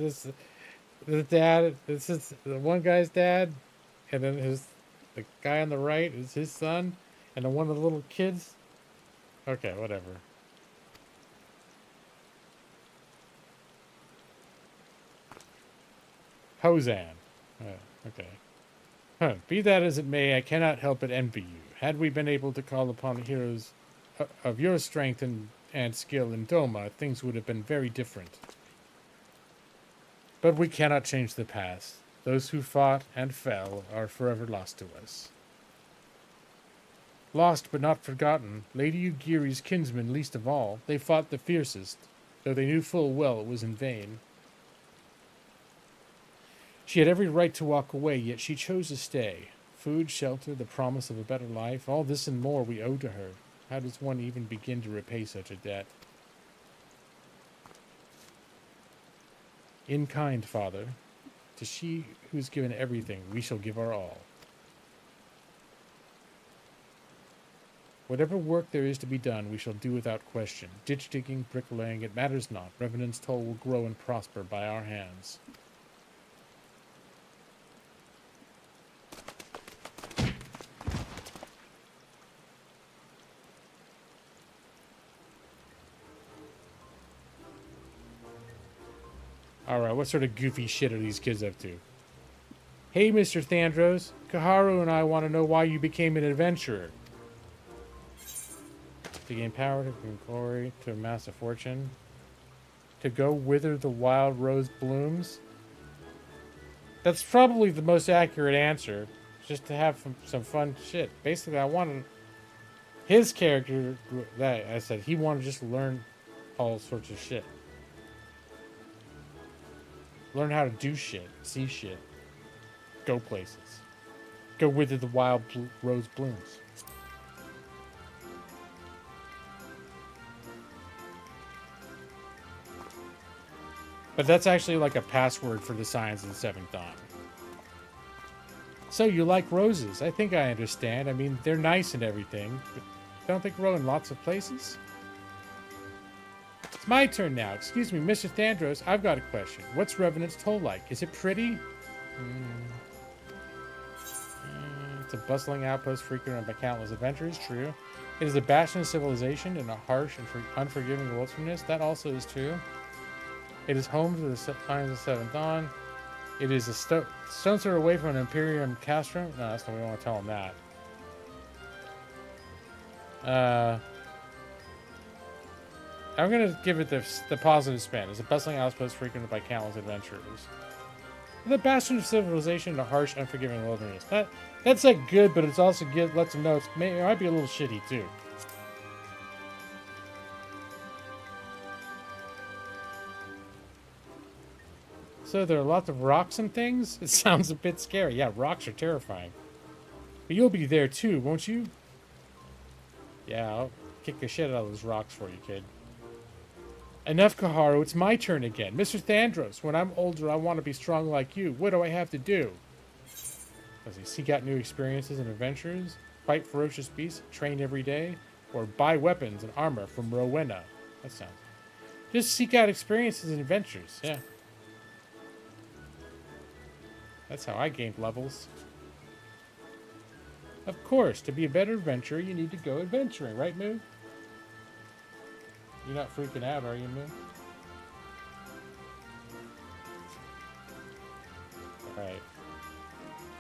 the dad, this is the one guy's dad, and then the guy on the right is his son. And then one of the little kids? Okay, whatever. Hosan. Okay. Huh. Be that as it may, I cannot help but envy you. Had we been able to call upon the heroes of your strength and skill in Doma, things would have been very different. But we cannot change the past. Those who fought and fell are forever lost to us. Lost but not forgotten, Lady Ugiri's kinsmen least of all, they fought the fiercest, though they knew full well it was in vain. She had every right to walk away, yet she chose to stay. Food, shelter, the promise of a better life, all this and more we owe to her. How does one even begin to repay such a debt? In kind, Father, to she who's given everything, we shall give our all. Whatever work there is to be done, we shall do without question. Ditch digging, bricklaying, it matters not. Revenant's toll will grow and prosper by our hands. Alright, what sort of goofy shit are these kids up to? Hey, Mr. Thandros. Kaharu and I want to know why you became an adventurer. To gain power, to gain glory, to amass a fortune. To go wither the wild rose blooms. That's probably the most accurate answer. Just to have some fun shit. Basically, I wanted his character, that I said, he wanted to just learn all sorts of shit. Learn how to do shit, see shit, go places, go wither the wild rose blooms. But that's actually like a password for the signs of the Seventh Dawn. So you like roses? I think I understand. I mean, they're nice and everything, but don't they grow in lots of places? It's my turn now. Excuse me, Mr. Thandros, I've got a question. What's Revenant's Toll like? Is it pretty? It's a bustling outpost frequented by countless adventurers, true. It is a bastion of civilization in a harsh and unforgiving wilderness, that also is true. It is home to the signs of the Seventh Dawn. It is a stone's throw away from an Imperium castrum. No, that's not, we don't want to tell him that. I'm going to give it the positive spin. It's a bustling outpost frequented by countless adventurers. The bastion of civilization in a harsh, unforgiving wilderness. That's like good, but it's also good. Lets them know it might be a little shitty too. So there are lots of rocks and things? It sounds a bit scary. Yeah, rocks are terrifying. But you'll be there too, won't you? Yeah, I'll kick the shit out of those rocks for you, kid. Enough, Kaharu. It's my turn again. Mr. Thandros, when I'm older, I want to be strong like you. What do I have to do? Does he seek out new experiences and adventures? Fight ferocious beasts? Train every day? Or buy weapons and armor from Rowena? That sounds... Just seek out experiences and adventures. Yeah. That's how I gained levels. Of course, to be a better adventurer, you need to go adventuring, right, Moo? You're not freaking out, are you, Moo? Alright.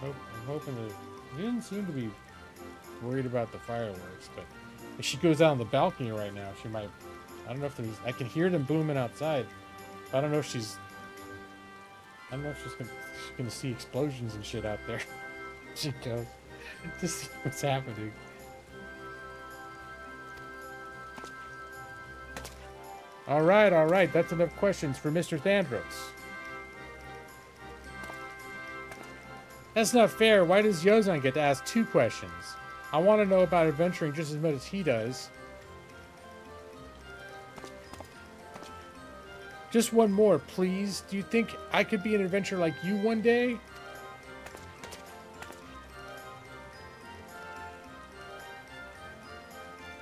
I'm hoping that... He didn't seem to be worried about the fireworks, but if she goes out on the balcony right now, she might... I don't know if there's... I can hear them booming outside. I don't know if she's... I don't know if she's gonna see explosions and shit out there. She goes to see what's happening. All right. That's enough questions for Mr. Thandros. That's not fair. Why does Yozan get to ask 2 questions? I want to know about adventuring just as much as he does. Just one more, please. Do you think I could be an adventurer like you one day?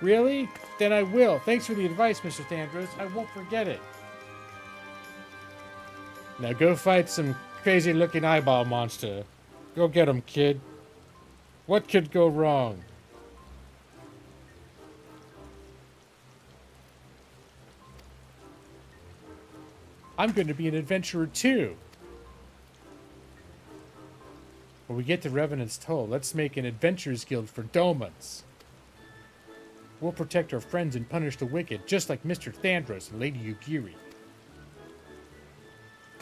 Really? Then I will. Thanks for the advice, Mr. Thandros. I won't forget it. Now go fight some crazy-looking eyeball monster. Go get him, kid. What could go wrong? I'm going to be an adventurer too. When we get to Revenant's Toll, let's make an adventurers guild for Domans. We'll protect our friends and punish the wicked, just like Mr. Thandros and Lady Yugiri.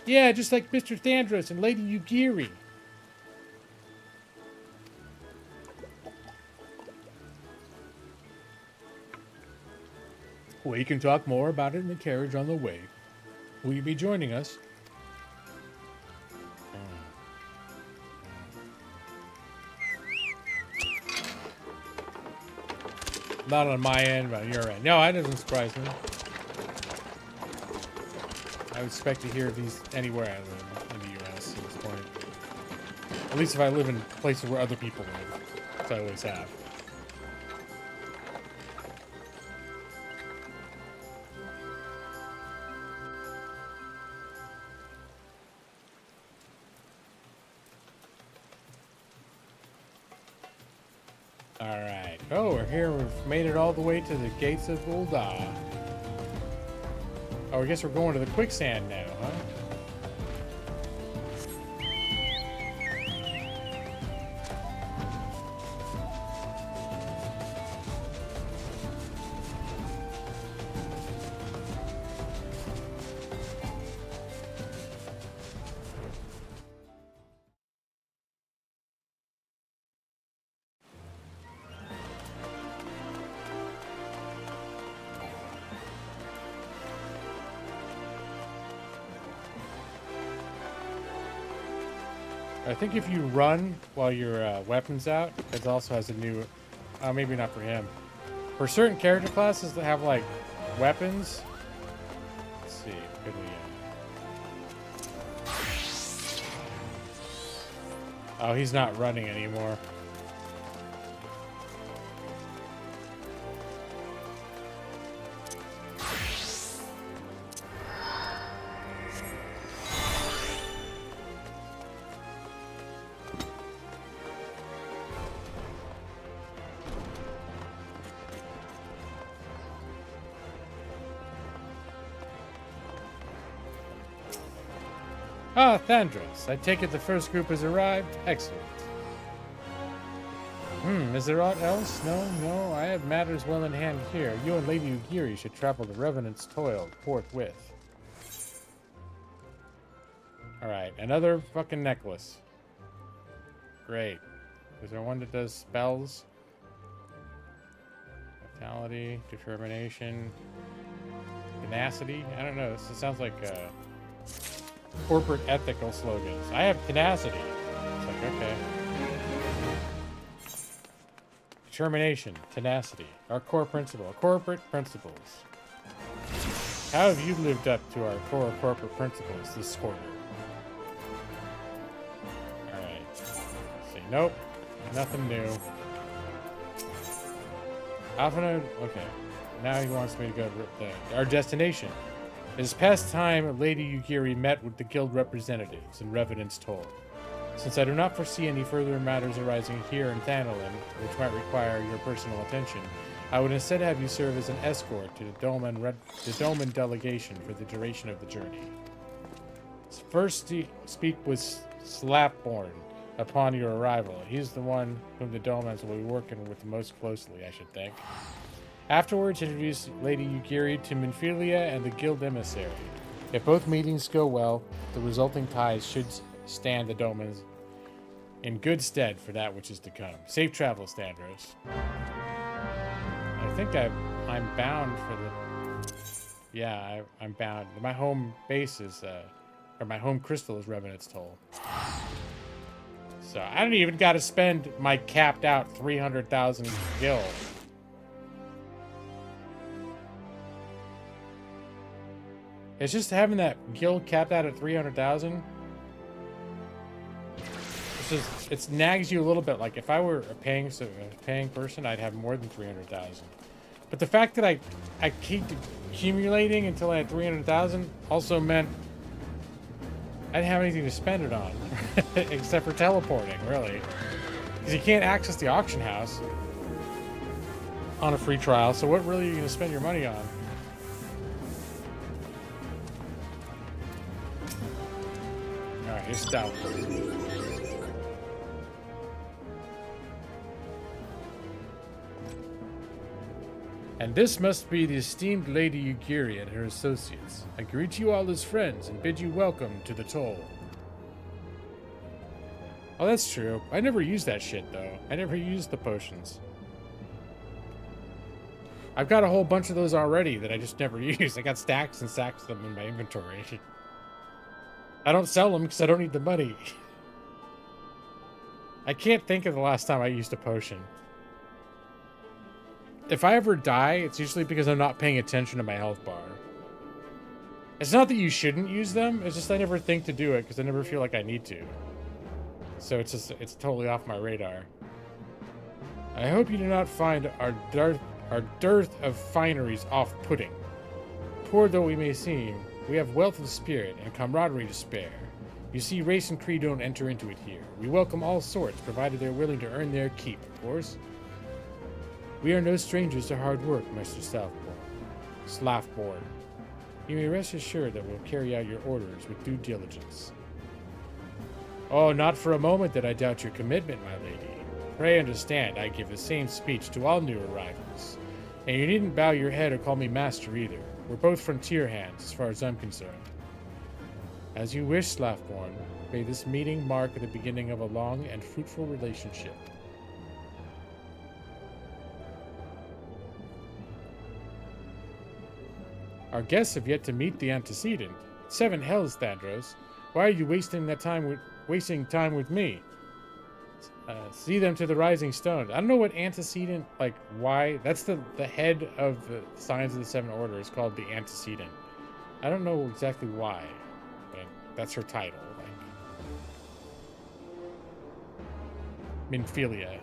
Yeah, just like Mr. Thandros and Lady Yugiri. We can talk more about it in the carriage on the way. Will you be joining us? Not on my end, but on your end. No, that doesn't surprise me. I would expect to hear these anywhere I live in the U.S. at this point. At least if I live in places where other people live, as I always have. Alright. Oh, we're here. We've made it all the way to the gates of Ul'dah. Oh, I guess we're going to the quicksand now, huh? I think if you run while your weapon's out, it also has a new... maybe not for him. For certain character classes that have, like, weapons... Let's see. Could we... Oh, he's not running anymore. Ah, Thandros. I take it the first group has arrived? Excellent. Is there aught else? No, I have matters well in hand here. You and Lady Ugiri should travel to Revenant's Toil forthwith. Alright, another fucking necklace. Great. Is there one that does spells? Vitality, determination, tenacity? I don't know. This sounds like corporate ethical slogans. I have tenacity. It's like, okay. Determination, tenacity, our core principle, corporate principles. How have you lived up to our core corporate principles this quarter? Alright. See, nope. Nothing new. Alpha, okay. Now he wants me to go to our destination. It is past time Lady Ugiri met with the guild representatives in Revenant's Toll. Since I do not foresee any further matters arising here in Thandalin, which might require your personal attention, I would instead have you serve as an escort to the Doman delegation for the duration of the journey. First speak with Slapborn upon your arrival. He's the one whom the Domans will be working with most closely, I should think. Afterwards, introduce Lady Ugiri to Minfilia and the guild emissary. If both meetings go well, the resulting ties should stand the Domans in good stead for that which is to come. Safe travels, Thandros. I think I'm bound for the... Yeah, I'm bound. My home base is... or my home crystal is Revenant's Toll. So I don't even got to spend my capped out 300,000 gil. It's just having that gil capped out at 300,000. It nags you a little bit. Like if I were a paying person, I'd have more than 300,000. But the fact that I keep accumulating until I had 300,000 also meant I didn't have anything to spend it on, except for teleporting, really, because you can't access the auction house on a free trial. So what really are you going to spend your money on? All right, here's stout. And this must be the esteemed Lady Ugiri and her associates. I greet you all as friends and bid you welcome to the toll. Oh, that's true. I never used that shit, though. I never used the potions. I've got a whole bunch of those already that I just never used. I got stacks and stacks of them in my inventory. I don't sell them because I don't need the money. I can't think of the last time I used a potion. If I ever die, it's usually because I'm not paying attention to my health bar. It's not that you shouldn't use them, it's just I never think to do it because I never feel like I need to. So it's totally off my radar. I hope you do not find our dearth of fineries off-putting. Poor though we may seem, we have wealth of spirit and camaraderie to spare. You see, race and creed don't enter into it here. We welcome all sorts, provided they're willing to earn their keep, of course. We are no strangers to hard work, Mr. Slaffborn. You may rest assured that we'll carry out your orders with due diligence. Oh, not for a moment did I doubt your commitment, my lady. Pray understand, I give the same speech to all new arrivals. And you needn't bow your head or call me master either. We're both frontier hands, as far as I'm concerned. As you wish, Slaffborn, may this meeting mark the beginning of a long and fruitful relationship. Our guests have yet to meet the antecedent. 7 hells, Thandros. Why are you wasting time with me? See them to the rising stones. I don't know what antecedent, like, why. That's the head of the Signs of the Seven Order is called the antecedent. I don't know exactly why, but that's her title. Like, Minfilia.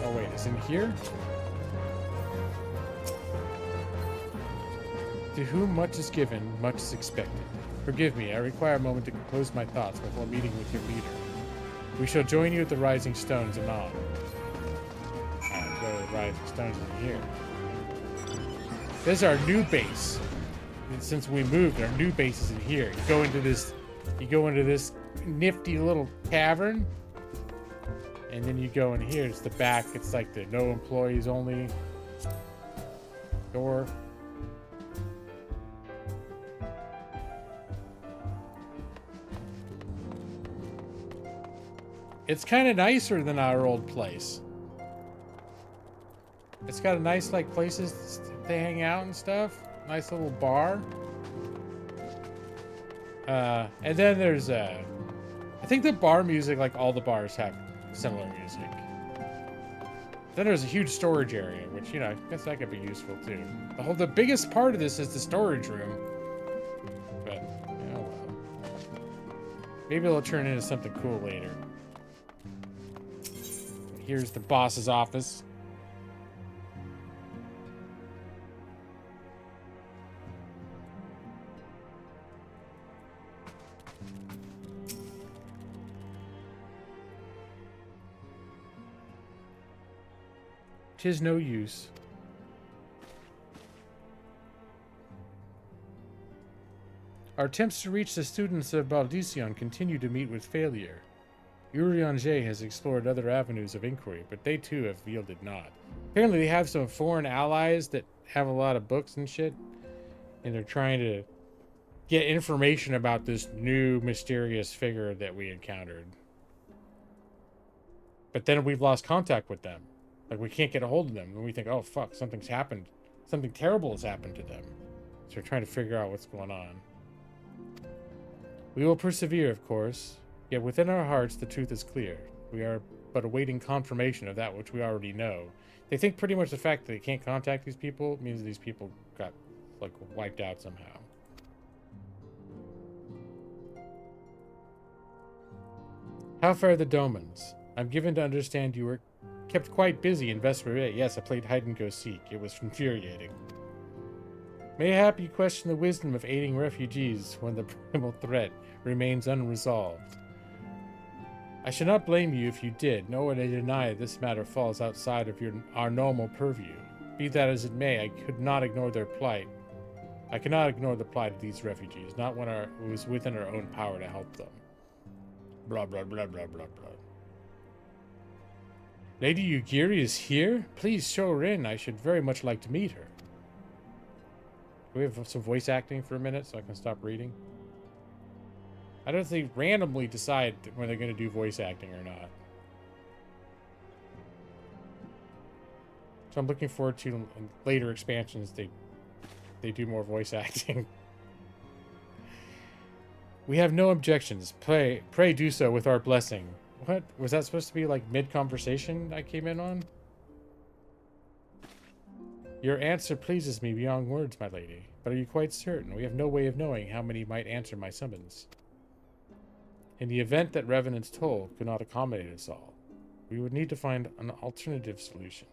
Oh wait, it's in here? To whom much is given, much is expected. Forgive me, I require a moment to compose my thoughts before meeting with your leader. We shall join you at the Rising Stones anon. Alright, go to the Rising Stones in here. This is our new base. And since we moved, our new base is in here. You go into this nifty little cavern. And then you go in here, it's the back, it's like the no employees only door. It's kind of nicer than our old place. It's got a nice, like, places to hang out and stuff. Nice little bar. And then there's, I think the bar music, like all the bars have similar music. Then there's a huge storage area, which, you know, I guess that could be useful too. The biggest part of this is the storage room. But, you know, well. Maybe it'll turn into something cool later. Here's the boss's office. "'Tis no use. Our attempts to reach the students of Baldision continue to meet with failure. Urianger has explored other avenues of inquiry, but they too have yielded naught. Apparently they have some foreign allies that have a lot of books and shit, and they're trying to get information about this new mysterious figure that we encountered. But then we've lost contact with them. Like, we can't get a hold of them, and we think, oh fuck, something's happened. Something terrible has happened to them. So we're trying to figure out what's going on. We will persevere, of course. Yet within our hearts, the truth is clear. We are but awaiting confirmation of that which we already know. They think pretty much the fact that they can't contact these people means these people got, like, wiped out somehow. How fare the Domans? I'm given to understand you were kept quite busy in Vesperia. Yes, I played hide-and-go-seek. It was infuriating. Mayhap you question the wisdom of aiding refugees when the primal threat remains unresolved. I should not blame you if you did, nor would I deny that this matter falls outside of our normal purview. Be that as it may, I could not ignore their plight. I cannot ignore the plight of these refugees, not when it was within our own power to help them. Blah, blah, blah, blah, blah, blah. Lady Yugiri is here? Please show her in. I should very much like to meet her. Do we have some voice acting for a minute so I can stop reading? I don't think randomly decide when they're going to do voice acting or not. So I'm looking forward to in later expansions they do more voice acting. We have no objections. Pray do so with our blessing. What? Was that supposed to be like mid-conversation I came in on? Your answer pleases me beyond words, my lady. But are you quite certain? We have no way of knowing how many might answer my summons. In the event that Revenant's toll could not accommodate us all, we would need to find an alternative solution.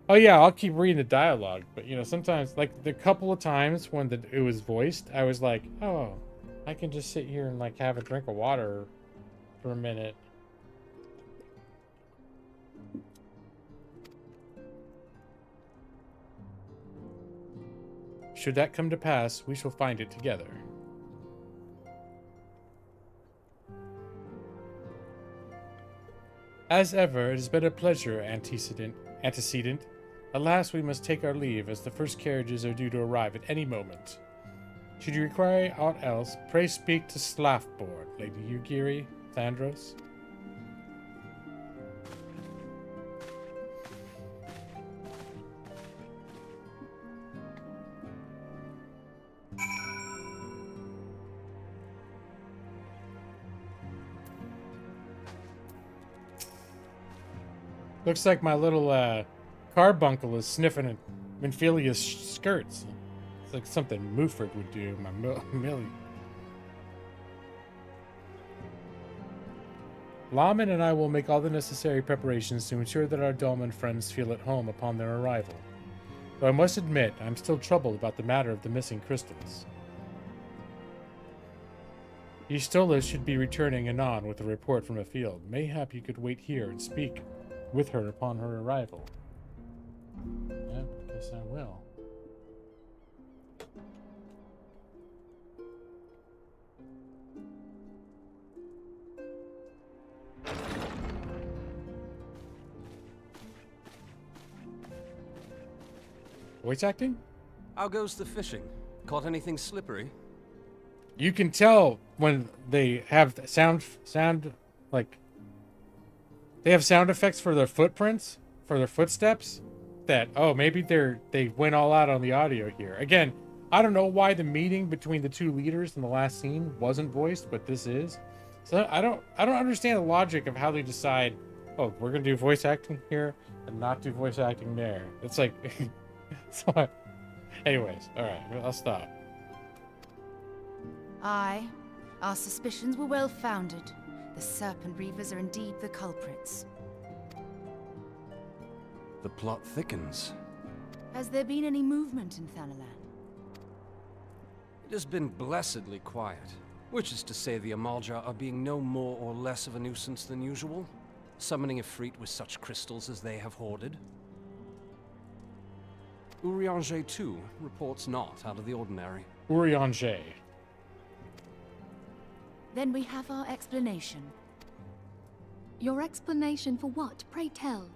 Oh yeah, I'll keep reading the dialogue, but you know, sometimes, like the couple of times when it was voiced, I was like, oh, I can just sit here and like have a drink of water for a minute. Should that come to pass, we shall find it together. As ever, it has been a pleasure, antecedent. Alas, we must take our leave, as the first carriages are due to arrive at any moment. Should you require aught else, pray speak to Slaffboard, Lady Yugiri, Thandros. Looks like my little carbuncle is sniffing Minfilia's skirts. It's like something Muford would do, my Millie. Lawman and I will make all the necessary preparations to ensure that our Dolman friends feel at home upon their arrival. Though I must admit, I'm still troubled about the matter of the missing crystals. Eastola should be returning anon with a report from a field. Mayhap you could wait here and speak with her upon her arrival. Yep, guess I will. Voice acting? How goes the fishing? Caught anything slippery? You can tell when they have sound like they have sound effects for their footprints, for their footsteps, that maybe they went all out on the audio here. Again, I don't know why the meeting between the two leaders in the last scene wasn't voiced, but this is. So I don't understand the logic of how they decide, we're gonna do voice acting here and not do voice acting there. It's like so anyways, alright, I'll stop. Aye, our suspicions were well founded. The Serpent Reavers are indeed the culprits. The plot thickens. Has there been any movement in Thanalan? It has been blessedly quiet, which is to say the Amalja are being no more or less of a nuisance than usual, summoning Ifrit with such crystals as they have hoarded. Urianger, too, reports not out of the ordinary. Urianger. Then we have our explanation. Your explanation for what, pray tell?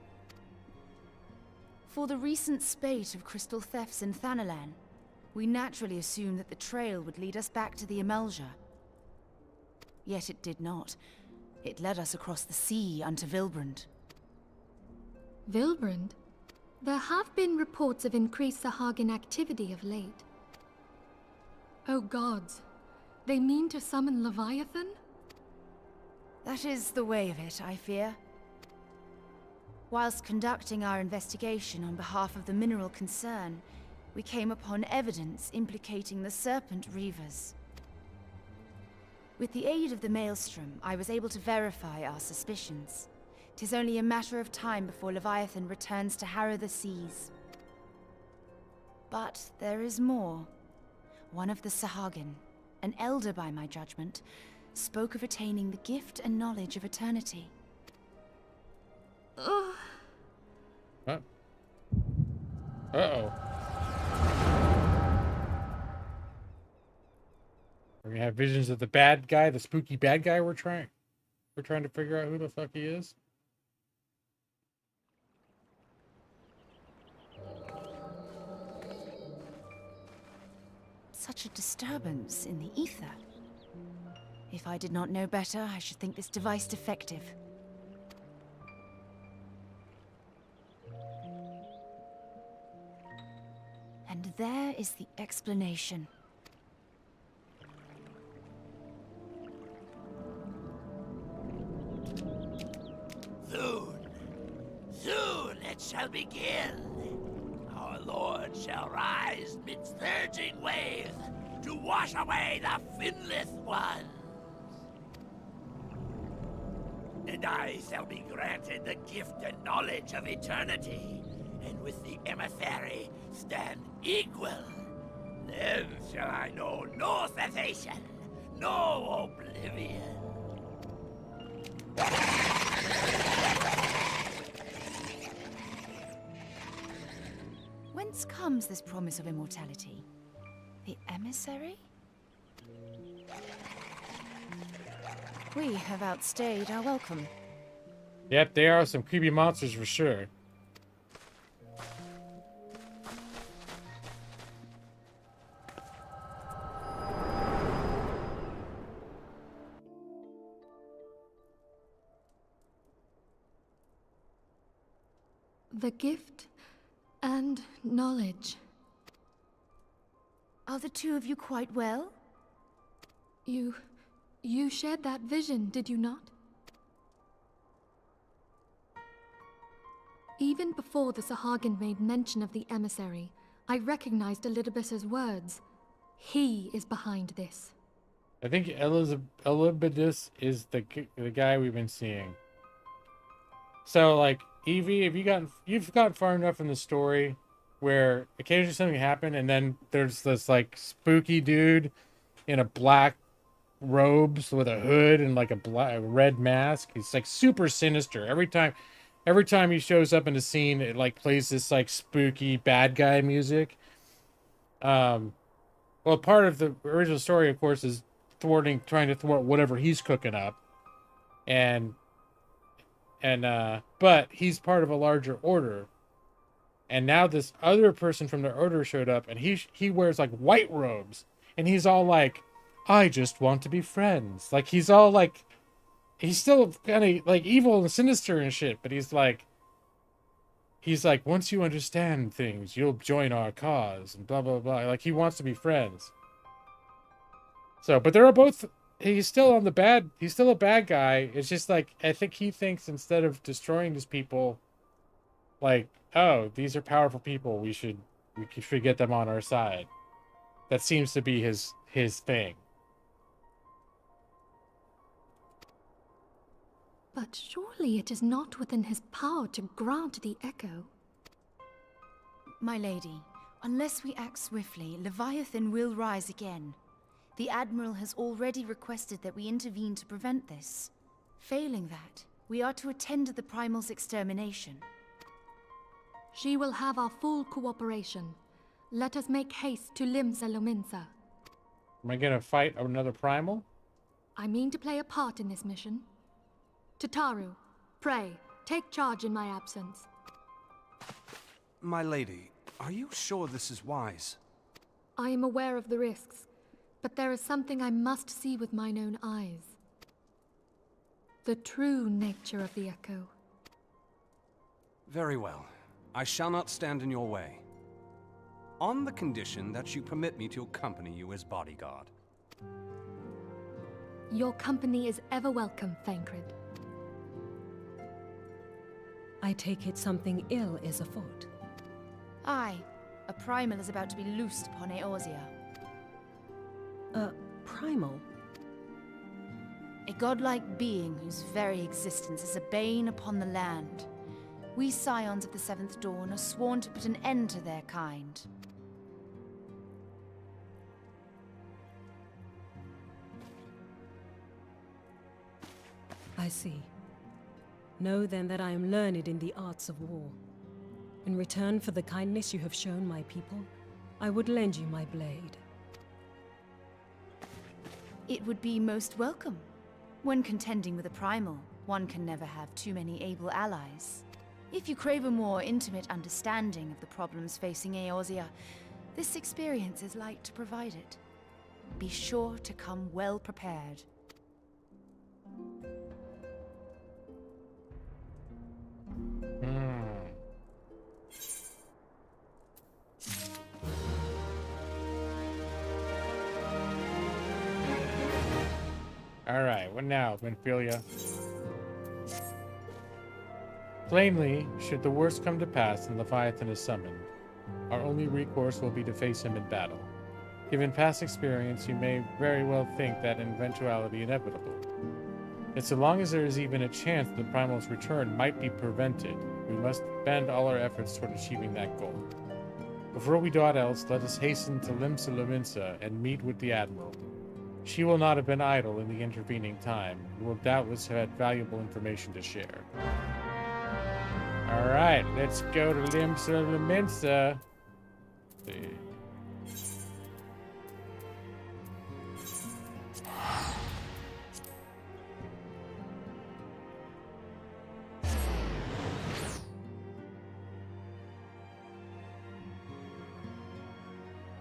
For the recent spate of crystal thefts in Thanalan, we naturally assumed that the trail would lead us back to the Amalja. Yet it did not. It led us across the sea unto Vilbrand. Vilbrand? There have been reports of increased Sahagin activity of late. Oh gods, they mean to summon Leviathan? That is the way of it, I fear. Whilst conducting our investigation on behalf of the mineral concern, we came upon evidence implicating the Serpent Reavers. With the aid of the Maelstrom, I was able to verify our suspicions. 'Tis only a matter of time before Leviathan returns to harrow the seas. But there is more. One of the Sahagin, an elder by my judgment, spoke of attaining the gift and knowledge of eternity. Huh? Uh-oh. We're gonna have visions of the bad guy, the spooky bad guy we're trying to figure out who the fuck he is. Such a disturbance in the ether. If I did not know better, I should think this device defective. And there is the explanation. Soon it shall begin. Our Lord shall rise midst surging waves to wash away the finless ones. And I shall be granted the gift and knowledge of eternity, and with the emissary stand equal. Then shall I know no cessation, no oblivion. Whence comes this promise of immortality? The emissary? We have outstayed our welcome. Yep, they are some creepy monsters for sure. The gift and knowledge. Are the two of you quite well? You shared that vision, did you not? Even before the Sahagin made mention of the emissary, I recognized Elidibus's words. He is behind this. I think Elidibus is the guy we've been seeing. So, like, Evie, if you've gotten far enough in the story where occasionally something happened, and then there's this like spooky dude in a black robes with a hood and like a red mask. He's like super sinister. Every time he shows up in a scene, it like plays this like spooky bad guy music. Well, part of the original story, of course, is trying to thwart whatever he's cooking up, but he's part of a larger order. And now this other person from the order showed up, and he wears like white robes, and he's all like, I just want to be friends. Like, he's all like, he's still kind of like evil and sinister and shit, but he's like, once you understand things, you'll join our cause and blah, blah, blah. Like, he wants to be friends. So, but they're both, he's still a bad guy. It's just like, I think he thinks instead of destroying these people, like, oh, these are powerful people, we should get them on our side. That seems to be his thing. But surely it is not within his power to grant the echo. My lady, unless we act swiftly, Leviathan will rise again. The Admiral has already requested that we intervene to prevent this. Failing that, we are to attend to the Primal's extermination. She will have our full cooperation. Let us make haste to Limsa Lominsa. Am I gonna fight another primal? I mean to play a part in this mission. Tataru, pray, take charge in my absence. My lady, are you sure this is wise? I am aware of the risks, but there is something I must see with mine own eyes. The true nature of the echo. Very well. I shall not stand in your way. On the condition that you permit me to accompany you as bodyguard. Your company is ever welcome, Thancred. I take it something ill is afoot. Aye, a primal is about to be loosed upon Eorzea. A primal? A godlike being whose very existence is a bane upon the land. We scions of the Seventh Dawn are sworn to put an end to their kind. I see. Know then that I am learned in the arts of war. In return for the kindness you have shown my people, I would lend you my blade. It would be most welcome. When contending with a primal, one can never have too many able allies. If you crave a more intimate understanding of the problems facing Eorzea, this experience is like to provide it. Be sure to come well prepared. Alright, what now, Benfilia? Plainly, should the worst come to pass and Leviathan is summoned, our only recourse will be to face him in battle. Given past experience, you may very well think that eventuality inevitable. Yet so long as there is even a chance the Primal's return might be prevented, we must bend all our efforts toward achieving that goal. Before we do aught else, let us hasten to Limsa Lominsa and meet with the Admiral. She will not have been idle in the intervening time, and will doubtless have had valuable information to share. Alright, let's go to Limsa Lominsa. See.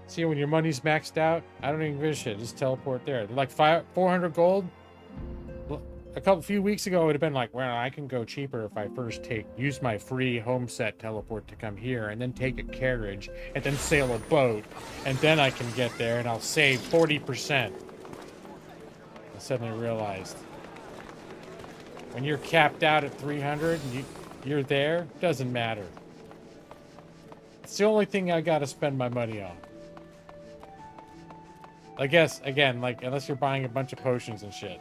See, when your money's maxed out, I don't even give a shit. Just teleport there. They're like 400 gold. A few weeks ago, it would have been like, well, I can go cheaper if I first use my free home set teleport to come here, and then take a carriage, and then sail a boat, and then I can get there, and I'll save 40%. I suddenly realized when you're capped out at 300, and You're there? Doesn't matter. It's the only thing I gotta spend my money on. I guess, again, like, unless you're buying a bunch of potions and shit.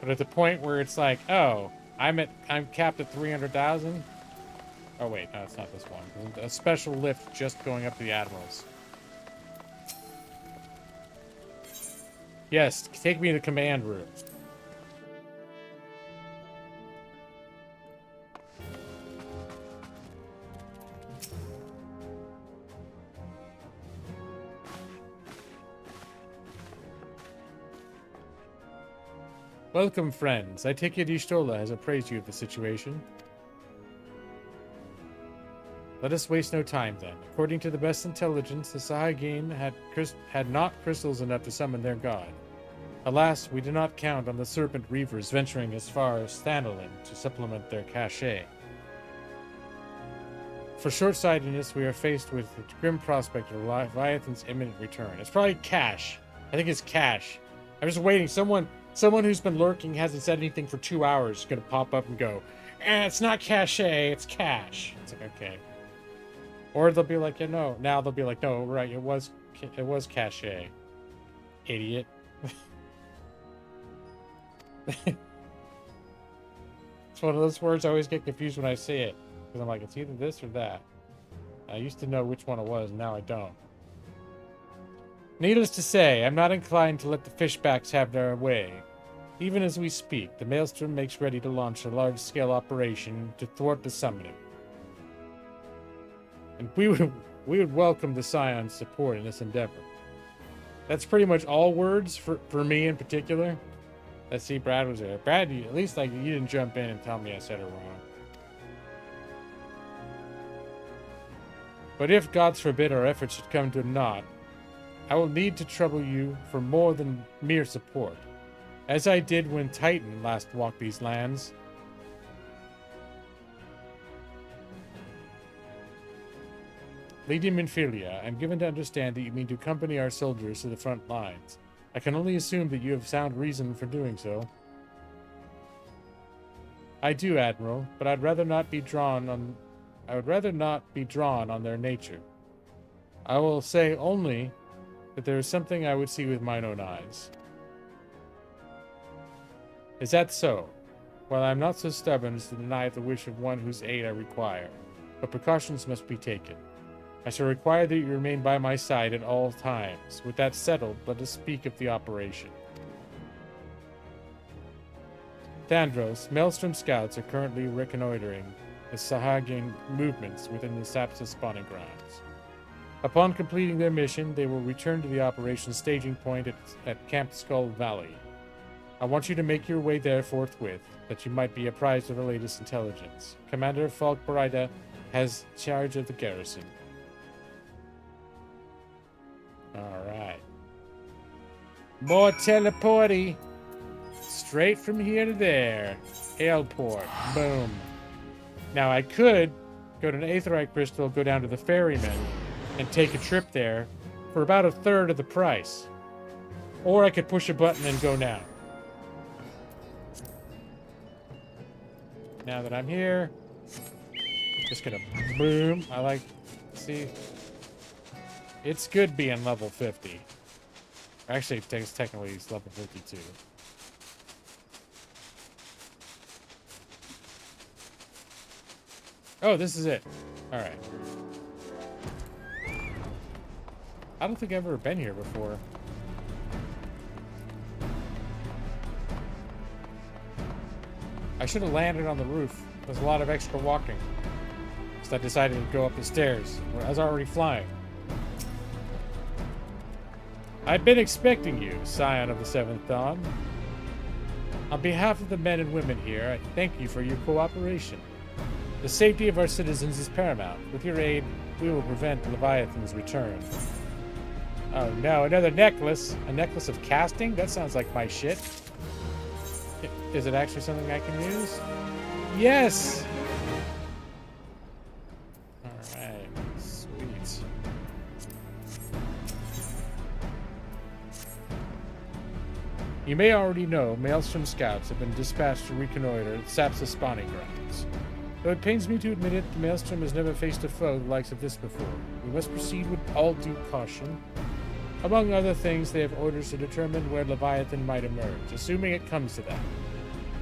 But at the point where it's like, oh, I'm capped at 300,000. Oh wait, no, it's not this one. A special lift just going up to the Admirals. Yes, take me to the command room. Welcome, friends. I take it Ishtola has appraised you of the situation. Let us waste no time, then. According to the best intelligence, the Sahagin had not crystals enough to summon their god. Alas, we do not count on the Serpent Reavers venturing as far as Thanolin to supplement their cachet. For short-sightedness, we are faced with the grim prospect of Leviathan's imminent return. It's probably Cash. I think it's Cash. I'm just waiting. Someone who's been lurking, hasn't said anything for 2 hours, is going to pop up and go, it's not cachet, it's cash. It's like, okay. Or they'll be like, yeah, no. Now they'll be like, no, right, it was cachet. Idiot. It's one of those words I always get confused when I say it. Because I'm like, it's either this or that. I used to know which one it was, now I don't. Needless to say, I'm not inclined to let the fishbacks have their way. Even as we speak, the Maelstrom makes ready to launch a large-scale operation to thwart the summoning. And we would welcome the Scion's support in this endeavor. That's pretty much all words for me in particular. Let's see, Brad was there. Brad, at least like you didn't jump in and tell me I said it wrong. But if, God forbid, our efforts should come to naught, I will need to trouble you for more than mere support, as I did when Titan last walked these lands. Lady Minfilia, I'm given to understand that you mean to accompany our soldiers to the front lines. I can only assume that you have sound reason for doing so. I do, Admiral, but I'd rather not be drawn on their nature. I will say only that there is something I would see with mine own eyes. Is that so? Well, I am not so stubborn as to deny the wish of one whose aid I require, but precautions must be taken. I shall require that you remain by my side at all times. With that settled, let us speak of the operation. Thandros, Maelstrom scouts are currently reconnoitering the Sahagin movements within the Sapsa spawning grounds. Upon completing their mission, they will return to the operation's staging point at Camp Skull Valley. I want you to make your way there forthwith, that you might be apprised of the latest intelligence. Commander Falk Barida has charge of the garrison. Alright. More teleporty. Straight from here to there. Airport. Boom. Now I could go to an Aetherite Crystal, go down to the Ferryman, and take a trip there for about 1/3 of the price. Or I could push a button and go now. Now that I'm here, just gonna boom. I like, see, it's good being level 50. Actually, technically it's level 52. Oh, this is it. All right. I don't think I've ever been here before. I should have landed on the roof. There's a lot of extra walking. So I decided to go up the stairs. I was already flying. I've been expecting you, Scion of the Seventh Dawn. On behalf of the men and women here, I thank you for your cooperation. The safety of our citizens is paramount. With your aid, we will prevent Leviathan's return. Oh no, another necklace. A necklace of casting? That sounds like my shit. Is it actually something I can use? Yes! Alright, sweet. You may already know Maelstrom scouts have been dispatched to reconnoiter Sapsa's spawning grounds. Though it pains me to admit it, the Maelstrom has never faced a foe the likes of this before. We must proceed with all due caution. Among other things, they have orders to determine where Leviathan might emerge, assuming it comes to that.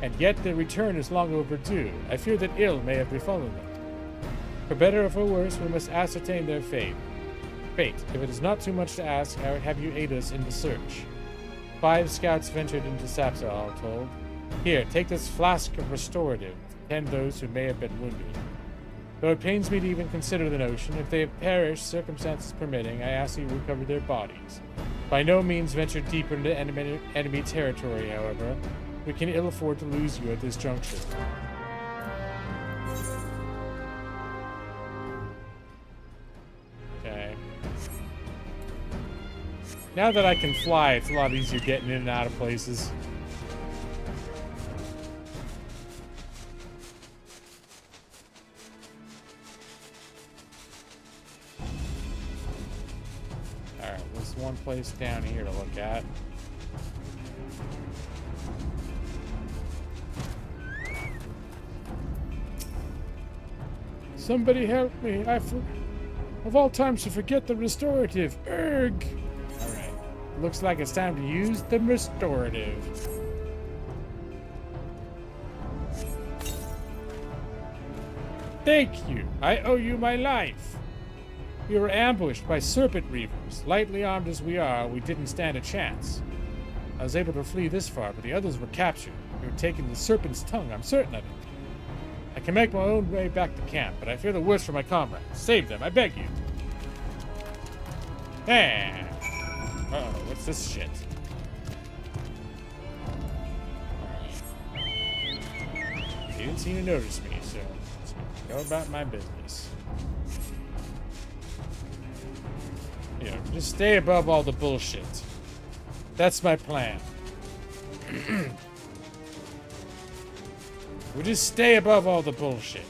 And yet their return is long overdue. I fear that ill may have befallen them. For better or for worse, we must ascertain their fate. If it is not too much to ask, I would have you aid us in the search. 5 scouts ventured into Sapsa, all told. Here, take this flask of restorative to tend those who may have been wounded. Though it pains me to even consider the notion, if they have perished, circumstances permitting, I ask you to recover their bodies. By no means venture deeper into enemy territory, however. We can ill afford to lose you at this juncture. Okay. Now that I can fly, it's a lot easier getting in and out of places. Alright, there's one place down here to look at. Somebody help me. Of all times to forget the restorative. Erg! Alright. Looks like it's time to use the restorative. Thank you. I owe you my life. We were ambushed by serpent reavers. Lightly armed as we are, we didn't stand a chance. I was able to flee this far, but the others were captured. We were taken to the serpent's tongue, I'm certain of it. I can make my own way back to camp, but I fear the worst for my comrades. Save them, I beg you. Hey! Uh-oh, what's this shit? He didn't seem to notice me, so let's go about my business. Yeah, just stay above all the bullshit. That's my plan. We'll just stay above all the bullshit.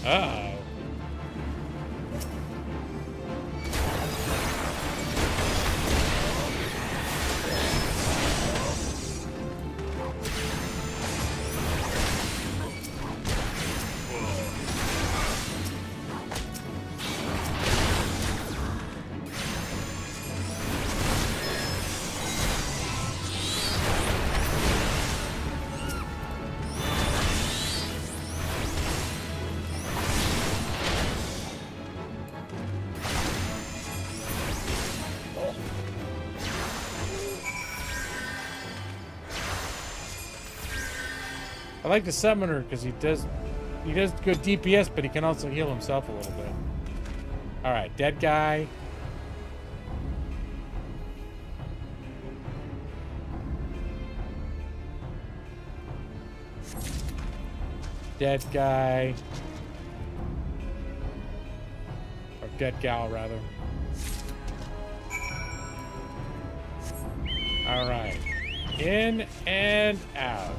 Uh-oh. I like the summoner because he does good DPS, but he can also heal himself a little bit. All right, dead guy. Dead guy. Or dead gal, rather. All right. In and out.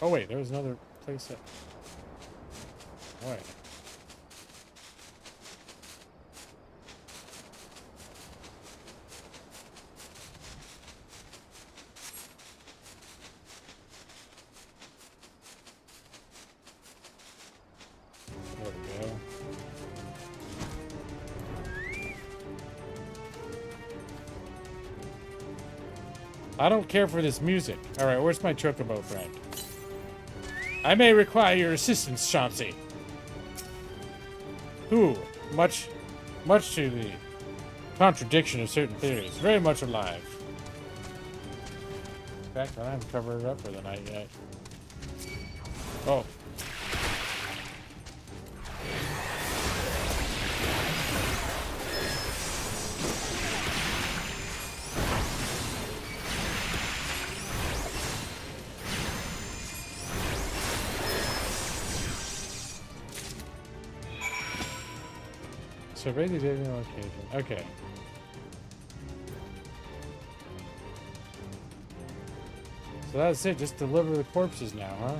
Oh wait, there was another place that... Wait. There we go. I don't care for this music. Alright, where's my chocobo friend? I may require your assistance, Chauncey. Who, much to the contradiction of certain theories, very much alive. In fact, I haven't covered it up for the night yet. Oh. Survey the daily location. Okay. So that's it, just deliver the corpses now, huh?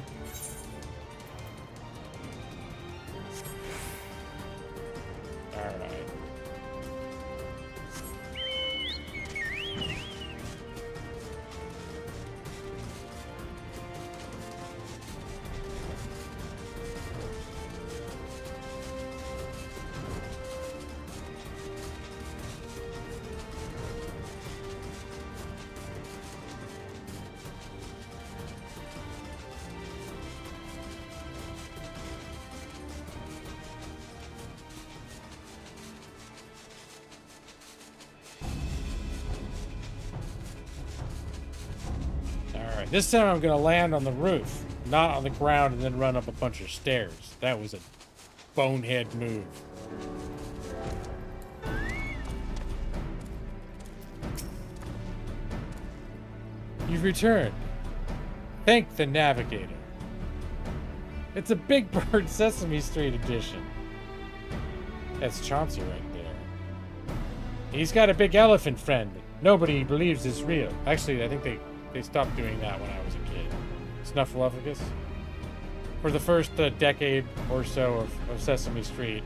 Alright. Alright, this time I'm gonna land on the roof, not on the ground and then run up a bunch of stairs. That was a bonehead move. You've returned. Thank the Navigator. It's a Big Bird Sesame Street edition. That's Chauncey right there. He's got a big elephant friend. Nobody believes is real. Actually, I think they stopped doing that when I was a kid. Snuffleupagus. For the first decade or so of Sesame Street,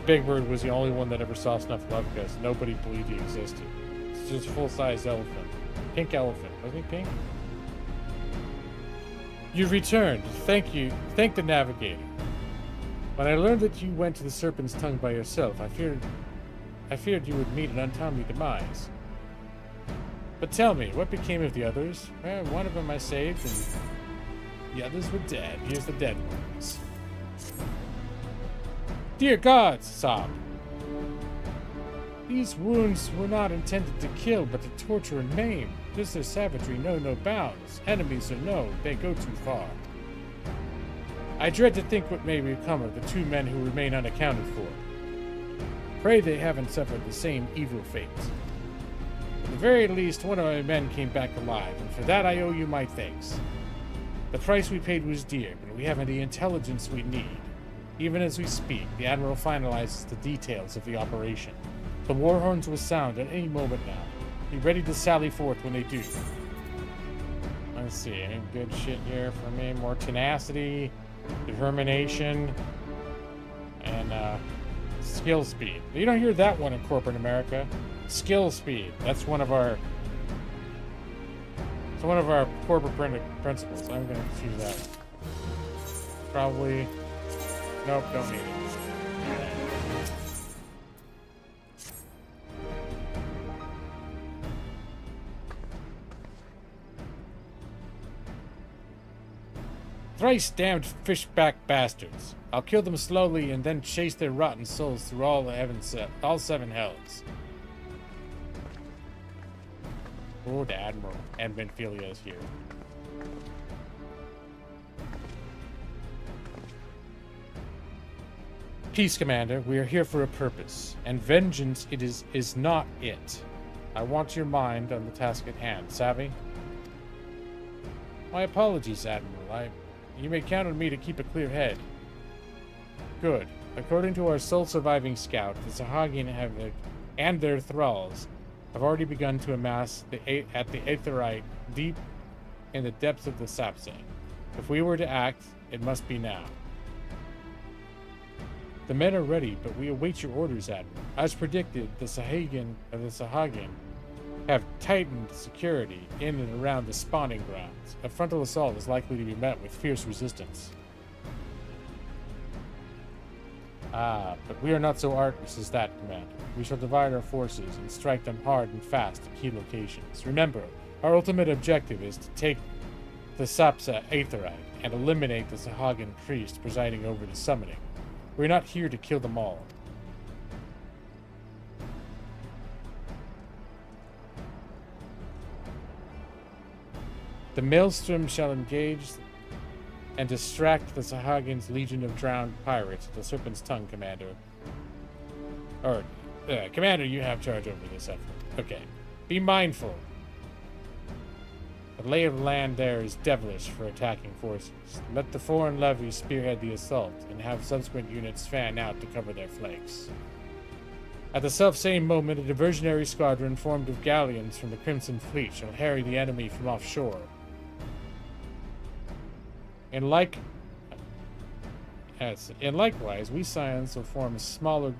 Big Bird was the only one that ever saw Snuffleupagus. Nobody believed he existed. It's just a full-size elephant. Pink elephant. Wasn't he pink? You've returned. Thank you. Thank the Navigator. When I learned that you went to the Serpent's Tongue by yourself, I feared you would meet an untimely demise. But tell me, what became of the others? Well, one of them I saved, and the others were dead. Here's the dead ones. Dear gods, sobbed. These wounds were not intended to kill, but to torture and maim. This their savagery know no bounds. Enemies or no, they go too far. I dread to think what may become of the two men who remain unaccounted for. Pray they haven't suffered the same evil fate. At the very least, one of my men came back alive, and for that I owe you my thanks. The price we paid was dear, but we have the intelligence we need. Even as we speak, the Admiral finalizes the details of the operation. The war horns will sound at any moment now. Be ready to sally forth when they do. Let's see, any good shit here for me? More tenacity, determination, and skill speed. You don't hear that one in corporate America. Skill speed. That's one of our corporate principles. I'm gonna choose that. Probably. Nope, don't need it. Thrice damned fishback bastards. I'll kill them slowly and then chase their rotten souls through all seven hells. Oh, the Admiral and Benfilia is here. Peace, Commander. We are here for a purpose, and vengeance is not it. I want your mind on the task at hand. Savvy? My apologies, Admiral. You may count on me to keep a clear head. Good. According to our sole surviving scout, the Sahagin and their thralls have already begun to amass at the Aetherite deep in the depths of the Sapse. If we were to act, it must be now. The men are ready, but we await your orders, Admiral. As predicted, the Sahagin have tightened security in and around the spawning grounds. A frontal assault is likely to be met with fierce resistance. But we are not so artless as that, Commander. We shall divide our forces and strike them hard and fast at key locations. Remember, our ultimate objective is to take the Sapsa Aetherite and eliminate the Sahagin priest presiding over the summoning. We're not here to kill them all. The Maelstrom shall engage and distract the Sahagin's legion of drowned pirates at the Serpent's Tongue, Commander. Commander, you have charge over this effort. Okay. Be mindful. The lay of the land there is devilish for attacking forces. Let the foreign levies spearhead the assault, and have subsequent units fan out to cover their flanks. At the self-same moment, a diversionary squadron formed of galleons from the Crimson Fleet shall harry the enemy from offshore. And likewise, we Scions will form smaller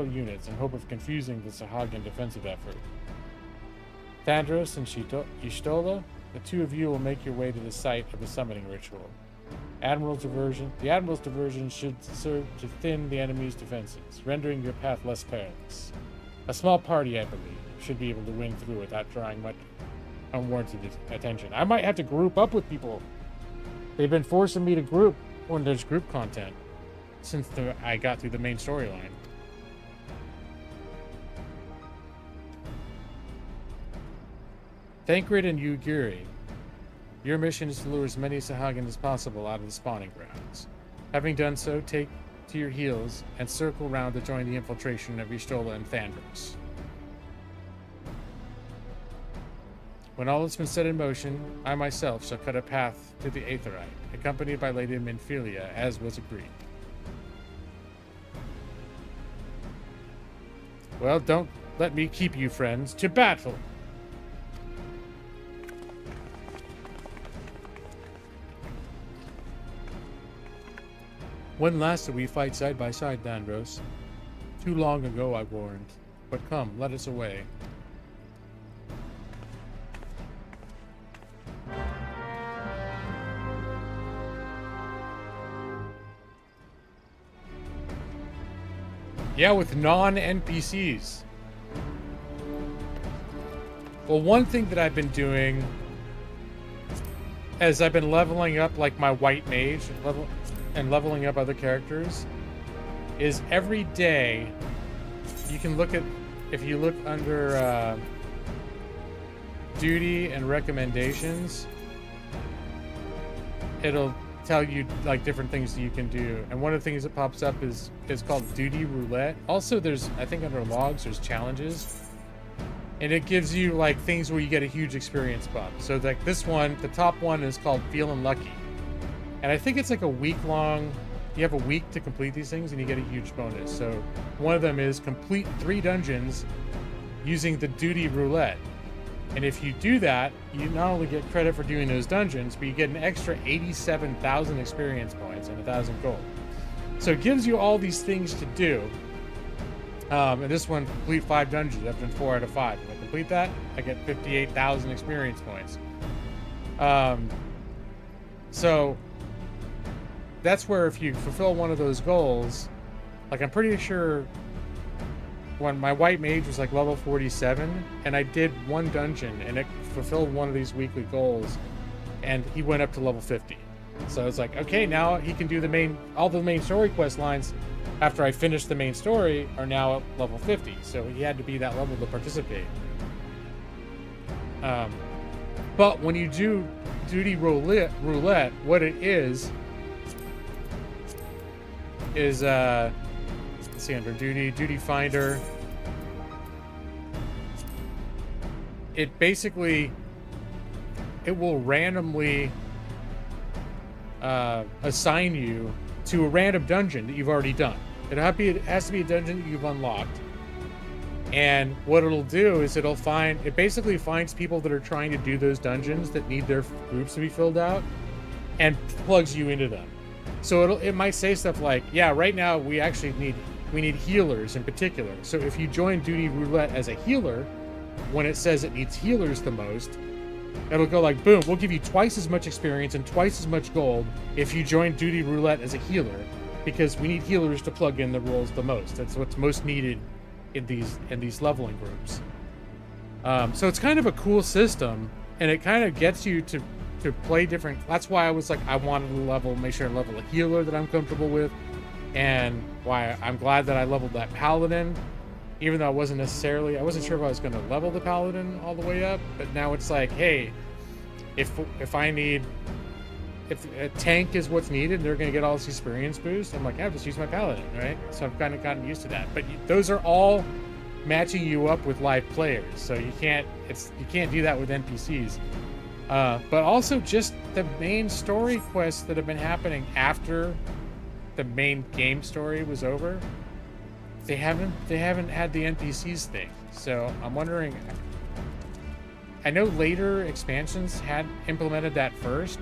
units in hope of confusing the Sahagin defensive effort. Thandros and Y'shtola, the two of you will make your way to the site of the summoning ritual. The Admiral's diversion should serve to thin the enemy's defenses, rendering your path less perilous. A small party, I believe, should be able to win through without drawing much unwarranted attention. I might have to group up with people. They've been forcing me to group when there's group content since I got through the main storyline. Thancred and Yugiri, your mission is to lure as many Sahagin as possible out of the spawning grounds. Having done so, take to your heels and circle round to join the infiltration of Y'shtola and Thandros. When all has been set in motion, I myself shall cut a path to the Aetherite, accompanied by Lady Minfilia, as was agreed. Well, don't let me keep you, friends. To battle! When last did we fight side by side, Thandros? Too long ago, I warned. But come, let us away. Yeah, with non-NPCs. Well, one thing that I've been doing as I've been leveling up like my white mage and leveling up other characters is every day you can look at, if you look under duty and recommendations, it'll tell you like different things that you can do, and one of the things that pops up is called duty roulette. Also, there's, I think under logs there's challenges, and it gives you like things where you get a huge experience bump. So like this one, the top one is called Feeling Lucky, and I think it's like a week long. You have a week to complete these things and you get a huge bonus. So one of them is complete 3 dungeons using the duty roulette. And if you do that, you not only get credit for doing those dungeons, but you get an extra 87,000 experience points and 1,000 gold. So it gives you all these things to do. And this one, complete 5 dungeons. I've done 4 out of 5. If I complete that, I get 58,000 experience points. So that's where if you fulfill one of those goals, like I'm pretty sure when my white mage was like level 47 and I did one dungeon and it fulfilled one of these weekly goals and he went up to level 50. So it's like, okay, now he can do all the main story quest lines after I finished the main story are now at level 50. So he had to be that level to participate. But when you do duty roulette, what it is let's see, under duty finder, it will randomly assign you to a random dungeon that you've already done. It has to be a dungeon that you've unlocked. And what it'll do is it basically finds people that are trying to do those dungeons that need their groups to be filled out and plugs you into them. So it might say stuff like, yeah, right now we need healers in particular. So if you join duty roulette as a healer, when it says it needs healers the most, it'll go like, boom, we'll give you twice as much experience and twice as much gold if you join duty roulette as a healer, because we need healers to plug in the roles the most. That's what's most needed in these leveling groups. So it's kind of a cool system, and it kind of gets you to play different. That's why I was like, I wanted to make sure I level a healer that I'm comfortable with, and why I'm glad that I leveled that paladin, even though I wasn't sure if I was going to level the paladin all the way up. But now it's like, hey, if a tank is what's needed, they're going to get all this experience boost. I'm like, yeah, just use my paladin, right? So I've kind of gotten used to that. But those are all matching you up with live players, so you can't do that with NPCs. But also just the main story quests that have been happening after the main game story was over. they haven't had the NPCs thing. So I'm wondering. I know later expansions had implemented that first,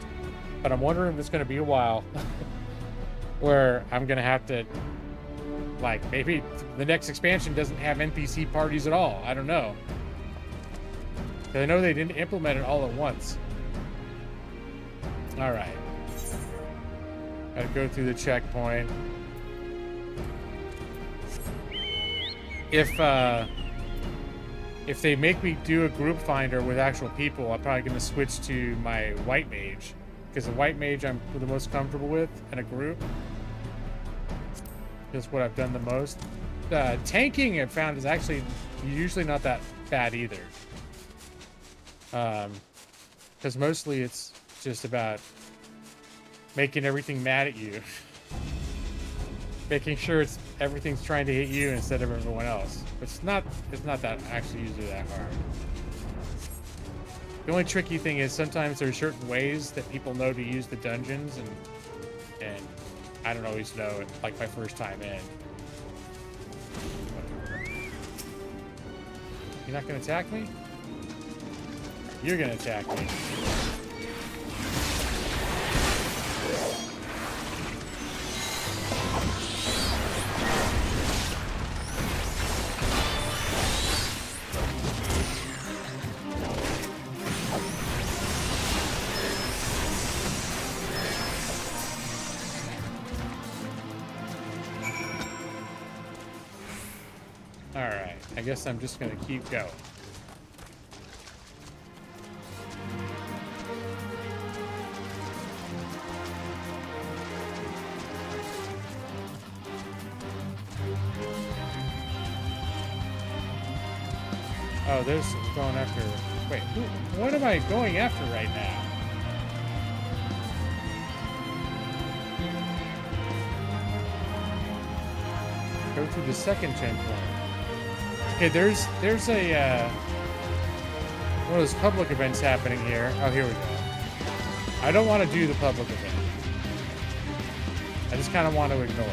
but I'm wondering if it's going to be a while where I'm going to have to, like, maybe the next expansion doesn't have NPC parties at all. I don't know. I know they didn't implement it all at once. All right. Gotta go through the checkpoint. If they make me do a group finder with actual people, I'm probably gonna switch to my white mage, because the white mage I'm the most comfortable with in a group. That's what I've done the most. Tanking I've found is actually usually not that bad either. Because mostly it's just about making everything mad at you. Making sure everything's trying to hit you instead of everyone else. It's not that actually usually that hard. The only tricky thing is sometimes there's certain ways that people know to use the dungeons, and I don't always know it, like my first time in. You're not gonna attack me? You're gonna attack me. Alright, I guess I'm just gonna keep going. Oh, there's going after. Wait, what am I going after right now? Go to the second checkpoint. Okay, there's a one of those public events happening here. Oh, here we go. I don't want to do the public event. I just kind of want to ignore it.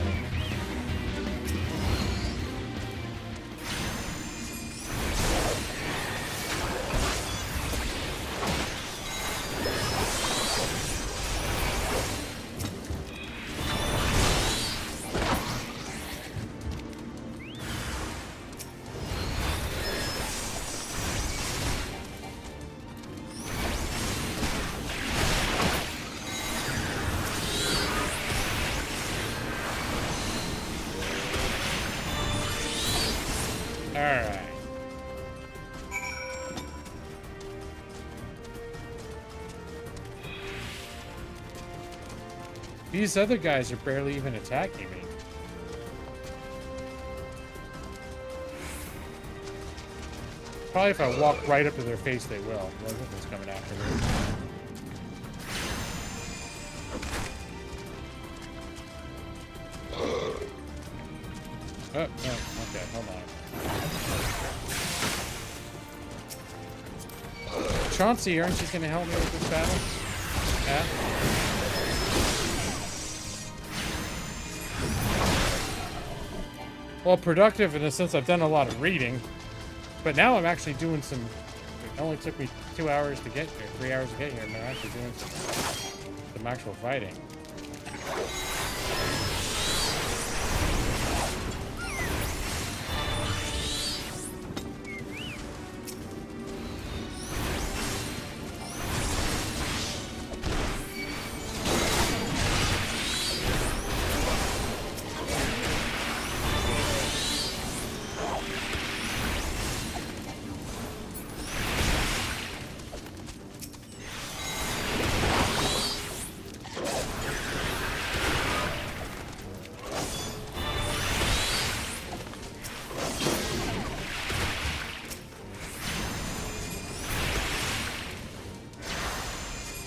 Alright. These other guys are barely even attacking me. Probably if I walk right up to their face, they will. One of them's coming after me. Oh, no. Okay, hold on. Chauncey, aren't you going to help me with this battle? Yeah? Well, productive in the sense I've done a lot of reading, but now I'm actually doing some. It only took me 2 hours to get here, 3 hours to get here, and I'm actually doing some actual fighting.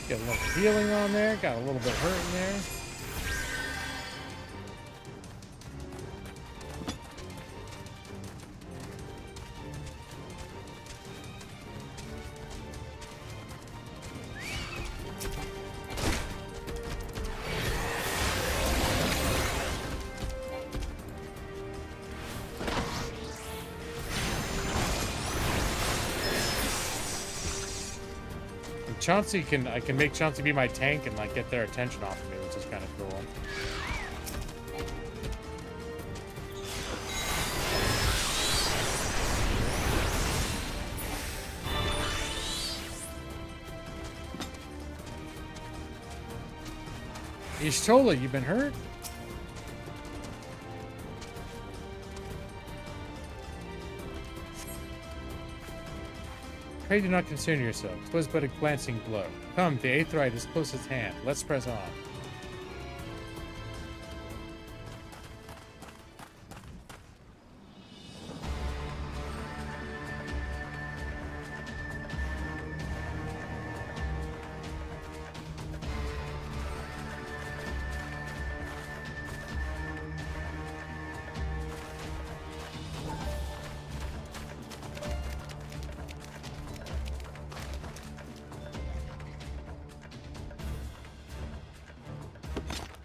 Got a little healing on there, got a little bit hurt in there. Chauncey I can make Chauncey be my tank and like get their attention off of me, which is kind of cool. Ishtola, you been hurt? Pray do not concern yourself. 'Twas but a glancing blow. Come, the eighth rite is close at hand. Let's press on.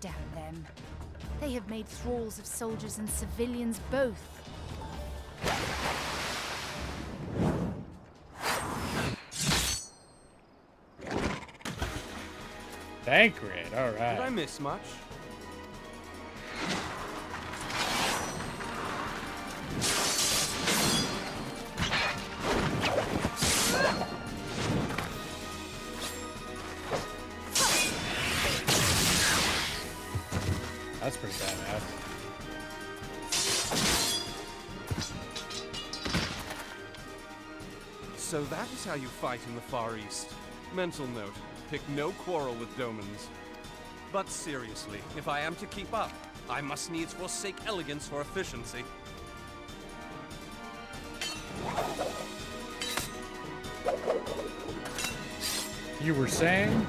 Damn them. They have made thralls of soldiers and civilians both. Banquet, alright. Did I miss much? That's pretty badass. So that is how you fight in the Far East. Mental note, pick no quarrel with Domans. But seriously, if I am to keep up, I must needs forsake elegance for efficiency. You were saying?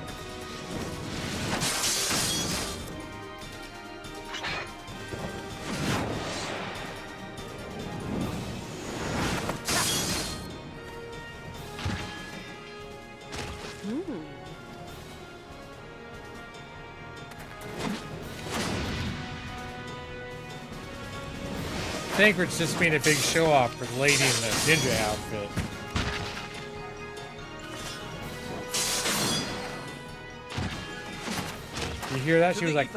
Thancred's just being a big show-off for the lady in the ninja outfit. You hear that? She was like,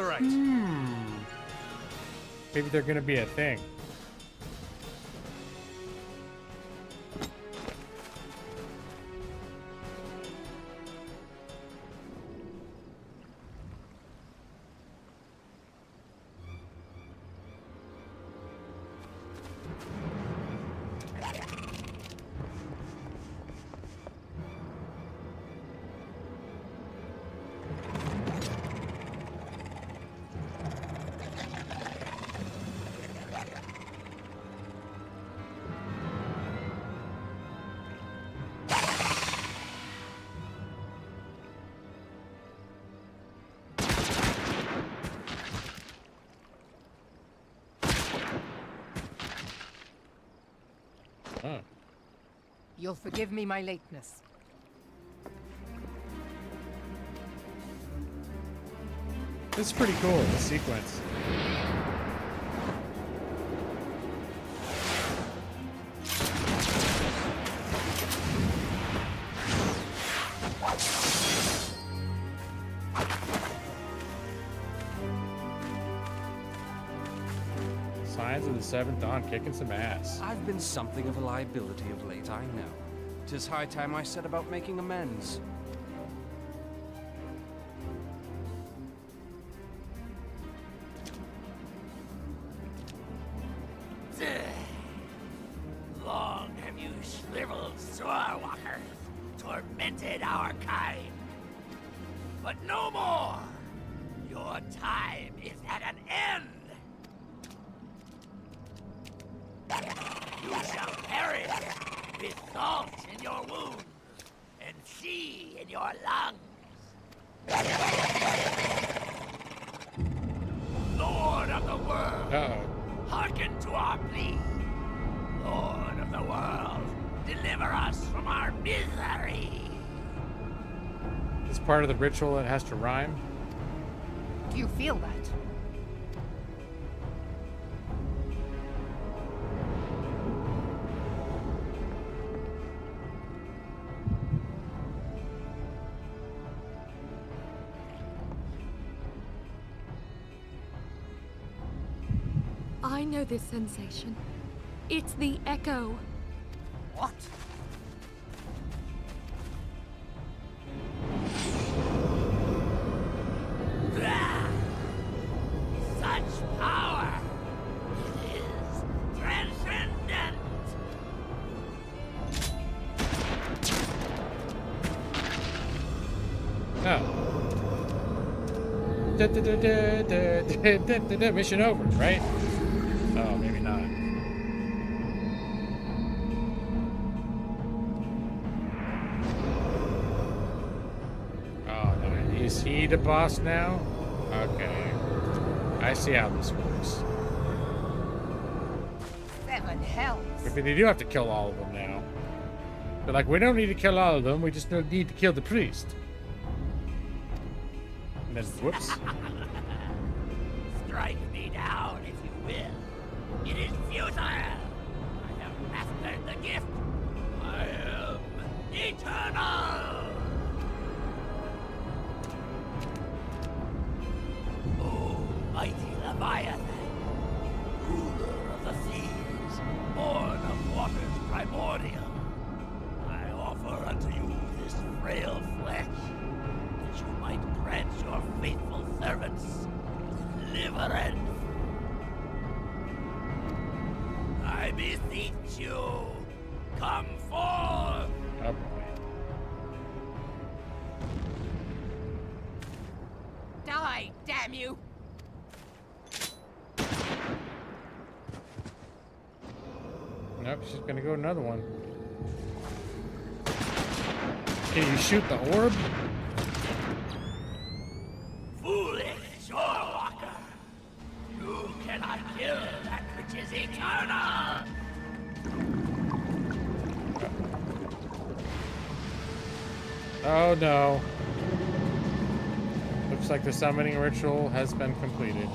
maybe they're gonna be a thing. You'll forgive me my lateness. This is pretty cool, the sequence. Signs of the Seventh Dawn kicking some ass. I've been something of a liability of late, I know. 'Tis high time I set about making amends. Long have you shriveled Sorwalkers, tormented our kind. But no more! Your time is at an end! You shall perish with salt in your wounds and sea in your lungs. Lord of the world, hearken to our plea. Lord of the world, deliver us from our misery. It's part of the ritual that has to rhyme. Do you feel that? I know this sensation. It's the echo. What? Such power! It is transcendent! Oh. Mission over, right? Oh, maybe not. Oh, no. Is he the boss now? Okay. I see how this works. 7 hells. Maybe they do have to kill all of them now. But like, we don't need to kill all of them, we just need to kill the priest. And then, whoops. Strike me down if you will. It is futile. I have mastered the gift. I am eternal. Oh, mighty Leviathan, ruler of the seas, born of waters primordial, I offer unto you this frail flesh, that you might grant your faithful servants deliverance. I beseech you, come forth. Oh boy. Die, damn you! Nope, she's gonna go another one. Can you shoot the orb? Foolish shorewalker! You cannot kill that which is eternal! Oh no. Looks like the summoning ritual has been completed.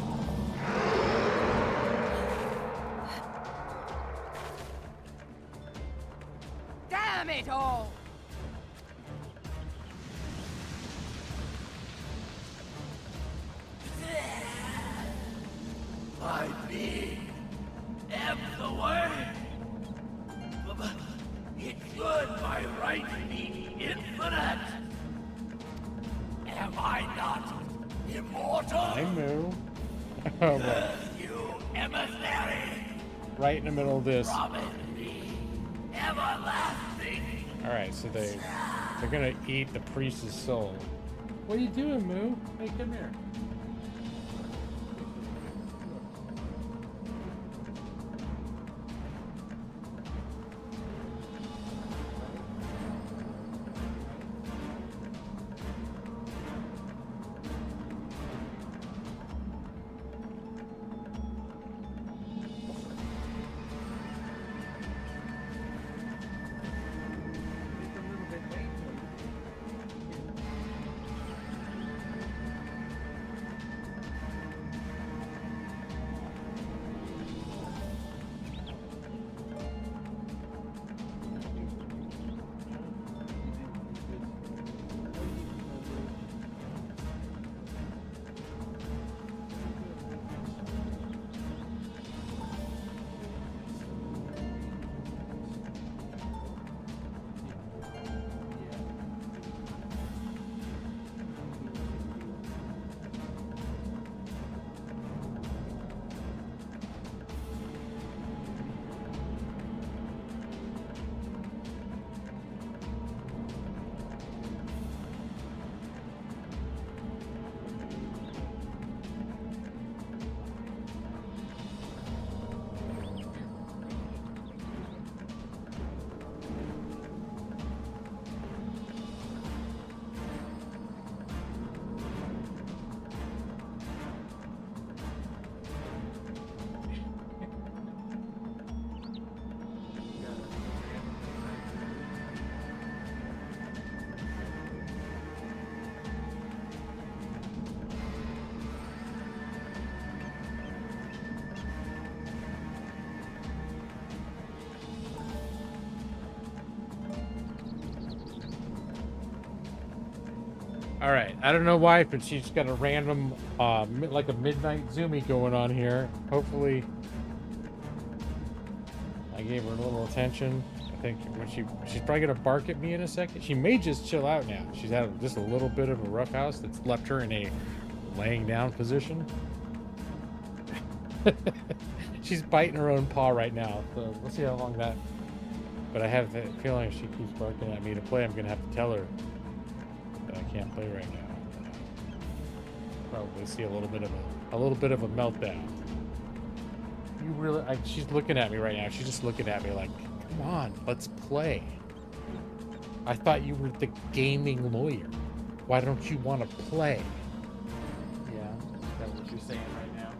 Damn it all! My being ebbs away. But it should by right be infinite. Am I not immortal? I move. Oh boy. You emissary, Right in the middle of this. promise me everlasting. Alright, so they're gonna eat the priest's soul. What are you doing, Moo? Hey, come here. All right, I don't know why, but she's got a random, like a midnight zoomie going on here. Hopefully I gave her a little attention. I think when she's probably gonna bark at me in a second. She may just chill out now. She's had just a little bit of a rough house that's left her in a laying down position. She's biting her own paw right now, so we'll see how long that. But I have the feeling if she keeps barking at me to play, I'm gonna have to tell her that I can't play right now. Probably see a little bit of a meltdown. You really? She's looking at me right now. She's just looking at me like, "Come on, let's play." I thought you were the gaming lawyer. Why don't you want to play? Yeah, that's what you're saying right now.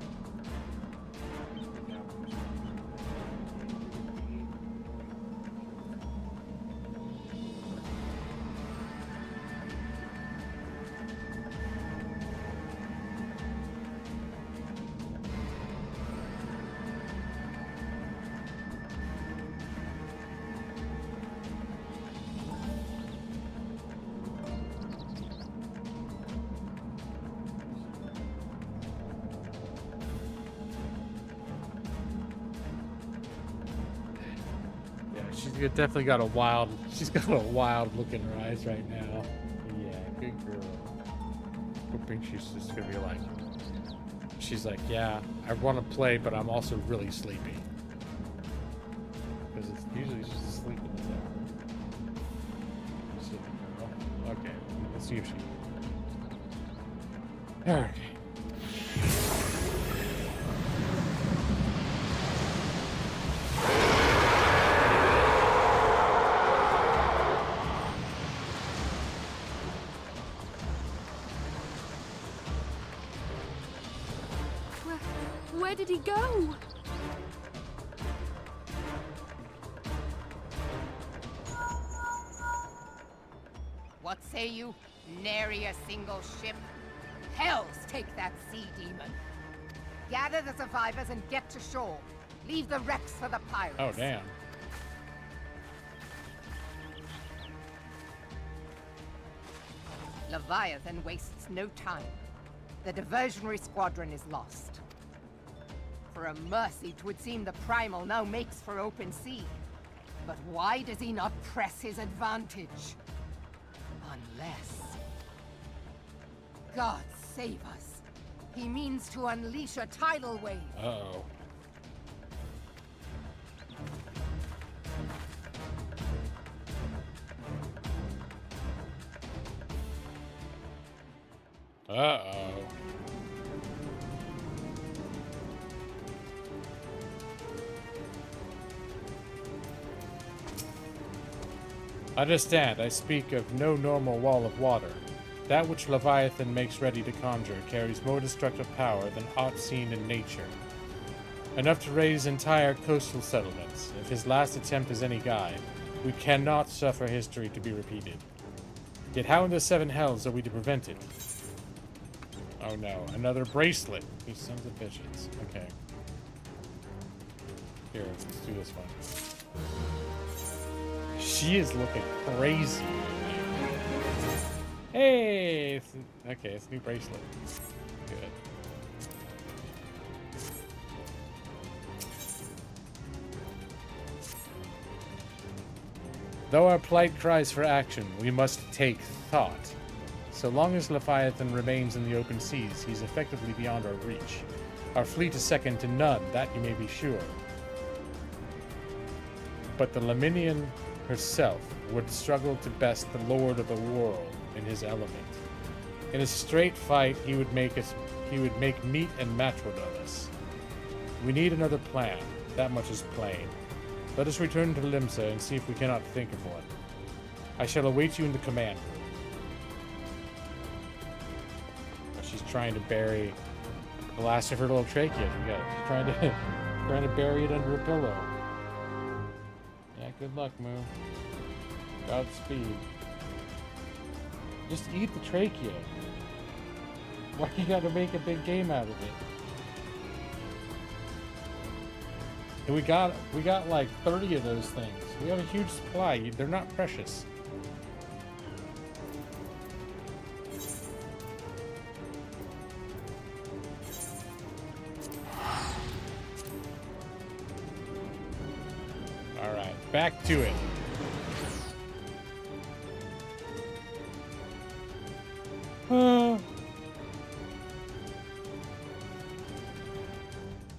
Definitely got a wild. She's got a wild look in her eyes right now. Yeah, good girl. I think she's just gonna be like. She's like, yeah, I want to play, but I'm also really sleepy. Because it's usually she's asleep in this hour. Sleepy girl. Okay, let's see if she. Okay. Where did he go? What say you? Nary a single ship? Hells take that sea demon. Gather the survivors and get to shore. Leave the wrecks for the pirates. Oh, damn. Leviathan wastes no time. The diversionary squadron is lost. For a mercy, 'twould seem the Primal now makes for open sea. But why does he not press his advantage? Unless... God save us. He means to unleash a tidal wave. Uh-oh. Uh-oh. Understand, I speak of no normal wall of water. That which Leviathan makes ready to conjure carries more destructive power than aught seen in nature. Enough to raise entire coastal settlements. If his last attempt is any guide, we cannot suffer history to be repeated. Yet how in the seven hells are we to prevent it? Oh no, another bracelet. These sons of bitches. Okay. Here, let's do this one. She is looking crazy. Hey! Okay, it's a new bracelet. Good. Though our plight cries for action, we must take thought. So long as Leviathan remains in the open seas, he's effectively beyond our reach. Our fleet is second to none, that you may be sure. But the Laminian herself would struggle to best the Lord of the World in his element. In a straight fight, he would make meat and matchwood of us. We need another plan. That much is plain. Let us return to Limsa and see if we cannot think of one. I shall await you in the command room. She's trying to bury the last of her little trachea. She's trying to bury it under a pillow. Yeah, good luck, Moo. Godspeed. Just eat the trachea. Why you gotta make a big game out of it? And we got like 30 of those things. We have a huge supply. They're not precious. back to it.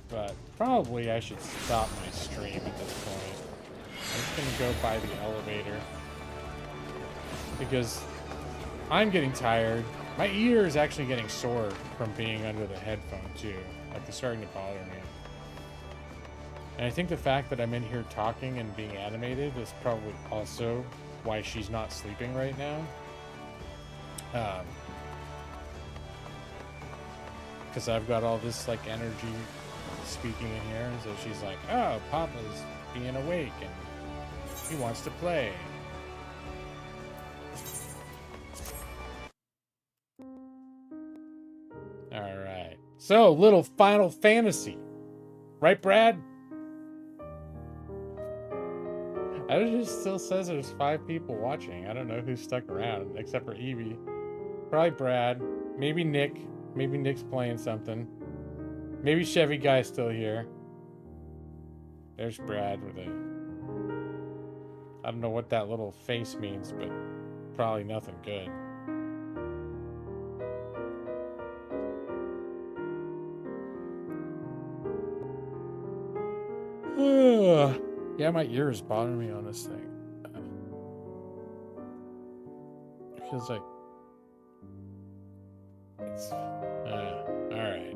But probably I should stop my stream at this point. I'm just gonna go by the elevator because I'm getting tired. My ear is actually getting sore from being under the headphone too. Like it's starting to bother me. And I think the fact that I'm in here talking and being animated is probably also why she's not sleeping right now. Because I've got all this like energy speaking in here, and so she's like, oh, Papa's being awake and he wants to play. Alright. So, little Final Fantasy. Right, Brad? It just still says there's 5 people watching. I don't know who's stuck around, except for Evie. Probably Brad. Maybe Nick. Maybe Nick's playing something. Maybe Chevy Guy's still here. There's Brad with a... I don't know what that little face means, but probably nothing good. Yeah, my ear is bothering me on this thing. It feels like... It's... Alright.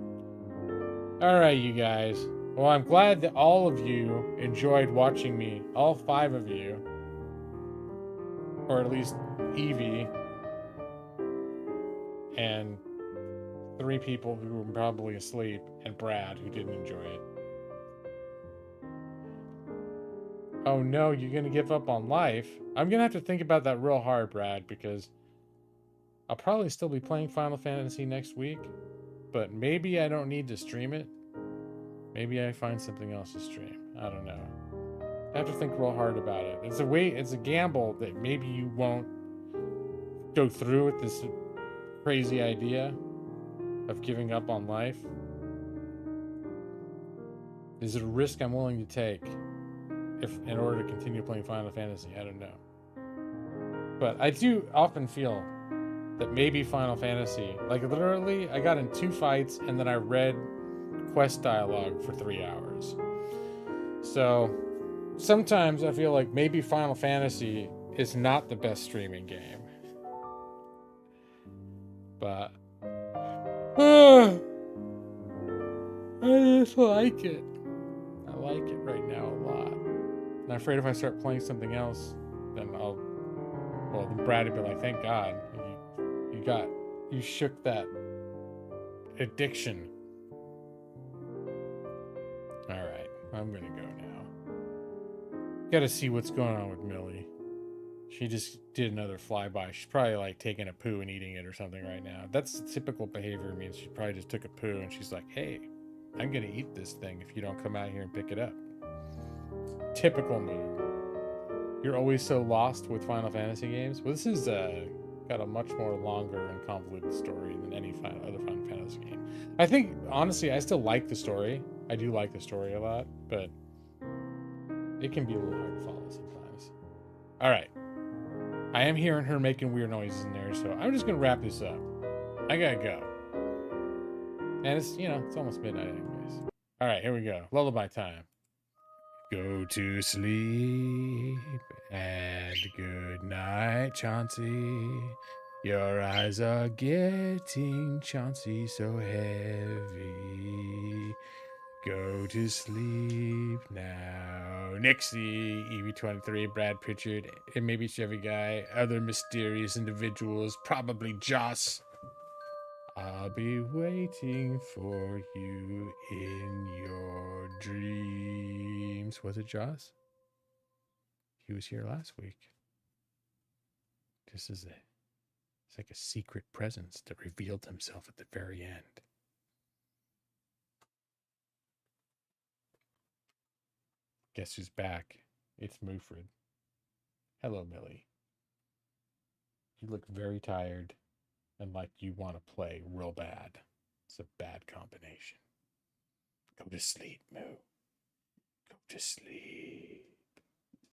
Alright, you guys. Well, I'm glad that all of you enjoyed watching me. All 5 of you. Or at least Evie. And 3 people who were probably asleep. And Brad, who didn't enjoy it. Oh no, you're gonna give up on life? I'm gonna have to think about that real hard, Brad, because I'll probably still be playing Final Fantasy next week, but maybe I don't need to stream it. Maybe I find something else to stream. I don't know. I have to think real hard about it. It's a gamble that maybe you won't go through with this crazy idea of giving up on life. Is it a risk I'm willing to take in order to continue playing Final Fantasy? I don't know. But I do often feel that maybe Final Fantasy, like literally, I got in 2 fights and then I read quest dialogue for 3 hours. So sometimes I feel like maybe Final Fantasy is not the best streaming game. But I just like it. I like it right now a lot. And I'm afraid if I start playing something else, then then Brad would be like, thank God, you shook that addiction. Alright, I'm gonna go now. Gotta see what's going on with Millie. She just did another flyby. She's probably like taking a poo and eating it or something right now. That's typical behavior. It means she probably just took a poo and she's like, hey, I'm gonna eat this thing if you don't come out here and pick it up. Typical move. You're always so lost with Final Fantasy games. Well, this is got a much more longer and convoluted story than any other Final Fantasy game. I think, honestly, I still like the story. I do like the story a lot, but it can be a little hard to follow sometimes. All right. I am hearing her making weird noises in there, so I'm just going to wrap this up. I got to go. And it's, it's almost midnight anyways. All right, here we go. Lullaby time. Go to sleep and good night, Chauncey. Your eyes are getting, Chauncey, so heavy. Go to sleep now. Nixie, EV23, Brad Pritchard, and maybe Chevy Guy, other mysterious individuals, probably Joss. I'll be waiting for you in your dreams. Was it Joss? He was here last week. It's like a secret presence that revealed himself at the very end. Guess who's back? It's Mufred. Hello, Millie. You look very tired and like you want to play real bad. It's a bad combination. Go to sleep, Moo. Go to sleep.